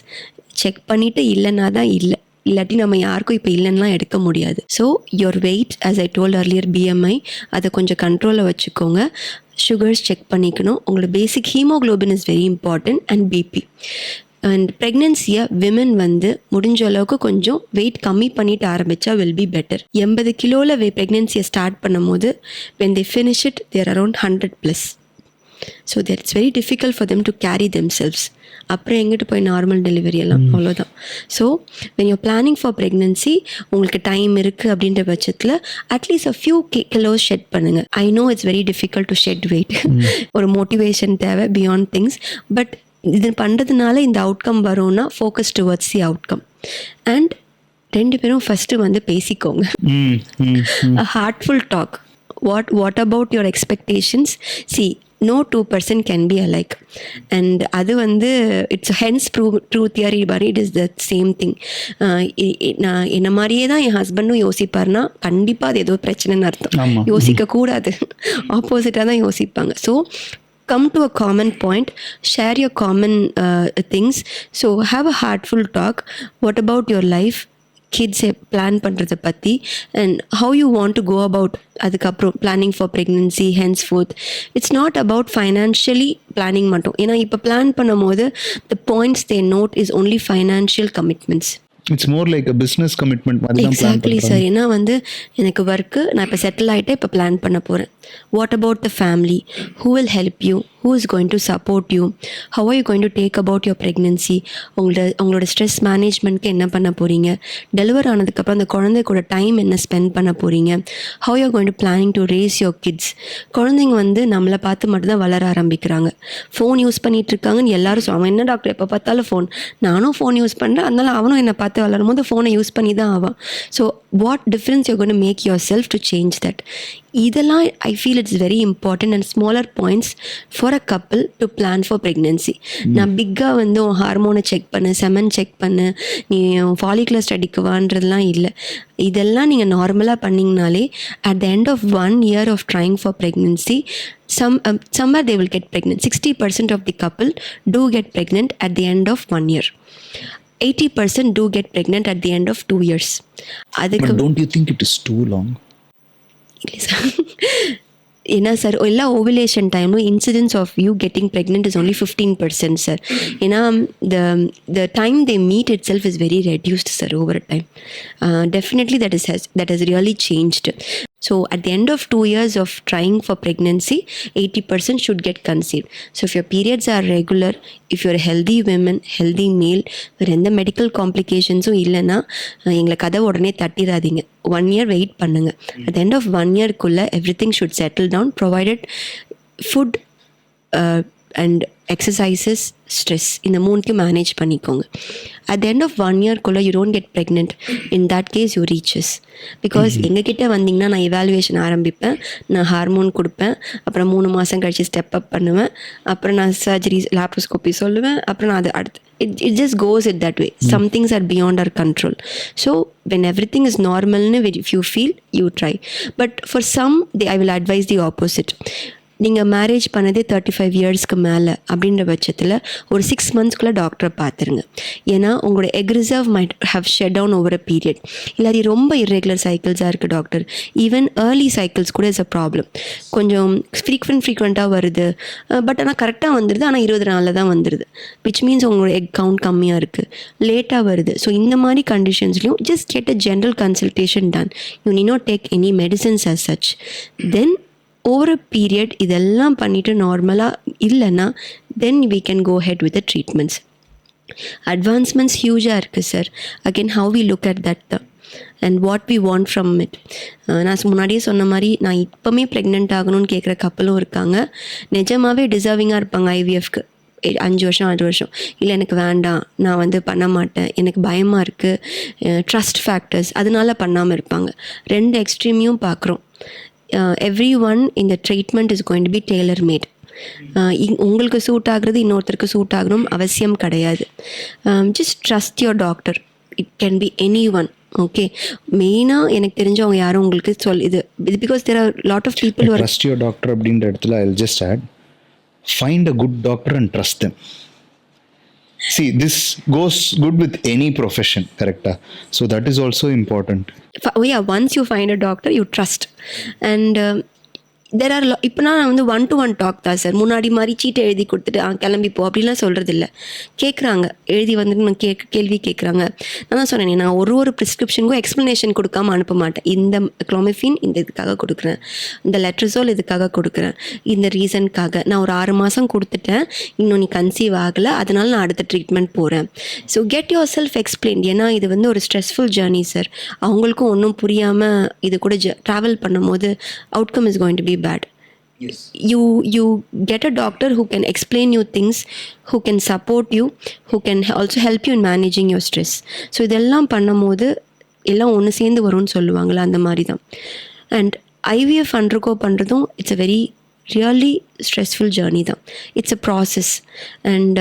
Check பண்ணிவிட்டு இல்லைன்னா தான் இல்லை, இல்லாட்டி நம்ம யாருக்கும் இப்போ இல்லைன்னா எடுக்க முடியாது. So your weight, as I told earlier, BMI அதை கொஞ்சம் கண்ட்ரோலில் வச்சுக்கோங்க. சுகர்ஸ் செக் பண்ணிக்கணும். உங்களோட basic haemoglobin is very important. And BP. And ப்ரெக்னென்சியை விமன் வந்து முடிஞ்ச அளவுக்கு கொஞ்சம் வெயிட் கம்மி பண்ணிட்டு ஆரம்பித்தா வில் பி பெட்டர். 80 கிலோவில் ப்ரெக்னென்சியை ஸ்டார்ட் பண்ணும் போது when they finish it they are around 100+. So that's very difficult for them to carry themselves. அப்புறம் எங்கிட்ட போய் நார்மல் டெலிவரி எல்லாம் அவ்வளோதான். So when you're planning for pregnancy, உங்களுக்கு டைம் இருக்குது அப்படின்ற பட்சத்தில் at least a few kilos shed பண்ணுங்கள். I know it's very difficult to shed weight. ஒரு மோட்டிவேஷன் தேவை பியாண்ட் திங்ஸ். பட் இது பண்ணுறதுனால இந்த அவுட்கம் வரும்னா focus towards the outcome. And 2 பேரும் ஃபஸ்ட்டு வந்து பேசிக்கோங்க. Heartful talk. What about your expectations? no 2 person can be alike. And அது வந்து it's hence true theory, but it is the same thing. நான் என்ன மாதிரியே தான் என் ஹஸ்பண்டும் யோசிப்பார்னா கண்டிப்பாக அது ஏதோ பிரச்சனைன்னு அர்த்தம். யோசிக்கக்கூடாது, ஆப்போசிட்டாக தான் யோசிப்பாங்க. So come to a common point, share your common things. So have a heartful talk. What about your life, kids plan பண்ணுறதை பற்றி, and how you want to go about அதுக்கப்புறம் planning for pregnancy henceforth. It's not about financially planning மட்டும். ஏன்னா இப்போ பிளான் பண்ணும் போது the points they note is only financial commitments. It's more like a business commitment மாதிரி தான் பிளான் எக்ஸாக்ட்லி சார். ஏன்னா வந்து எனக்கு ஒர்க்கு, நான் இப்போ செட்டில் ஆகிட்டே இப்போ பிளான் பண்ண போகிறேன். What about the family, who will help you, who is going to support you, how are you going to take about your pregnancy, உங்களோட ஸ்ட்ரெஸ் மேனேஜ்மெண்ட்க்கு என்ன பண்ண போகிறீங்க, டெலிவர் ஆனதுக்கப்புறம் அந்த குழந்தை கூட டைம் என்ன ஸ்பெண்ட் பண்ண போகிறீங்க, how you are going to planning to race your kids. குழந்தைங்க வந்து நம்மளை பார்த்து மட்டும்தான் வளர ஆரம்பிக்கிறாங்க. ஃபோன் யூஸ் பண்ணிகிட்டு இருக்காங்கன்னு எல்லாரும் அவன் என்ன டாக்டர் எப்போ பார்த்தாலும் ஃபோன், நானும் ஃபோன் யூஸ் பண்ணுறேன், அதனால அவனும் என்னை பார்த்து வளரும் போது ஃபோனை யூஸ் பண்ணி தான் ஆவான். So what difference you going to make yourself to change that. இதெல்லாம் I feel it's very important and smaller points for a couple to plan for pregnancy. நான் பிக்காக வந்து உன் ஹார்மோனை செக் பண்ணு, செமன் செக் பண்ணு, நீ ஃபாலிகுலர் ஸ்டடிக்குவான்றதுலாம் இல்லை. இதெல்லாம் நீங்கள் நார்மலாக பண்ணிங்கனாலே at the end of 1 year of trying for pregnancy, somewhere they will get pregnant. 60% of the couple do get pregnant at the end of 1 year. 80% do get pregnant at the end of 2 years. But don't you think it is too long? இல்லை சார். ஏன்னா சார் எல்லா ஓவுலேஷன் டைமும் incidence of you getting pregnant is only 15% sir. ஏன்னா the time they meet itself is very reduced sir over time. Definitely that has really changed. So at the end of 2 years of trying for pregnancy, 80% should get conceived. So if your periods are regular, if you're a healthy woman, healthy male, வேறு எந்த மெடிக்கல் காம்ப்ளிகேஷன்ஸும் இல்லைன்னா எங்களை கதை உடனே தட்டிடாதீங்க. 1 year வெயிட் பண்ணுங்க. At the end of 1 yearக்குள்ளே everything should settle down, provided food and exercises, stress, இந்த மூணுக்கும் மேனேஜ் பண்ணிக்கோங்க. At the end of 1 yearக்குள்ளே you don't get pregnant, in that case you reaches. Because எங்ககிட்ட வந்தீங்கன்னா நான் எவாலுவேஷன் ஆரம்பிப்பேன், நான் ஹார்மோன் கொடுப்பேன், அப்புறம் 3 மாதம் கழிச்சு ஸ்டெப் அப் பண்ணுவேன், அப்புறம் நான் சர்ஜரிஸ் லாப்ரோஸ்கோப்பி சொல்லுவேன், அப்புறம் நான் அது அடுத்து it just goes it that way. Some things are beyond our control. So when everything is normal, if you feel, you try. But for some, I will advise the opposite. நீங்கள் மேரேஜ் பண்ணதே 35 இயர்ஸ்க்கு மேலே அப்படின்ற பட்சத்தில் ஒரு 6 monthsக்குள்ளே டாக்டரை பார்த்துருங்க. ஏன்னா உங்களோட egg reserve might have shut down over a period. இல்லாட்டி ரொம்ப இர்ரெகுலர் சைக்கிள்ஸாக இருக்குது டாக்டர், ஈவன் ஏர்லி சைக்கிள்ஸ் கூட இஸ் அ ப்ராப்ளம். கொஞ்சம் ஃப்ரீக்வெண்ட்டாக வருது, பட் ஆனால் கரெக்டாக வந்துடுது, ஆனால் 20 நாளில் தான் வந்துடுது, விச் மீன்ஸ் உங்களோட எக் கவுண்ட் கம்மியாக இருக்குது, லேட்டாக வருது. ஸோ இந்த மாதிரி கண்டிஷன்ஸ்லையும் just get a general consultation done. You need not take any medicines as such. Then over a period இதெல்லாம் பண்ணிவிட்டு நார்மலாக இல்லைன்னா then we can go ahead with the treatments. Advancements ஹியூஜாக இருக்குது sir. Again how we look at that and what we want from it. நான் முன்னாடியே சொன்ன மாதிரி நான் இப்போமே ப்ரெக்னென்ட் ஆகணும்னு கேட்குற கப்பலும் இருக்காங்க, நிஜமாகவே டிசர்விங்காக இருப்பாங்க ஐவிஎஃப்க்கு. 5 வருஷம் 6 வருஷம் இல்லை எனக்கு வேண்டாம், நான் வந்து பண்ண மாட்டேன், எனக்கு பயமாக இருக்குது, ட்ரஸ்ட் ஃபேக்டர்ஸ், அதனால பண்ணாமல் இருப்பாங்க. 2 எக்ஸ்ட்ரீமையும் பார்க்குறோம். everyone in the treatment is going to be tailor made. உங்களுக்கு சூட் ஆகுறது இன்னொருத்தருக்கு சூட் ஆகணும் அவசியம் கிடையாது. Just trust your doctor. It can be any one. Okay, மெயினாக எனக்கு தெரிஞ்சவங்க யாரும் உங்களுக்கு இது because there are lot of people. Trust your doctor அப்படின்ற இடத்துல I will just add, find a good doctor and trust them. See, this goes good with any profession, correct? So that is also important. Yeah, once you find a doctor, you trust. And there are இப்போ நான் வந்து 1-to-1 டாக் தான் சார். முன்னாடி மாதிரி சீட்டை எழுதி கொடுத்துட்டு கிளம்பிப்போ அப்படின்லாம் சொல்கிறது இல்லை. கேட்குறாங்க, எழுதி வந்துட்டு நான் கேள்வி கேட்குறாங்க. நான் தான் சொன்னேன், நான் ஒரு ப்ரிஸ்கிரிப்ஷனுக்கும் எக்ஸ்ப்ளனேஷன் கொடுக்காமல் அனுப்ப மாட்டேன். இந்த குளோமிஃபின் இந்த இதுக்காக கொடுக்குறேன், இந்த லெட்ரஸோல் இதுக்காக கொடுக்குறேன், இந்த ரீசனுக்காக நான் ஒரு 6 மாதம் கொடுத்துட்டேன், இன்னும் நீ கன்சீவ் ஆகலை, அதனால நான் அடுத்த ட்ரீட்மெண்ட் போகிறேன். So get your self explain. ஏன்னா இது வந்து ஒரு ஸ்ட்ரெஸ்ஃபுல் ஜேர்னி சார். அவங்களுக்கும் ஒன்றும் புரியாமல் இது கூட ட்ராவல் பண்ணும்போது outcome is going to be bad. Yes. You get a doctor who can explain you things, who can support you, who can also help you in managing your stress. So இதெல்லாம் பண்ணும்போது எல்லாம் ஒன்று சேர்ந்து வரும்னு சொல்லுவாங்களா, அந்த மாதிரி தான். அண்ட் ஐவிஎஃப் அண்டர்கோ பண்ணுறதும் it's a very really stressful journey தான். It's a process. And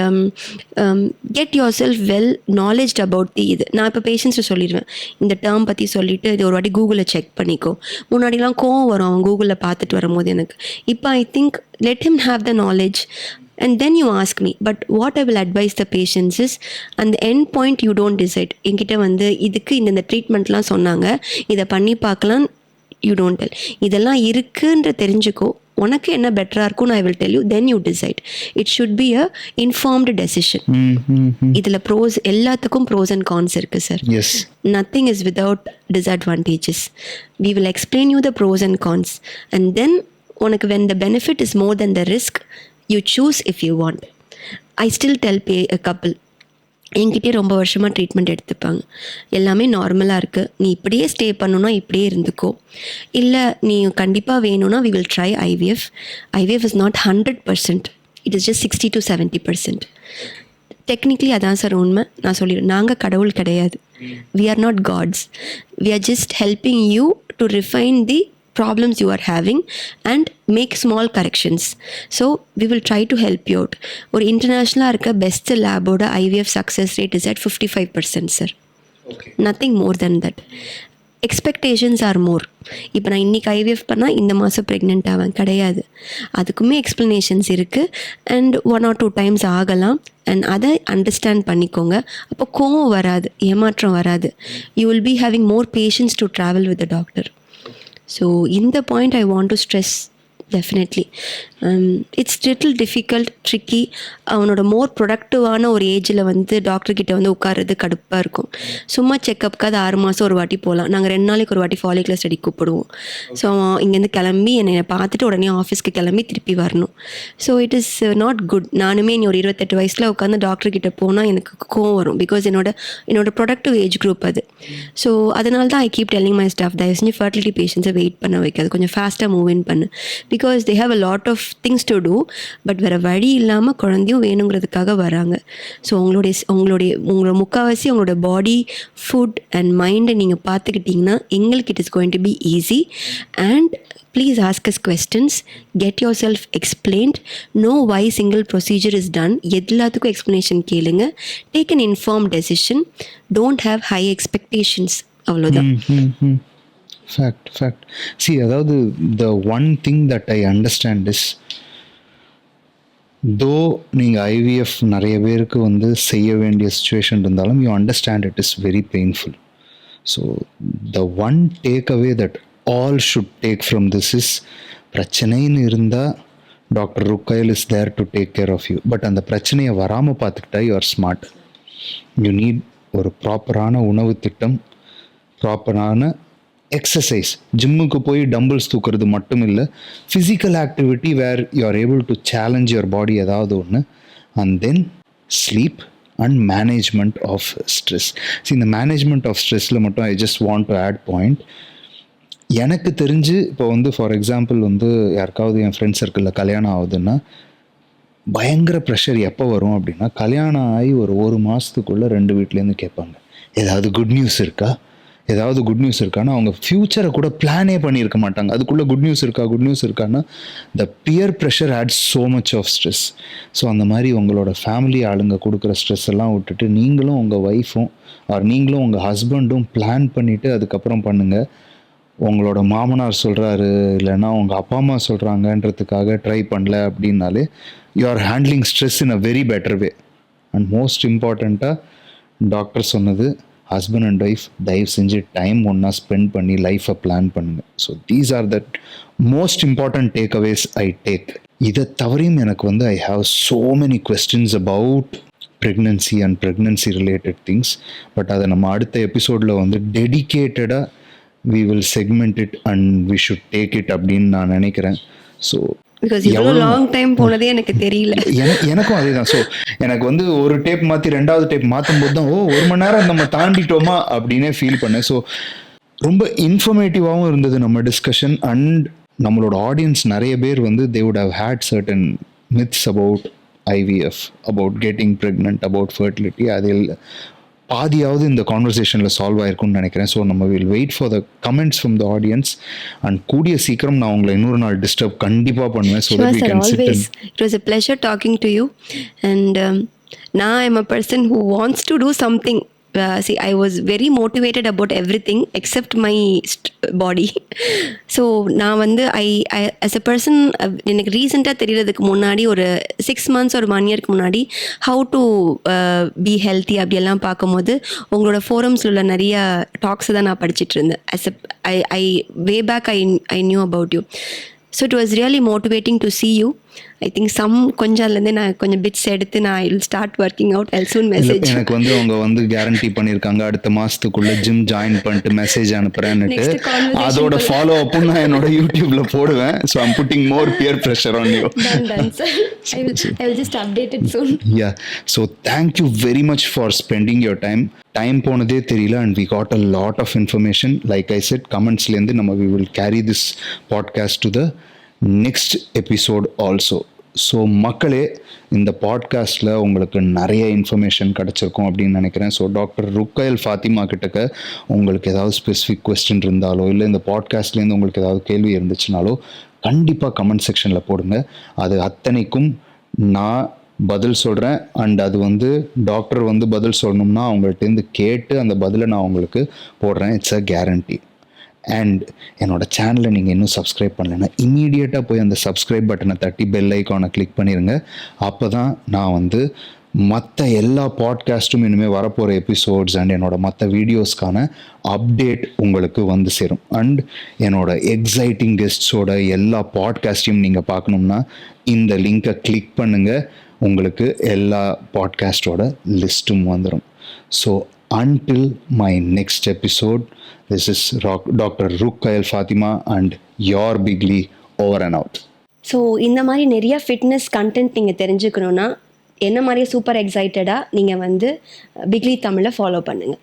get your self well knowledge about இது. நான் இப்போ பேஷண்ட்ஸை சொல்லிடுவேன், இந்த டேர்ம் பற்றி சொல்லிவிட்டு இது ஒரு வாட்டி கூகுளில் செக் பண்ணிக்கோ. முன்னாடிலாம் கோவம் வரும் அவன் கூகுளில் பார்த்துட்டு வரும்போது எனக்கு. இப்போ I think let him have the knowledge and then you ask me. But what I will advise the patients is, and the end point you don't decide. என்கிட்ட வந்து இதுக்கு இந்த ட்ரீட்மெண்ட்லாம் சொன்னாங்க, இதை பண்ணி பார்க்கலாம், யூ டோன்ட் டெல். இதெல்லாம் இருக்குன்ற தெரிஞ்சுக்கோ, உனக்கு என்ன பெட்டராக இருக்கும்னு I will tell you, then you decide. It should be a informed decision. இதில் ப்ரோஸ், எல்லாத்துக்கும் ப்ரோஸ் அண்ட் கான்ஸ் இருக்குது sir. Nothing is without disadvantages. We will explain you the pros and cons and then உனக்கு when the benefit is more than the risk, you choose if you want. I still tell a couple, என்கிட்டே ரொம்ப வருஷமாக ட்ரீட்மெண்ட் எடுத்துப்பாங்க, எல்லாமே நார்மலாக இருக்குது, நீ இப்படியே ஸ்டே பண்ணணுன்னா இப்படியே இருந்துக்கோ, இல்லை நீ கண்டிப்பாக வேணும்னா we will try IVF. IVF is not 100%, it is just 60 to 70%. Technically அதான் சார் உண்மை. நான் சொல்லிடுவேன், நாங்கள் கடவுள் கிடையாது. We are not gods. We are just helping you to refine the problems you are having and make small corrections. So we will try to help you out. ஒரு இன்டர்நேஷ்னலாக இருக்க பெஸ்ட் லேபோட IVF success rate is at 55%, sir. Nothing more than that. Expectations are more. இப்போ நான் இன்றைக்கி IVF பண்ணால் இந்த மாதம் ப்ரெக்னென்ட் ஆவேன் கிடையாது. அதுக்குமே எக்ஸ்ப்ளனேஷன்ஸ் இருக்குது அண்ட் 1 or 2 times ஆகலாம். அண்ட் அதை அண்டர்ஸ்டாண்ட் பண்ணிக்கோங்க. அப்போ கோவம் வராது, ஏமாற்றம் வராது. You will be having more patience to travel with the doctor. So in the point I want to stress definitely, it's little difficult, tricky. அவனோட மோர் ப்ரொடக்டிவான ஒரு ஏஜில் வந்து டாக்டர்கிட்ட வந்து உட்கார்றது கடுப்பாக இருக்கும். சும்மா செக்கப்புக்காக 6 மாதம் ஒரு வாட்டி போகலாம். நாங்கள் 2 நாளைக்கு ஒரு வாட்டி ஃபாலிகுலர் ஸ்டடி கூப்பிடுவோம். ஸோ இங்கேருந்து கிளம்பி என்னை பார்த்துட்டு உடனே ஆஃபீஸ்க்கு கிளம்பி திருப்பி வரணும். So it is not good. நானுமே நீ ஒரு 28 வயசில் உட்காந்து டாக்டர்கிட்ட போனால் எனக்கு கோவம் வரும். பிகாஸ் என்னோட ப்ரொடக்டிவ் ஏஜ் குரூப் அது. ஸோ அதனால தான் I keep telling my staff, தயவு செஞ்சு ஃபர்டிலிட்டி பேஷண்ட்ஸை வெயிட் பண்ண வைக்காது, கொஞ்சம் ஃபாஸ்ட்டாக மூவ் இன் பண்ணு. Because they have a lot of things to do. But வேறு வழி இல்லாமல் குழந்தையும் வேணுங்கிறதுக்காக வராங்க. ஸோ உங்களோட முக்கால்வாசி உங்களோட பாடி, ஃபுட் அண்ட் மைண்டை நீங்கள் பார்த்துக்கிட்டிங்கன்னா எங்களுக்கு it is going to be easy. And please ask as questions, get yourself explained, know why single procedure is done. எல்லாத்துக்கும் எக்ஸ்ப்ளனேஷன் கேளுங்க. Take an informed decision, don't have high expectations. அவ்வளோதான். Fact. See, அதாவது the one thing that I understand is, though நீங்கள் IVF நிறைய பேருக்கு வந்து செய்ய வேண்டிய சுச்சுவேஷன் இருந்தாலும் you understand it is very painful. So the one takeaway that all should take from this is, பிரச்சனைன்னு இருந்தால் டாக்டர் ருக்கையல் is there to take care of you. But அந்த பிரச்சனையை வராமல் பார்த்துக்கிட்டா you are smart. You need ஒரு ப்ராப்பரான உணவு திட்டம், ப்ராப்பரான எக்ஸசைஸ். ஜிம்முக்கு போய் டம்பிள்ஸ் தூக்குறது மட்டும் இல்லை, physical activity where you are able to challenge your body ஏதாவது ஒன்று. And then sleep and management of stress. இந்த மேனேஜ்மெண்ட் ஆஃப் ஸ்ட்ரெஸ்ஸில் மட்டும் I just want to add point. எனக்கு தெரிஞ்சு இப்போ வந்து ஃபார் எக்ஸாம்பிள் வந்து யாருக்காவது என் ஃப்ரெண்ட் சர்க்கிளில் கல்யாணம் ஆகுதுன்னா பயங்கர ப்ரெஷர் எப்போ வரும் அப்படின்னா, கல்யாணம் ஆகி ஒரு மாதத்துக்குள்ளே 2 வீட்லேருந்து கேட்பாங்க, ஏதாவது குட் நியூஸ் இருக்கான்னா அவங்க ஃப்யூச்சரை கூட பிளானே பண்ணியிருக்க மாட்டாங்க. அதுக்குள்ளே குட் நியூஸ் இருக்கான்னா the peer pressure adds so much of stress. So அந்த மாதிரி உங்களோட ஃபேமிலி ஆளுங்க கொடுக்குற ஸ்ட்ரெஸ் எல்லாம் விட்டுட்டு நீங்களும் உங்கள் ஒய்ஃபும் நீங்களும் உங்கள் ஹஸ்பண்டும் பிளான் பண்ணிவிட்டு அதுக்கப்புறம் பண்ணுங்கள். உங்களோட மாமனார் சொல்கிறாரு இல்லைன்னா உங்கள் அப்பா அம்மா சொல்கிறாங்கன்றதுக்காக ட்ரை பண்ணல அப்படின்னாலே you are handling stress in a very better way. And most இம்பார்ட்டண்ட்டாக டாக்டர் சொன்னது, ஹஸ்பண்ட் அண்ட் ஒய்ஃப் தயவு செஞ்சு டைம் ஒன்றா ஸ்பெண்ட் பண்ணி லைஃப்பை பிளான் பண்ணுங்கள். So these R that most important takeaways I take. இதை தவறையும் எனக்கு வந்து I have so many questions about pregnancy and pregnancy related things. But அதை நம்ம அடுத்த எபிசோடில் வந்து டெடிக்கேட்டடாக we will segment it and we should take it அப்படின்னு நான் நினைக்கிறேன். ஸோ எவ்வளோ லாங் டைம் போனதே எனக்கு தெரியல. எனக்கும் அதே தான். ஸோ எனக்கு வந்து ஒரு டேப் மாற்றி 2வது டேப் மாற்றும் போது தான் 1 மணி நேரம் நம்ம தாண்டிட்டோமா அப்படின்னே ஃபீல் பண்ணேன். ஸோ ரொம்ப இன்ஃபர்மேட்டிவாகவும் இருந்தது நம்ம டிஸ்கஷன். அண்ட் நம்மளோட ஆடியன்ஸ் நிறைய பேர் வந்து they would have had certain myths about IVF, about getting pregnant, about fertility. அதில் பாதியாவது இந்த கான்வர்சேஷனில் சால்வ் ஆயிருக்கும்னு நினைக்கிறேன். ஸோ நம்ம will wait for the comments from the audience and கூடிய சீக்கிரம் நான் உங்களை இன்னொரு நாள் டிஸ்டர்ப் கண்டிப்பாக பண்ணுவேன். So Sure, that we sir. Can sit Always. It was a pleasure talking to you. And now I'm a person who wants to do something. See, I was very motivated about everything except my body. So நான் வந்து I as a person எனக்கு ரீசெண்டாக தெரியறதுக்கு முன்னாடி ஒரு 6 months ஒரு 1 yearக்கு முன்னாடி how to be healthy அப்படியெல்லாம் பார்க்கும்போது உங்களோட ஃபோரம்ஸில் உள்ள நிறைய டாக்ஸை தான் நான் படிச்சுட்டு இருந்தேன். I way back I knew about you. So it was really motivating to see you. I think கொஞ்சம்லேருந்து நான் கொஞ்சம் பிட்ஸ் எடுத்து நான் I will start working out. I soon message. எனக்கு வந்து அவங்க வந்து கேரண்டி பண்ணியிருக்காங்க அடுத்த மாதத்துக்குள்ளே ஜிம் ஜாயின் பண்ணிட்டு மெசேஜ் அனுப்புகிறேன்னுட்டு. அதோட ஃபாலோ அப்பும் நான் என்னோட யூடியூப்ல போடுவேன். So I'm putting more peer pressure on you. I will just update it soon. Yeah. So thank you very much for spending your time. Time போனதே தெரியல and we got a lot of information. Like I said கமெண்ட்ஸ்லேருந்து நம்ம we will carry this podcast to the next episode also. So மக்களே, இந்த பாட்காஸ்ட்டில் உங்களுக்கு நிறைய இன்ஃபர்மேஷன் கிடச்சிருக்கும் அப்படின்னு நினைக்கிறேன். ஸோ டாக்டர் ருக்கையல் ஃபாத்திமா கிட்டக்க உங்களுக்கு ஏதாவது ஸ்பெசிஃபிக் கொஸ்டின் இருந்தாலோ இல்லை இந்த பாட்காஸ்ட்லேருந்து உங்களுக்கு ஏதாவது கேள்வி இருந்துச்சுனாலோ கண்டிப்பாக கமெண்ட் செக்ஷனில் போடுங்க. அது அத்தனைக்கும் நான் பதில் சொல்கிறேன். அண்ட் அது வந்து டாக்டர் வந்து பதில் சொல்லணும்னா அவங்கள்ட்டேருந்து கேட்டு அந்த பதிலை நான் உங்களுக்கு போடுறேன். It's a guarantee. அண்ட் என்னோடய சேனலை நீங்கள் இன்னும் சப்ஸ்கிரைப் பண்ணலைன்னா இம்மீடியட்டாக போய் அந்த சப்ஸ்கிரைப் பட்டனை தட்டி பெல் ஐக்கானை கிளிக் பண்ணிடுங்க. அப்போ தான் நான் வந்து மற்ற எல்லா பாட்காஸ்ட்டும் இனிமேல் வரப்போகிற எபிசோட்ஸ் அண்ட் என்னோடய மற்ற வீடியோஸ்க்கான அப்டேட் உங்களுக்கு வந்து சேரும். அண்ட் என்னோடய எக்ஸைட்டிங் கெஸ்ட்ஸோட எல்லா பாட்காஸ்ட்டையும் நீங்கள் பார்க்கணும்னா இந்த லிங்கை கிளிக் பண்ணுங்கள். உங்களுக்கு எல்லா பாட்காஸ்டோட லிஸ்ட்டும் வந்துடும். So until my next episode, this is Dr. Rukkayal Fathima and your Biglee over and out. So இந்த மாதிரி நிறைய ஃபிட்னஸ் கண்டென்ட் நீங்கள் தெரிஞ்சுக்கணுன்னா என்ன மாதிரியே சூப்பர் எக்ஸைட்டடாக நீங்கள் வந்து பிக்லி தமிழை ஃபாலோ பண்ணுங்கள்.